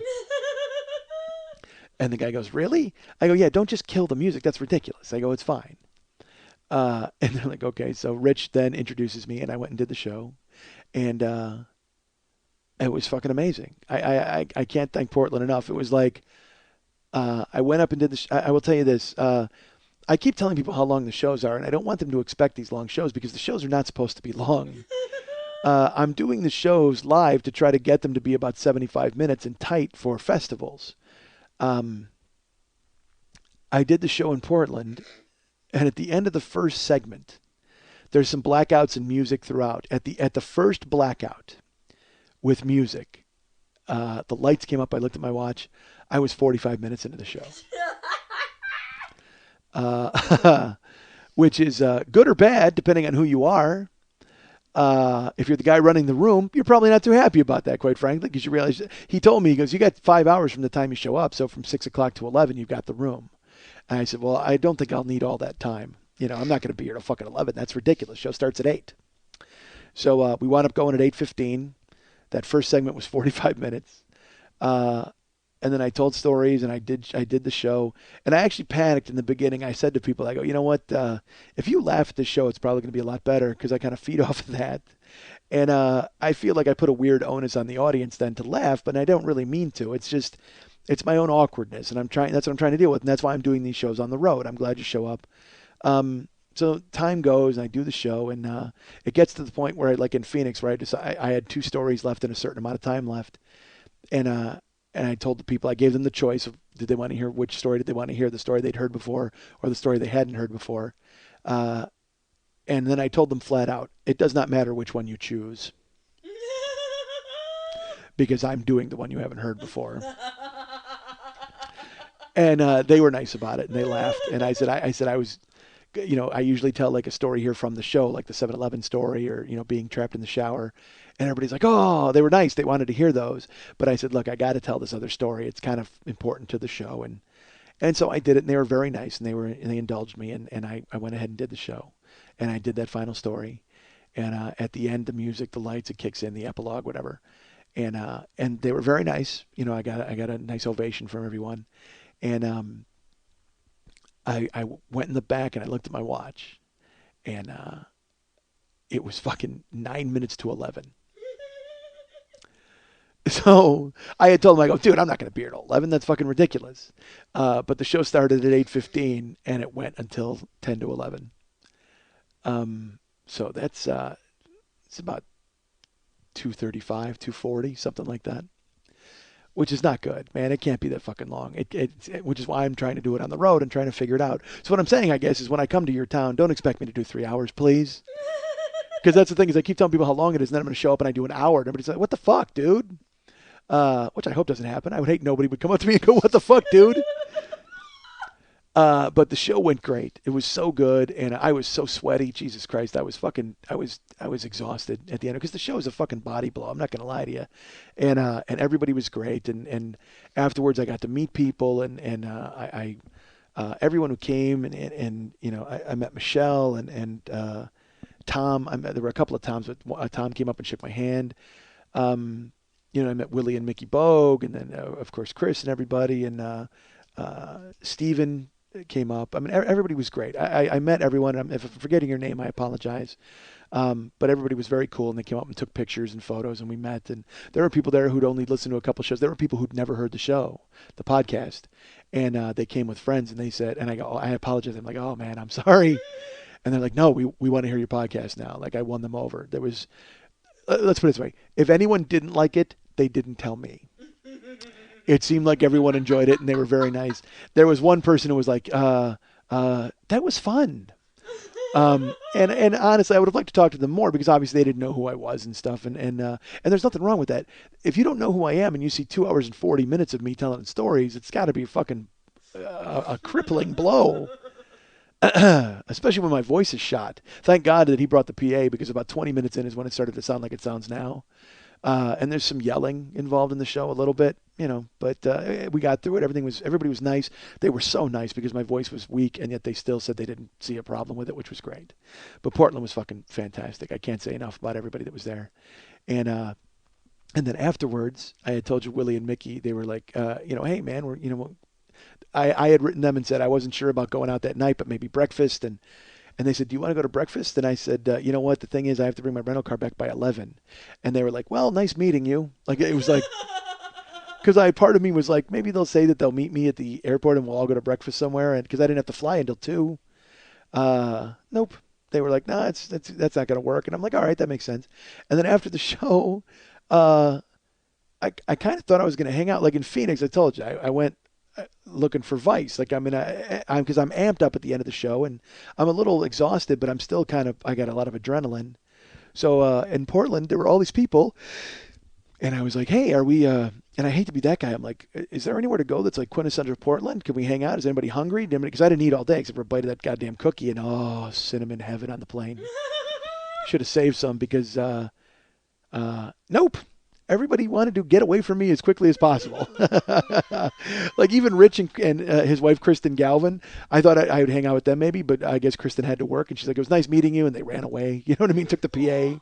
And the guy goes, really? I go, yeah, don't just kill the music. That's ridiculous. I go, it's fine. And they're like, okay. So Rich then introduces me, and I went and did the show. And it was fucking amazing. I can't thank Portland enough. It was like I went up and did the I will tell you this. I keep telling people how long the shows are, and I don't want them to expect these long shows because the shows are not supposed to be long. I'm doing the shows live to try to get them to be about 75 minutes and tight for festivals. I did the show in Portland, and at the end of the first segment, there's some blackouts and music throughout. At the first blackout with music, the lights came up. I looked at my watch. I was 45 minutes into the show, which is good or bad depending on who you are. If you're the guy running the room, you're probably not too happy about that, quite frankly, because you realize he told me, he goes, you got 5 hours from the time you show up. So from 6 o'clock to 11, you've got the room. And I said, well, I don't think I'll need all that time. You know, I'm not going to be here till fucking 11. That's ridiculous. Show starts at 8. So we wound up going at 8:15. That first segment was 45 minutes. And then I told stories, and I did the show. And I actually panicked in the beginning. I said to people, I go, you know what? If you laugh at this show, it's probably going to be a lot better because I kind of feed off of that. And I feel like I put a weird onus on the audience then to laugh, but I don't really mean to. It's just, it's my own awkwardness, and that's what I'm trying to deal with, and that's why I'm doing these shows on the road. I'm glad you show up. So time goes, and I do the show, and it gets to the point where, like in Phoenix, where I had 2 stories left and a certain amount of time left, and I told the people, I gave them the choice of did they want to hear which story did they want to hear, the story they'd heard before or the story they hadn't heard before. And then I told them flat out, it does not matter which one you choose because I'm doing the one you haven't heard before. And they were nice about it, and they laughed. And I said I was, you know, I usually tell like a story here from the show, like the 7-Eleven story or, you know, being trapped in the shower. And everybody's like, oh, they were nice. They wanted to hear those. But I said, look, I got to tell this other story. It's kind of important to the show. And so I did it, and they were very nice, and they indulged me, and I went ahead and did the show. And I did that final story. And at the end, the music, the lights, it kicks in, the epilogue, whatever. And they were very nice. You know, I got a nice ovation from everyone. And I went in the back and I looked at my watch, and it was fucking 9 minutes to 11. So I had told him, I go, dude, I'm not going to be here till 11. That's fucking ridiculous. But the show started at 8:15 and it went until 10 to 11. So that's it's about 2:35, 2:40, something like that. Which is not good, man. It can't be that fucking long. Which is why I'm trying to do it on the road and trying to figure it out. So what I'm saying, I guess, is when I come to your town, don't expect me to do 3 hours, please. Because that's the thing, is I keep telling people how long it is, and then I'm going to show up and I do an hour, and everybody's like, what the fuck, dude? Which I hope doesn't happen. I would hate nobody would come up to me and go, what the fuck, dude? But the show went great. It was so good, and I was so sweaty. Jesus Christ, I was exhausted at the end because the show is a fucking body blow. I'm not gonna lie to you, and everybody was great, and afterwards I got to meet people, and I everyone who came, and you know I met Michelle and Tom. There were a couple of times, but Tom came up and shook my hand. You know, I met Willie and Mickey Bogue, and then of course Chris and everybody, and Steven came up. I mean, everybody was great. I met everyone. If I'm forgetting your name, I apologize. But everybody was very cool, and they came up and took pictures and photos, and we met. And there were people there who'd only listened to a couple shows. There were people who'd never heard the show, the podcast, and they came with friends, and they said, and I go, oh, I apologize. I'm like, oh man, I'm sorry. And they're like, no, we want to hear your podcast now. Like, I won them over. There was, let's put it this way: if anyone didn't like it, they didn't tell me. It seemed like everyone enjoyed it, and they were very nice. There was one person who was like, that was fun. And honestly, I would have liked to talk to them more because obviously they didn't know who I was and stuff. And there's nothing wrong with that. If you don't know who I am and you see 2 hours and 40 minutes of me telling stories, it's got to be fucking a crippling blow. Especially when my voice is shot. Thank God that he brought the PA because about 20 minutes in is when it started to sound like it sounds now. And there's some yelling involved in the show a little bit, you know, but we got through it. Everybody was nice. They were so nice because my voice was weak, and yet they still said they didn't see a problem with it, which was great. But Portland was fucking fantastic. I can't say enough about everybody that was there. And then afterwards, I had told you Willie and Mickey, they were like, you know, hey man, I had written them and said I wasn't sure about going out that night, but maybe breakfast. And they said, do you want to go to breakfast? And I said, you know what? The thing is, I have to bring my rental car back by 11. And they were like, well, nice meeting you. Like, it was like, because part of me was like, maybe they'll say that they'll meet me at the airport and we'll all go to breakfast somewhere. And because I didn't have to fly until 2. Nope. They were like, nah, that's not going to work. And I'm like, all right, that makes sense. And then after the show, I kind of thought I was going to hang out. Like in Phoenix, I told you, I went looking for Vice. Like, I mean, because I'm amped up at the end of the show and I'm a little exhausted, but I'm still I got a lot of adrenaline. So in Portland, there were all these people, and I was like, hey, are we, and I hate to be that guy. I'm like, is there anywhere to go that's like quintessential Portland? Can we hang out? Is anybody hungry? Because I didn't eat all day except for a bite of that goddamn cookie, and cinnamon heaven on the plane. Should have saved some because, nope. everybody wanted to get away from me as quickly as possible. Like even Rich and his wife Kristen Galvin, I thought I would hang out with them maybe, but I guess Kristen had to work, and she's like, "It was nice meeting you," and they ran away. You know what I mean? Took the PA.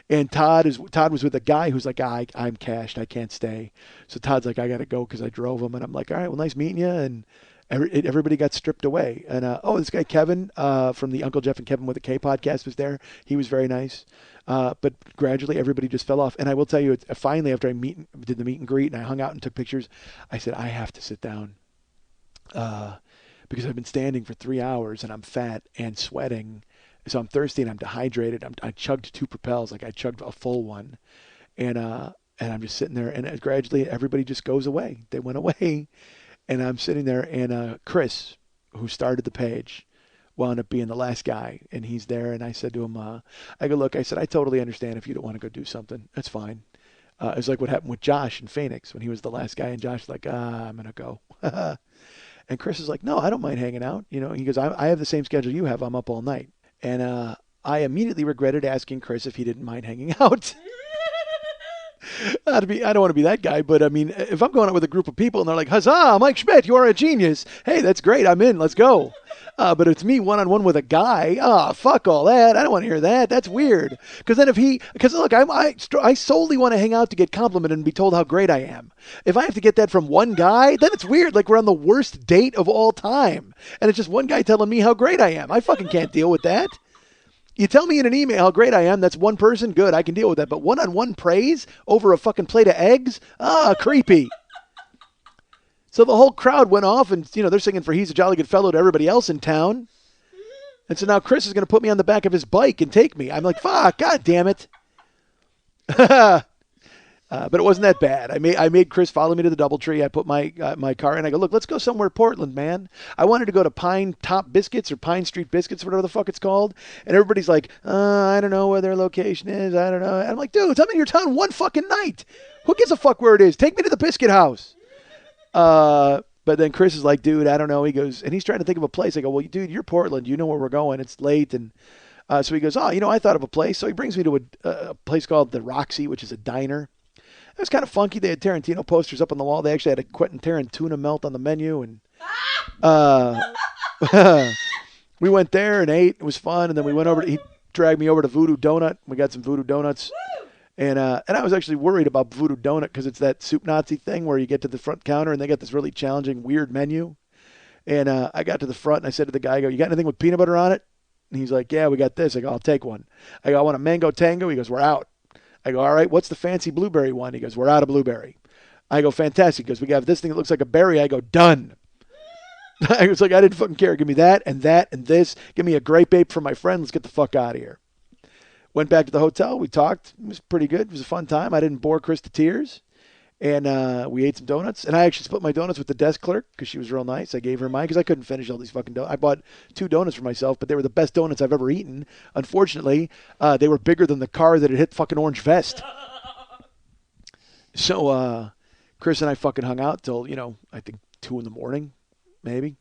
And Todd was with a guy who's like, I'm cashed, I can't stay. So Todd's like, I gotta go because I drove him, and I'm like, all right, well, nice meeting you. And everybody got stripped away. And this guy Kevin from the Uncle Jeff and Kevin with a K podcast was there. He was very nice. But gradually everybody just fell off. And I will tell you, finally after I did the meet and greet and I hung out and took pictures, I said I have to sit down because I've been standing for 3 hours and I'm fat and sweating. So I'm thirsty and I'm dehydrated. I chugged 2 Propels, like I chugged a full one, and I'm just sitting there. And gradually, everybody just goes away. They went away, and I'm sitting there. And Chris, who started the page, wound up being the last guy, and he's there. And I said to him, I go, look, I said, I totally understand if you don't want to go do something. That's fine. It's like what happened with Josh in Phoenix when he was the last guy, and Josh was like, I'm gonna go. And Chris is like, no, I don't mind hanging out. You know, he goes, I have the same schedule you have. I'm up all night. And I immediately regretted asking Chris if he didn't mind hanging out. I don't want to be that guy, but I mean, if I'm going out with a group of people and they're like, huzzah, Mike Schmidt, you are a genius. Hey, that's great. I'm in. Let's go. But it's me one-on-one with a guy. Fuck all that. I don't want to hear that. That's weird. Because then because look, I solely want to hang out to get complimented and be told how great I am. If I have to get that from one guy, then it's weird. Like we're on the worst date of all time. And it's just one guy telling me how great I am. I fucking can't deal with that. You tell me in an email how great I am, that's one person, good, I can deal with that. But one-on-one praise over a fucking plate of eggs? Creepy. So the whole crowd went off and, they're singing for He's a Jolly Good Fellow to everybody else in town. And so now Chris is going to put me on the back of his bike and take me. I'm like, fuck, God damn it. But it wasn't that bad. I made Chris follow me to the DoubleTree. I put my car in. I go, look, let's go somewhere Portland, man. I wanted to go to Pine Top Biscuits or Pine Street Biscuits, whatever the fuck it's called. And everybody's like, I don't know where their location is. I don't know. And I'm like, dude, I'm in your town one fucking night. Who gives a fuck where it is? Take me to the Biscuit House. But then Chris is like, dude, I don't know. He goes, and he's trying to think of a place. I go, well, dude, you're Portland. You know where we're going. It's late. And so he goes, I thought of a place. So he brings me to a place called the Roxy, which is a diner. It was kind of funky. They had Tarantino posters up on the wall. They actually had a Quentin Tarantino melt on the menu. And we went there and ate. It was fun. And then we went over. He dragged me over to Voodoo Donut. We got some Voodoo Donuts. And I was actually worried about Voodoo Donut because it's that soup Nazi thing where you get to the front counter and they got this really challenging, weird menu. And I got to the front and I said to the guy, I go, you got anything with peanut butter on it? And he's like, yeah, we got this. I go, I'll take one. I go, I want a mango tango. He goes, we're out. I go, all right, what's the fancy blueberry one? He goes, we're out of blueberry. I go, fantastic. He goes, we got this thing that looks like a berry. I go, done. I was like, I didn't fucking care. Give me that and this. Give me a grape ape for my friend. Let's get the fuck out of here. Went back to the hotel. We talked. It was pretty good. It was a fun time. I didn't bore Chris to tears. And we ate some donuts. And I actually split my donuts with the desk clerk because she was real nice. I gave her mine because I couldn't finish all these fucking donuts. I bought 2 donuts for myself, but they were the best donuts I've ever eaten. Unfortunately, they were bigger than the car that had hit fucking Orange Vest. So Chris and I fucking hung out till, I think 2 in the morning, maybe.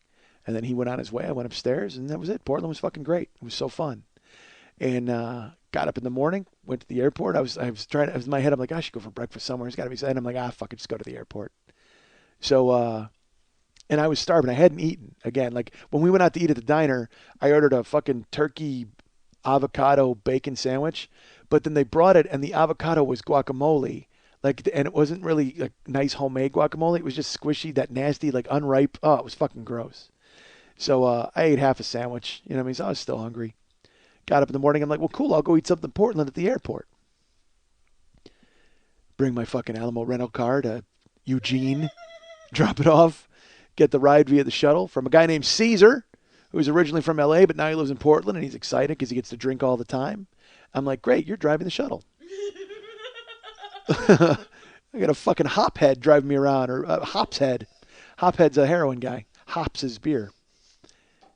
And then he went on his way. I went upstairs, and that was it. Portland was fucking great. It was so fun. And got up in the morning, went to the airport. I was in my head, I'm like, I should go for breakfast somewhere. It's got to be. And I'm like, fuck it, just go to the airport. So, and I was starving. I hadn't eaten. Again, like when we went out to eat at the diner, I ordered a fucking turkey avocado bacon sandwich, but then they brought it and the avocado was guacamole. Like, and it wasn't really like nice homemade guacamole. It was just squishy, that nasty, like unripe. Oh, it was fucking gross. So I ate half a sandwich. You know what I mean? So I was still hungry. Got up in the morning. I'm like, well, cool. I'll go eat something in Portland at the airport. Bring my fucking Alamo rental car to Eugene. Drop it off. Get the ride via the shuttle from a guy named Caesar, who's originally from L.A., but now he lives in Portland, and he's excited because he gets to drink all the time. I'm like, great, you're driving the shuttle. I got a fucking hophead driving me around, or Hops Head. Hophead's a heroin guy. Hops is beer.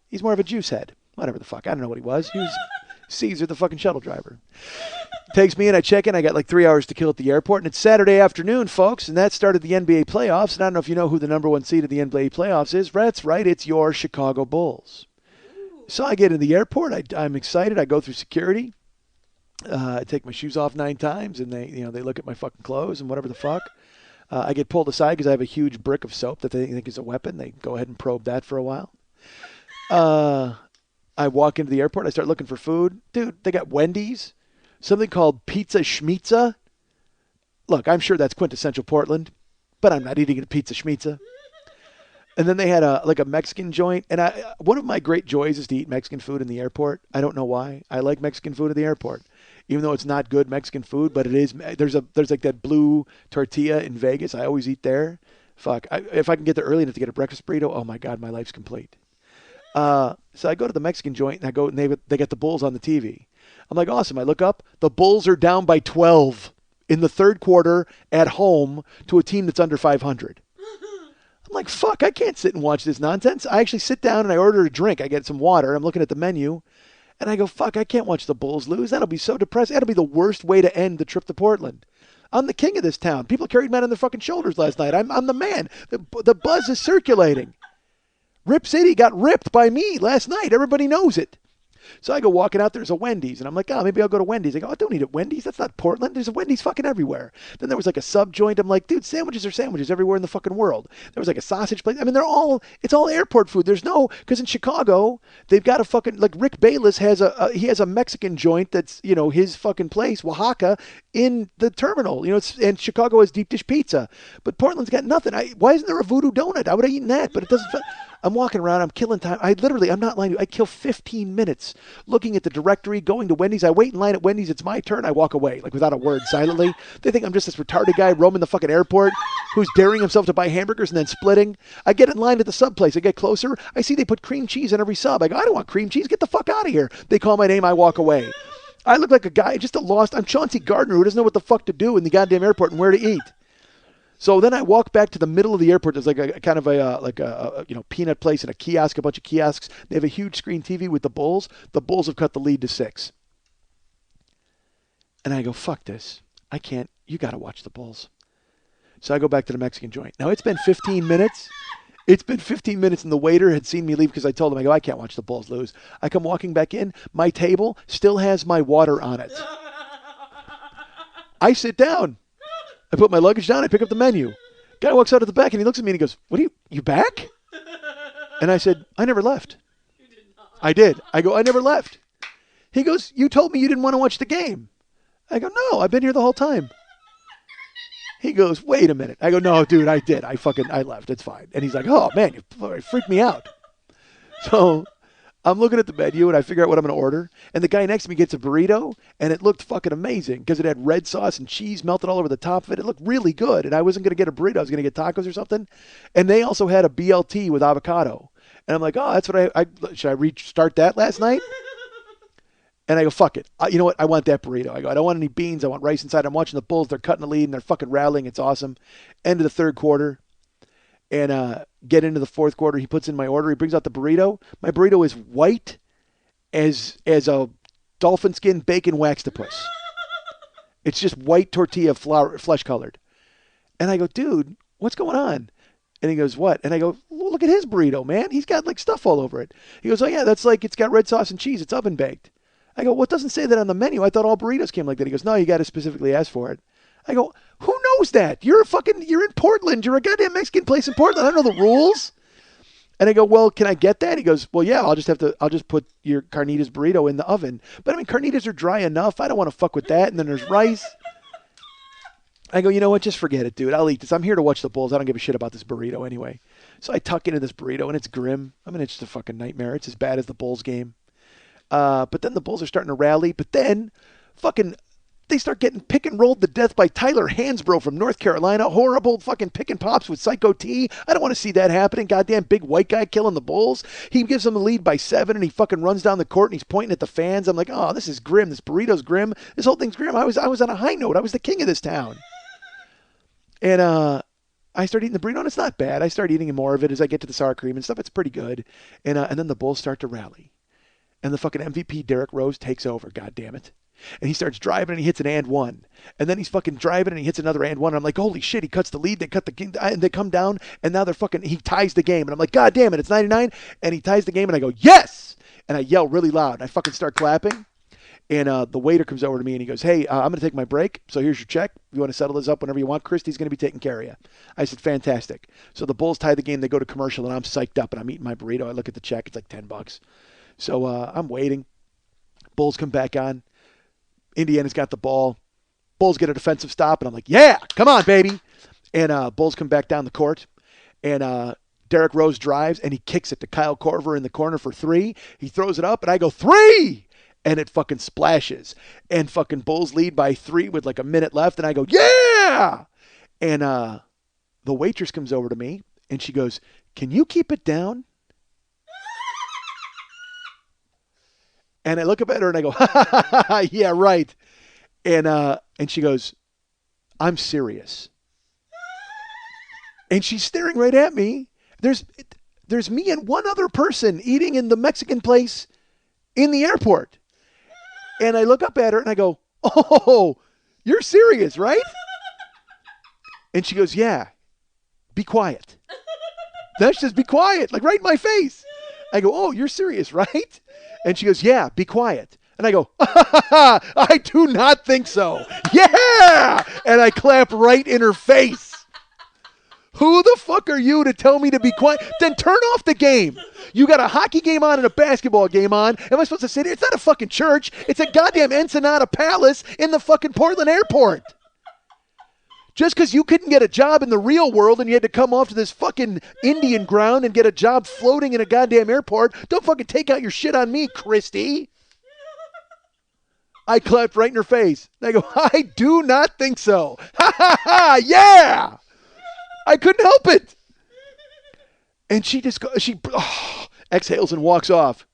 He's more of a juice head. Whatever the fuck. I don't know what he was. He was Caesar, the fucking shuttle driver. Takes me in, I check in. I got like 3 hours to kill at the airport, and it's Saturday afternoon, folks, and that started the NBA playoffs. And I don't know if you know who the number 1 seed of the NBA playoffs is. That's right. It's your Chicago Bulls. So I get in the airport. I'm excited. I go through security. I take my shoes off 9 times, and they look at my fucking clothes and whatever the fuck. I get pulled aside because I have a huge brick of soap that they think is a weapon. They go ahead and probe that for a while. I walk into the airport. I start looking for food. Dude, they got Wendy's, something called Pizza Schmitza. Look, I'm sure that's quintessential Portland, but I'm not eating a Pizza Schmitza. And then they had a Mexican joint. And one of my great joys is to eat Mexican food in the airport. I don't know why. I like Mexican food at the airport, even though it's not good Mexican food. But it is. There's like that blue tortilla in Vegas. I always eat there. Fuck. If I can get there early enough to get a breakfast burrito, oh my God, my life's complete. So I go to the Mexican joint and I go and they got the Bulls on the TV. I'm like, awesome. I look up. The Bulls are down by 12 in the third quarter at home to a team that's under 500. I'm like, fuck, I can't sit and watch this nonsense. I actually sit down and I order a drink. I get some water. I'm looking at the menu and I go, fuck, I can't watch the Bulls lose. That'll be so depressing. That'll be the worst way to end the trip to Portland. I'm the king of this town. People carried men on their fucking shoulders last night. I'm the man. The buzz is circulating. Rip City got ripped by me last night. Everybody knows it. So I go walking out, there's a Wendy's, and I'm like, oh, maybe I'll go to Wendy's. I go, I don't eat at Wendy's. That's not Portland. There's a Wendy's fucking everywhere. Then there was like a sub joint. I'm like, dude, sandwiches are sandwiches everywhere in the fucking world. There was like a sausage place. I mean, it's all airport food. There's because in Chicago, they've got a fucking, like Rick Bayless has he has a Mexican joint that's, his fucking place, Oaxaca, in the terminal, and Chicago has deep dish pizza. But Portland's got nothing. Why isn't there a voodoo donut? I would have eaten that, but it doesn't. I'm walking around. I'm killing time. I'm not lying to you. I kill 15 minutes looking at the directory, going to Wendy's. I wait in line at Wendy's. It's my turn. I walk away, like without a word, silently. They think I'm just this retarded guy roaming the fucking airport who's daring himself to buy hamburgers and then splitting. I get in line at the sub place. I get closer. I see they put cream cheese on every sub. I go, I don't want cream cheese. Get the fuck out of here. They call my name. I walk away. I look like a guy, just a lost. I'm Chauncey Gardner who doesn't know what the fuck to do in the goddamn airport and where to eat. So then I walk back to the middle of the airport. There's like a kind of a peanut place and a kiosk, a bunch of kiosks. They have a huge screen TV with the Bulls. The Bulls have cut the lead to 6. And I go, fuck this. I can't. You got to watch the Bulls. So I go back to the Mexican joint. Now it's been 15 minutes. It's been 15 minutes and the waiter had seen me leave because I told him, I go, I can't watch the Bulls lose. I come walking back in. My table still has my water on it. I sit down. I put my luggage down. I pick up the menu. Guy walks out at the back and he looks at me and he goes, "What are you back?" And I said, "I never left." You did not. I did. I go, "I never left." He goes, "You told me you didn't want to watch the game." I go, "No, I've been here the whole time." He goes, "Wait a minute." I go, "No, dude, I did. I left. It's fine." And he's like, "Oh man, you freaked me out." So I'm looking at the menu and I figure out what I'm going to order. And the guy next to me gets a burrito and it looked fucking amazing because it had red sauce and cheese melted all over the top of it. It looked really good. And I wasn't going to get a burrito. I was going to get tacos or something. And they also had a BLT with avocado. And I'm like, oh, that's what should I restart that last night? And I go, fuck it. You know what? I want that burrito. I go, I don't want any beans. I want rice inside. I'm watching the Bulls. They're cutting the lead and they're fucking rattling. It's awesome. End of the third quarter. And get into the fourth quarter. He puts in my order. He brings out the burrito. My burrito is white as a dolphin skin bacon waxtopus. It's just white tortilla flour, flesh colored. And I go, dude, what's going on? And he goes, what? And I go, well, look at his burrito, man. He's got like stuff all over it. He goes, oh yeah, that's like, it's got red sauce and cheese. It's oven baked. I go, well, it doesn't say that on the menu. I thought all burritos came like that. He goes, no, you got to specifically ask for it. I go, who knows that? You're in Portland. You're a goddamn Mexican place in Portland. I don't know the rules. And I go, well, can I get that? He goes, well, yeah, I'll just put your carnitas burrito in the oven. But I mean, carnitas are dry enough. I don't want to fuck with that. And then there's rice. I go, you know what? Just forget it, dude. I'll eat this. I'm here to watch the Bulls. I don't give a shit about this burrito anyway. So I tuck into this burrito and it's grim. I mean, it's just a fucking nightmare. It's as bad as the Bulls game. But then the Bulls are starting to rally. But then fucking they start getting pick and rolled to death by Tyler Hansbrough from North Carolina. Horrible fucking pick and pops with Psycho T. I don't want to see that happening. Goddamn big white guy killing the Bulls. He gives them a lead by 7 and he fucking runs down the court and he's pointing at the fans. I'm like, oh, this is grim. This burrito's grim. This whole thing's grim. I was on a high note. I was the king of this town. And I start eating the burrito and it's not bad. I start eating more of it as I get to the sour cream and stuff. It's pretty good. And then the Bulls start to rally. And the fucking MVP Derrick Rose takes over. God damn it. And he starts driving and he hits an and one. And then he's fucking driving and he hits another and one. And I'm like, holy shit, he cuts the lead. They cut the game and they come down and now he ties the game. And I'm like, God damn it, it's 99. And he ties the game and I go, yes! And I yell really loud. I fucking start clapping. And the waiter comes over to me and he goes, hey, I'm going to take my break. So here's your check. If you want to settle this up whenever you want, Christy's going to be taking care of you. I said, fantastic. So the Bulls tie the game. They go to commercial, and I'm psyched up, and I'm eating my burrito. I look at the check. It's like $10. So I'm waiting. Bulls come back on. Indiana's got the ball. Bulls get a defensive stop, and I'm like, yeah, come on, baby. And Bulls come back down the court. And Derrick Rose drives, and he kicks it to Kyle Korver in the corner for 3. He throws it up, and I go, 3! And it fucking splashes. And fucking Bulls lead by 3 with like a minute left. And I go, yeah! And the waitress comes over to me and she goes, can you keep it down? And I look up at her and I go, ha, ha, ha, ha, yeah, right. And she goes, I'm serious. And she's staring right at me. There's me and one other person eating in the Mexican place in the airport. And I look up at her and I go, oh, you're serious, right? And she goes, yeah, be quiet. That's just be quiet, like right in my face. I go, oh, you're serious, right? And she goes, yeah, be quiet. And I go, I do not think so. Yeah! And I clap right in her face. Who the fuck are you to tell me to be quiet? Then turn off the game. You got a hockey game on and a basketball game on. Am I supposed to sit here? It's not a fucking church. It's a goddamn Ensenada Palace in the fucking Portland airport. Just because you couldn't get a job in the real world and you had to come off to this fucking Indian ground and get a job floating in a goddamn airport, don't fucking take out your shit on me, Christy. I clapped right in her face. And I go, I do not think so. Ha ha ha, yeah! I couldn't help it. And she just exhales and walks off.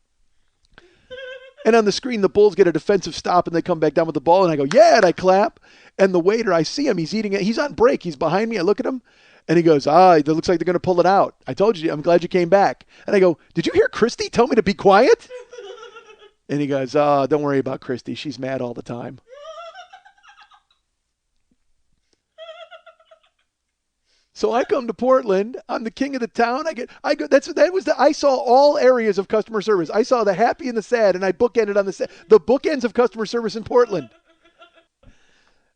And on the screen, the Bulls get a defensive stop and they come back down with the ball. And I go, yeah, and I clap. And the waiter, I see him. He's eating it. He's on break. He's behind me. I look at him. And he goes, it looks like they're going to pull it out. I told you, I'm glad you came back. And I go, did you hear Christy tell me to be quiet? And he goes, don't worry about Christy. She's mad all the time. So I come to Portland. I'm the king of the town. I saw all areas of customer service. I saw the happy and the sad, and I bookended on the bookends of customer service in Portland.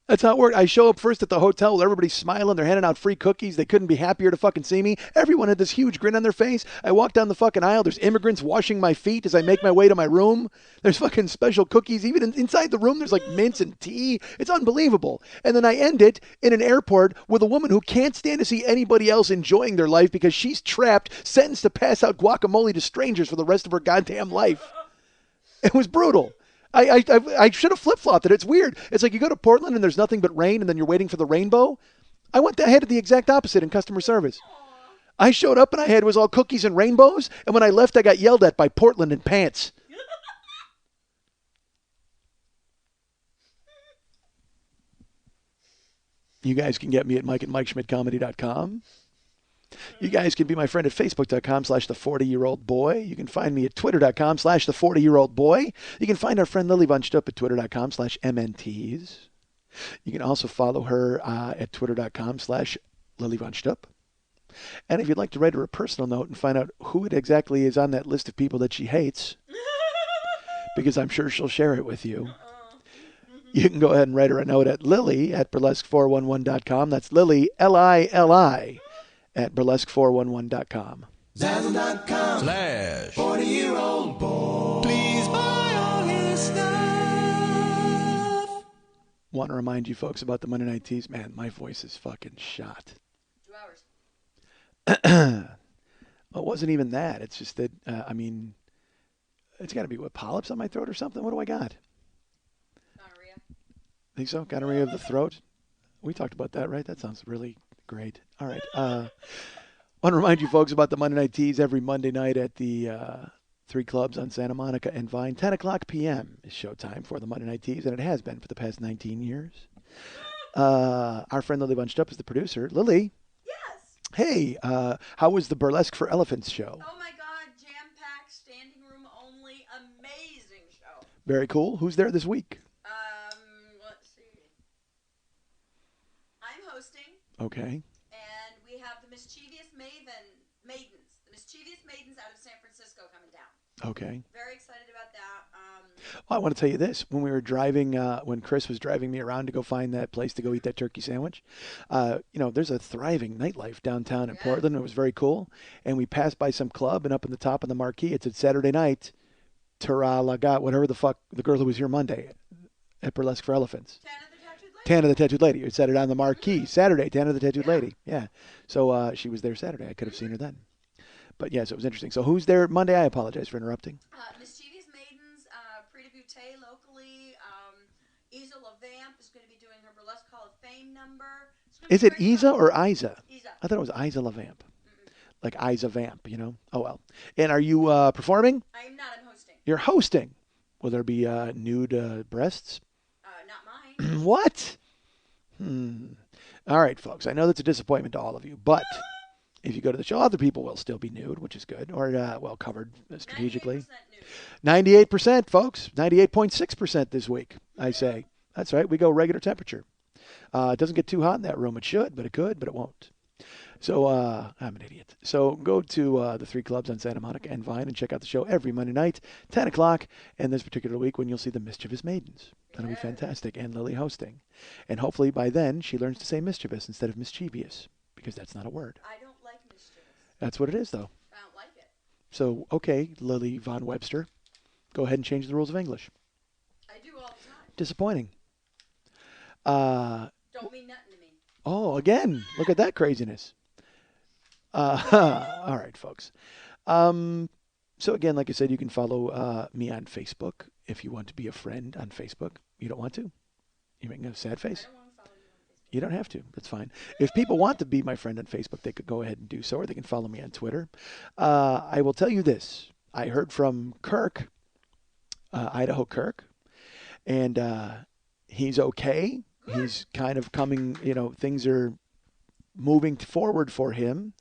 That's how it worked. I show up first at the hotel where everybody's smiling. They're handing out free cookies. They couldn't be happier to fucking see me. Everyone had this huge grin on their face. I walk down the fucking aisle. There's immigrants washing my feet as I make my way to my room. There's fucking special cookies. Even inside the room, there's like mints and tea. It's unbelievable. And then I end it in an airport with a woman who can't stand to see anybody else enjoying their life because she's trapped, sentenced to pass out guacamole to strangers for the rest of her goddamn life. It was brutal. I should have flip-flopped it. It's weird. It's like you go to Portland and there's nothing but rain and then you're waiting for the rainbow. I had the exact opposite in customer service. I showed up and was all cookies and rainbows. And when I left, I got yelled at by Portland in pants. You guys can get me at Mike@MikeSchmidtComedy.com. You guys can be my friend at Facebook.com/the40-year-old-boy. You can find me at Twitter.com/the40-year-old-boy. You can find our friend Lily Von Stupp at Twitter.com/MNTs. You can also follow her at Twitter.com/Lily Von Stupp. And if you'd like to write her a personal note and find out who it exactly is on that list of people that she hates, because I'm sure she'll share it with you, you can go ahead and write her a note at Lily@burlesque411.com. That's Lily, Lili, at burlesque411.com. Zazzle.com/40-year-old boy. Please buy all his stuff. Want to remind you folks about the Monday Night Teas. Man, my voice is fucking shot. 2 hours. Well, it wasn't even that. It's just that, it's got to be, polyps on my throat or something? What do I got? Gonorrhea. Think so? Gonorrhea of the throat? We talked about that, right? That sounds really great. All right. I want to remind you folks about the Monday Night Teas every Monday night at the 3 clubs on Santa Monica and Vine. 10 o'clock p.m. is showtime for the Monday Night Teas, and it has been for the past 19 years. Our friend Lily Von Stupp is the producer. Lily. Yes. Hey, how was the Burlesque for Elephants show? Oh my God, jam-packed, standing room only, amazing show. Very cool. Who's there this week? Let's see. I'm hosting. Okay. And we have the Mischievous Maidens out of San Francisco coming down. Okay. Very excited about that. Well, I want to tell you this. When we were driving, when Chris was driving me around to go find that place to go eat that turkey sandwich, there's a thriving nightlife downtown in Portland. It was very cool. And we passed by some club, and up in the top of the marquee, it said Saturday night, Tara Lagat, whatever the fuck, the girl who was here Monday at Burlesque for Elephants. Tana the Tattooed Lady. Tana the Tattooed Lady. It said it on the marquee. Saturday, Tana the Tattooed Lady. Yeah. So she was there Saturday. I could have seen her then. But yes, it was interesting. So who's there Monday? I apologize for interrupting. Mischievous Maidens, Prita Butte locally. Isa LaVamp is going to be doing her Burlesque Hall of Fame number. Is it Isa or Isa? Isa. I thought it was Isa LaVamp. Like Isa Vamp, Oh, well. And are you performing? I am not. I'm hosting. You're hosting. Will there be nude breasts? Not mine. What? All right, folks. I know that's a disappointment to all of you, but if you go to the show, other people will still be nude, which is good, or covered strategically. 98% nude. 98%, folks. 98.6% this week, I say. That's right. We go regular temperature. It doesn't get too hot in that room. It should, but it could, but it won't. So I'm an idiot. So go to the 3 clubs on Santa Monica and Vine and check out the show every Monday night, 10 o'clock, and this particular week when you'll see the Mischievous Maidens. That'll be fantastic, and Lily hosting. And hopefully by then she learns to say mischievous instead of mischievous, because that's not a word. I don't like mischievous. That's what it is, though. I don't like it. So, okay, Lily Von Webster, go ahead and change the rules of English. I do all the time. Disappointing. Don't mean nothing to me. Oh, again, look at that craziness. All right, folks. So again, like I said, you can follow me on Facebook if you want to be a friend on Facebook. You don't want to? You're making a sad face? I don't want to follow you on Facebook. You don't have to. That's fine. If people want to be my friend on Facebook, they could go ahead and do so, or they can follow me on Twitter. I will tell you this. I heard from Kirk, Idaho Kirk, and he's okay. He's kind of coming, things are moving forward for him.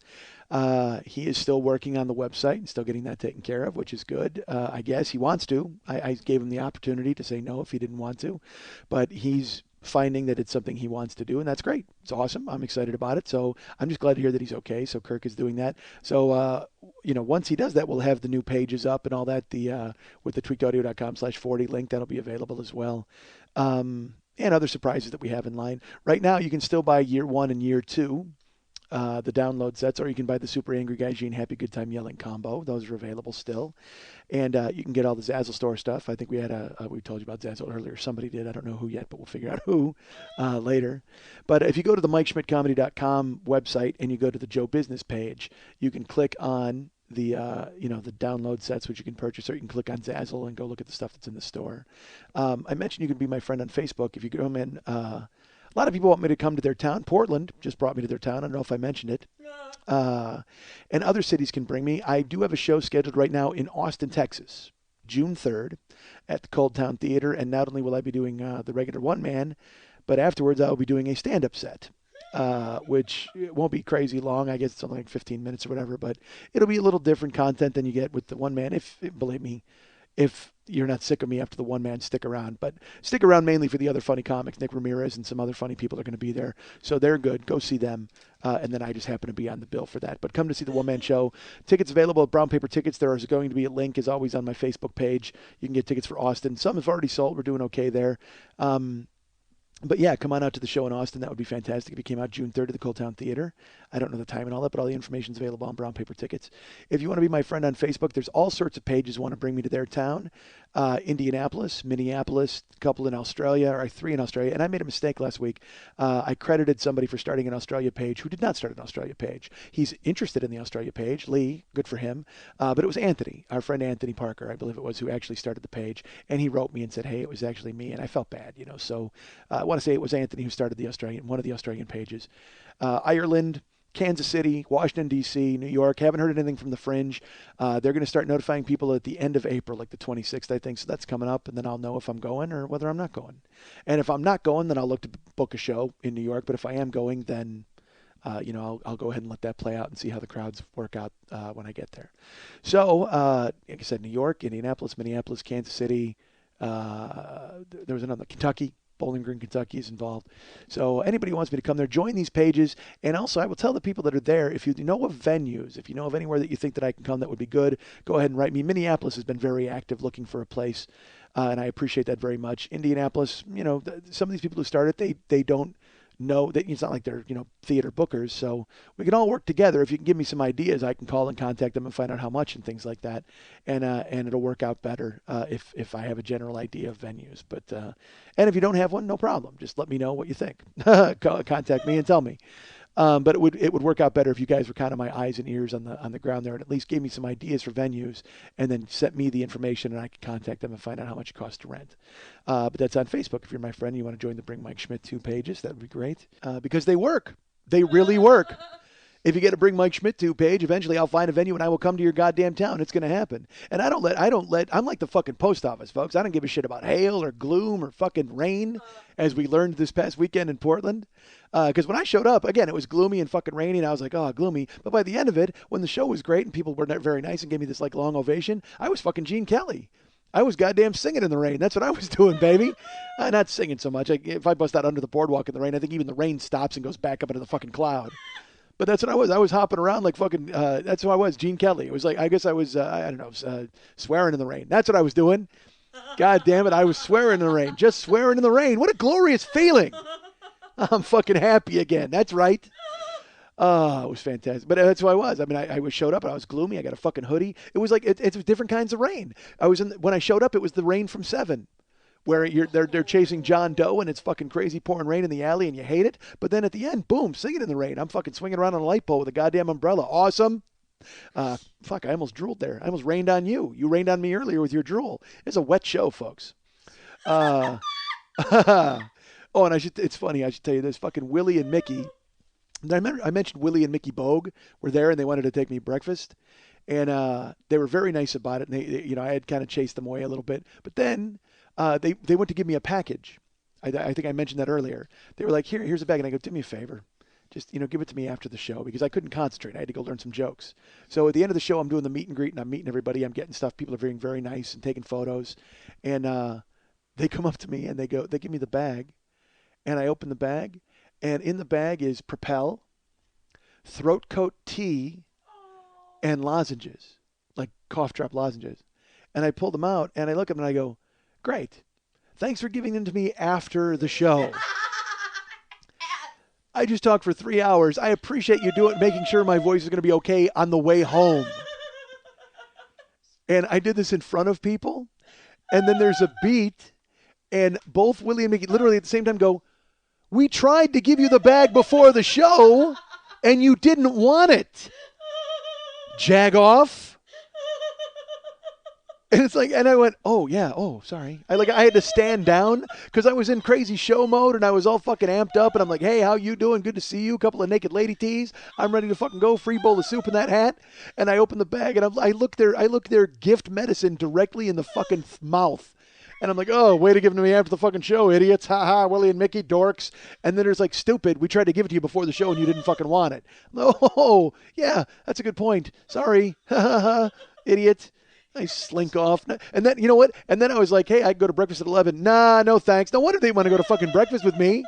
He is still working on the website and still getting that taken care of, which is good. I guess he wants to. I gave him the opportunity to say no if he didn't want to, but he's finding that it's something he wants to do, and that's great. It's awesome. I'm excited about it. So I'm just glad to hear that he's okay. So Kirk is doing that. So, once he does that, we'll have the new pages up and all that, with the tweakedaudio.com/40 link. That'll be available as well. And other surprises that we have in line. Right now, you can still buy year 1 and year 2. The download sets, or you can buy the Super Angry Guy Gene Happy Good Time Yelling combo. Those are available still. And you can get all the Zazzle Store stuff. I think we had we told you about Zazzle earlier. Somebody did. I don't know who yet, but we'll figure out who later. But if you go to the MikeSchmidtComedy.com website and you go to the Joe Business page, you can click on the the download sets, which you can purchase, or you can click on Zazzle and go look at the stuff that's in the store. I mentioned you can be my friend on Facebook if you come in. A lot of people want me to come to their town. Portland just brought me to their town. I don't know if I mentioned it. And other cities can bring me. I do have a show scheduled right now in Austin, Texas, June 3rd at the Cold Town Theater. And not only will I be doing the regular one-man, but afterwards I'll be doing a stand-up set, which won't be crazy long. I guess it's only like 15 minutes or whatever, but it'll be a little different content than you get with the one-man. Believe me, if you're not sick of me after the one man, stick around. But stick around mainly for the other funny comics. Nick Ramirez and some other funny people are going to be there. So they're good. Go see them. And then I just happen to be on the bill for that. But come to see the one-man show. Tickets available at Brown Paper Tickets. There is going to be a link, as always, on my Facebook page. You can get tickets for Austin. Some have already sold. We're doing okay there. But yeah, come on out to the show in Austin. That would be fantastic if you came out June 3rd to the Cold Town Theater. I don't know the time and all that, but all the information is available on Brown Paper Tickets. If you want to be my friend on Facebook, there's all sorts of pages want to bring me to their town. Indianapolis, Minneapolis, a couple in Australia, or 3 in Australia. And I made a mistake last week. I credited somebody for starting an Australia page who did not start an Australia page. He's interested in the Australia page. Lee, good for him. But it was Anthony, our friend Anthony Parker, I believe it was, who actually started the page. And he wrote me and said, hey, it was actually me. And I felt bad, So I want to say it was Anthony who started one of the Australian pages. Ireland, Kansas City, Washington, D.C., New York. Haven't heard anything from the Fringe. They're going to start notifying people at the end of April, like the 26th, I think. So that's coming up, and then I'll know if I'm going or whether I'm not going. And if I'm not going, then I'll look to book a show in New York. But if I am going, then I'll go ahead and let that play out and see how the crowds work out when I get there. So, like I said, New York, Indianapolis, Minneapolis, Kansas City. There was another, Kentucky. Bowling Green, Kentucky is involved. So anybody who wants me to come there, join these pages. And also, I will tell the people that are there, if you know of venues, if you know of anywhere that you think that I can come that would be good, go ahead and write me. Minneapolis has been very active looking for a place, and I appreciate that very much. Indianapolis, some of these people who started, they don't know that it's not like they're theater bookers, so we can all work together. If you can give me some ideas, I can call and contact them and find out how much and things like that, and it'll work out better if I have a general idea of venues. But and if you don't have one, no problem. Just let me know what you think. Contact me and tell me. But it would work out better if you guys were kind of my eyes and ears on the ground there, and at least gave me some ideas for venues, and then sent me the information, and I could contact them and find out how much it costs to rent. But that's on Facebook. If you're my friend, and you want to join the Bring Mike Schmidt 2 pages, that would be great, because they work. They really work. If you get a Bring Mike Schmidt 2 page, eventually I'll find a venue and I will come to your goddamn town. It's going to happen. And I'm like the fucking post office, folks. I don't give a shit about hail or gloom or fucking rain, as we learned this past weekend in Portland. Because when I showed up, again, it was gloomy and fucking rainy, and I was like, oh, gloomy. But by the end of it, when the show was great and people were very nice and gave me this like long ovation, I was fucking Gene Kelly. I was goddamn singing in the rain. That's what I was doing, baby. Not singing so much. If I bust out under the boardwalk in the rain, I think even the rain stops and goes back up into the fucking cloud. But that's what I was. I was hopping around like fucking, that's who I was, Gene Kelly. It was like, I guess I was, I don't know, swearing in the rain. That's what I was doing. God damn it, I was swearing in the rain. Just swearing in the rain. What a glorious feeling. I'm fucking happy again. That's right. Oh, it was fantastic. But that's who I was. I mean, I showed up and I was gloomy. I got a fucking hoodie. It was like, it's different kinds of rain. When I showed up, it was the rain from Seven, where they're chasing John Doe and it's fucking crazy pouring rain in the alley and you hate it. But then at the end, boom, singing in the rain. I'm fucking swinging around on a light pole with a goddamn umbrella. Awesome. Fuck, I almost drooled there. I almost rained on you. You rained on me earlier with your drool. It's a wet show, folks. Oh, and it's funny. I should tell you this. Fucking Willie and Mickey. I mentioned Willie and Mickey Bogue were there and they wanted to take me breakfast. And they were very nice about it. And they I had kind of chased them away a little bit. But then they went to give me a package. I think I mentioned that earlier. They were like, here's a bag. And I go, do me a favor. Just, give it to me after the show, because I couldn't concentrate. I had to go learn some jokes. So at the end of the show, I'm doing the meet and greet and I'm meeting everybody. I'm getting stuff. People are being very nice and taking photos. And they come up to me and they give me the bag. And I open the bag. And in the bag is Propel, Throat Coat tea, and lozenges, like cough drop lozenges. And I pull them out and I look at them and I go, great. Thanks for giving them to me after the show. I just talked for 3 hours. I appreciate you making sure my voice is going to be okay on the way home. And I did this in front of people. And then there's a beat. And both Willie and Mickey literally at the same time go, we tried to give you the bag before the show, and you didn't want it. Jag off. And it's like, and I went, oh, yeah, oh, sorry. I had to stand down because I was in crazy show mode and I was all fucking amped up. And I'm like, hey, how you doing? Good to see you. A couple of naked lady tees. I'm ready to fucking go. Free bowl of soup in that hat. And I open the bag and I look their gift medicine directly in the fucking mouth. And I'm like, oh, way to give them to me after the fucking show, idiots. Ha ha, Willie and Mickey, dorks. And then there's like, stupid, we tried to give it to you before the show and you didn't fucking want it. Oh, yeah, that's a good point. Sorry. Ha ha ha, idiot. I slink off. And then, you know what? And then I was like, hey, I can go to breakfast at 11. Nah, no thanks. No wonder they want to go to fucking breakfast with me.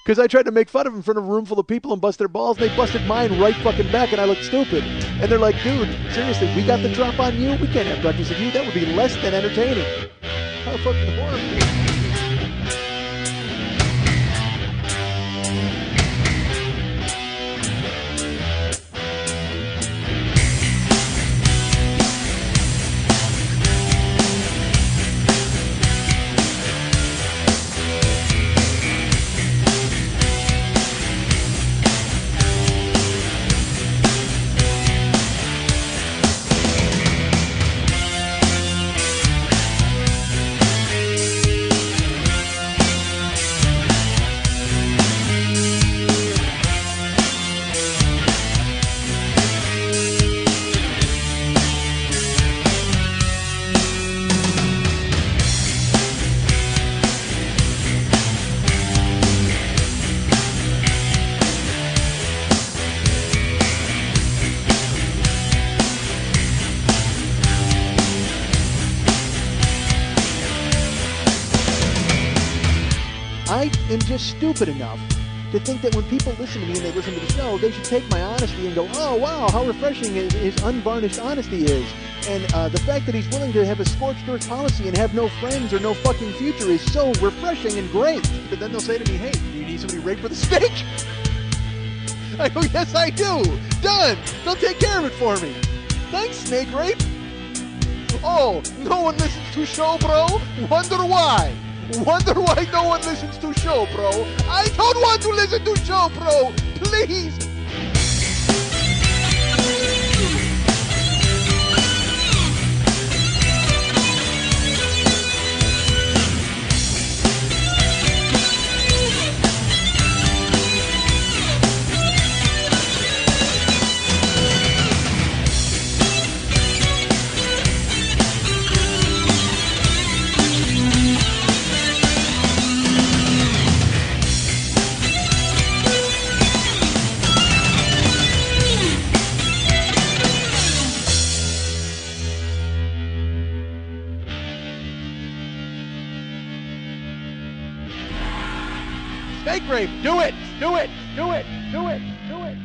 Because I tried to make fun of them in front of a room full of people and bust their balls. And they busted mine right fucking back and I looked stupid. And they're like, dude, seriously, we got the drop on you? We can't have breakfast with you. That would be less than entertaining. How fucking horrible. am just stupid enough to think that when people listen to me and they listen to the show, they should take my honesty and go, oh, wow, how refreshing his unvarnished honesty is. And the fact that he's willing to have a scorched earth policy and have no friends or no fucking future is so refreshing and great. But then they'll say to me, hey, do you need somebody raped for the steak? I go, yes, I do. Done. They'll take care of it for me. Thanks, Snake Rape. Oh, no one listens to show, bro? Wonder why? Wonder why no one listens to show, bro? I don't want to listen to show, bro. Please. Snake Rape, do it, do it, do it, do it, do it.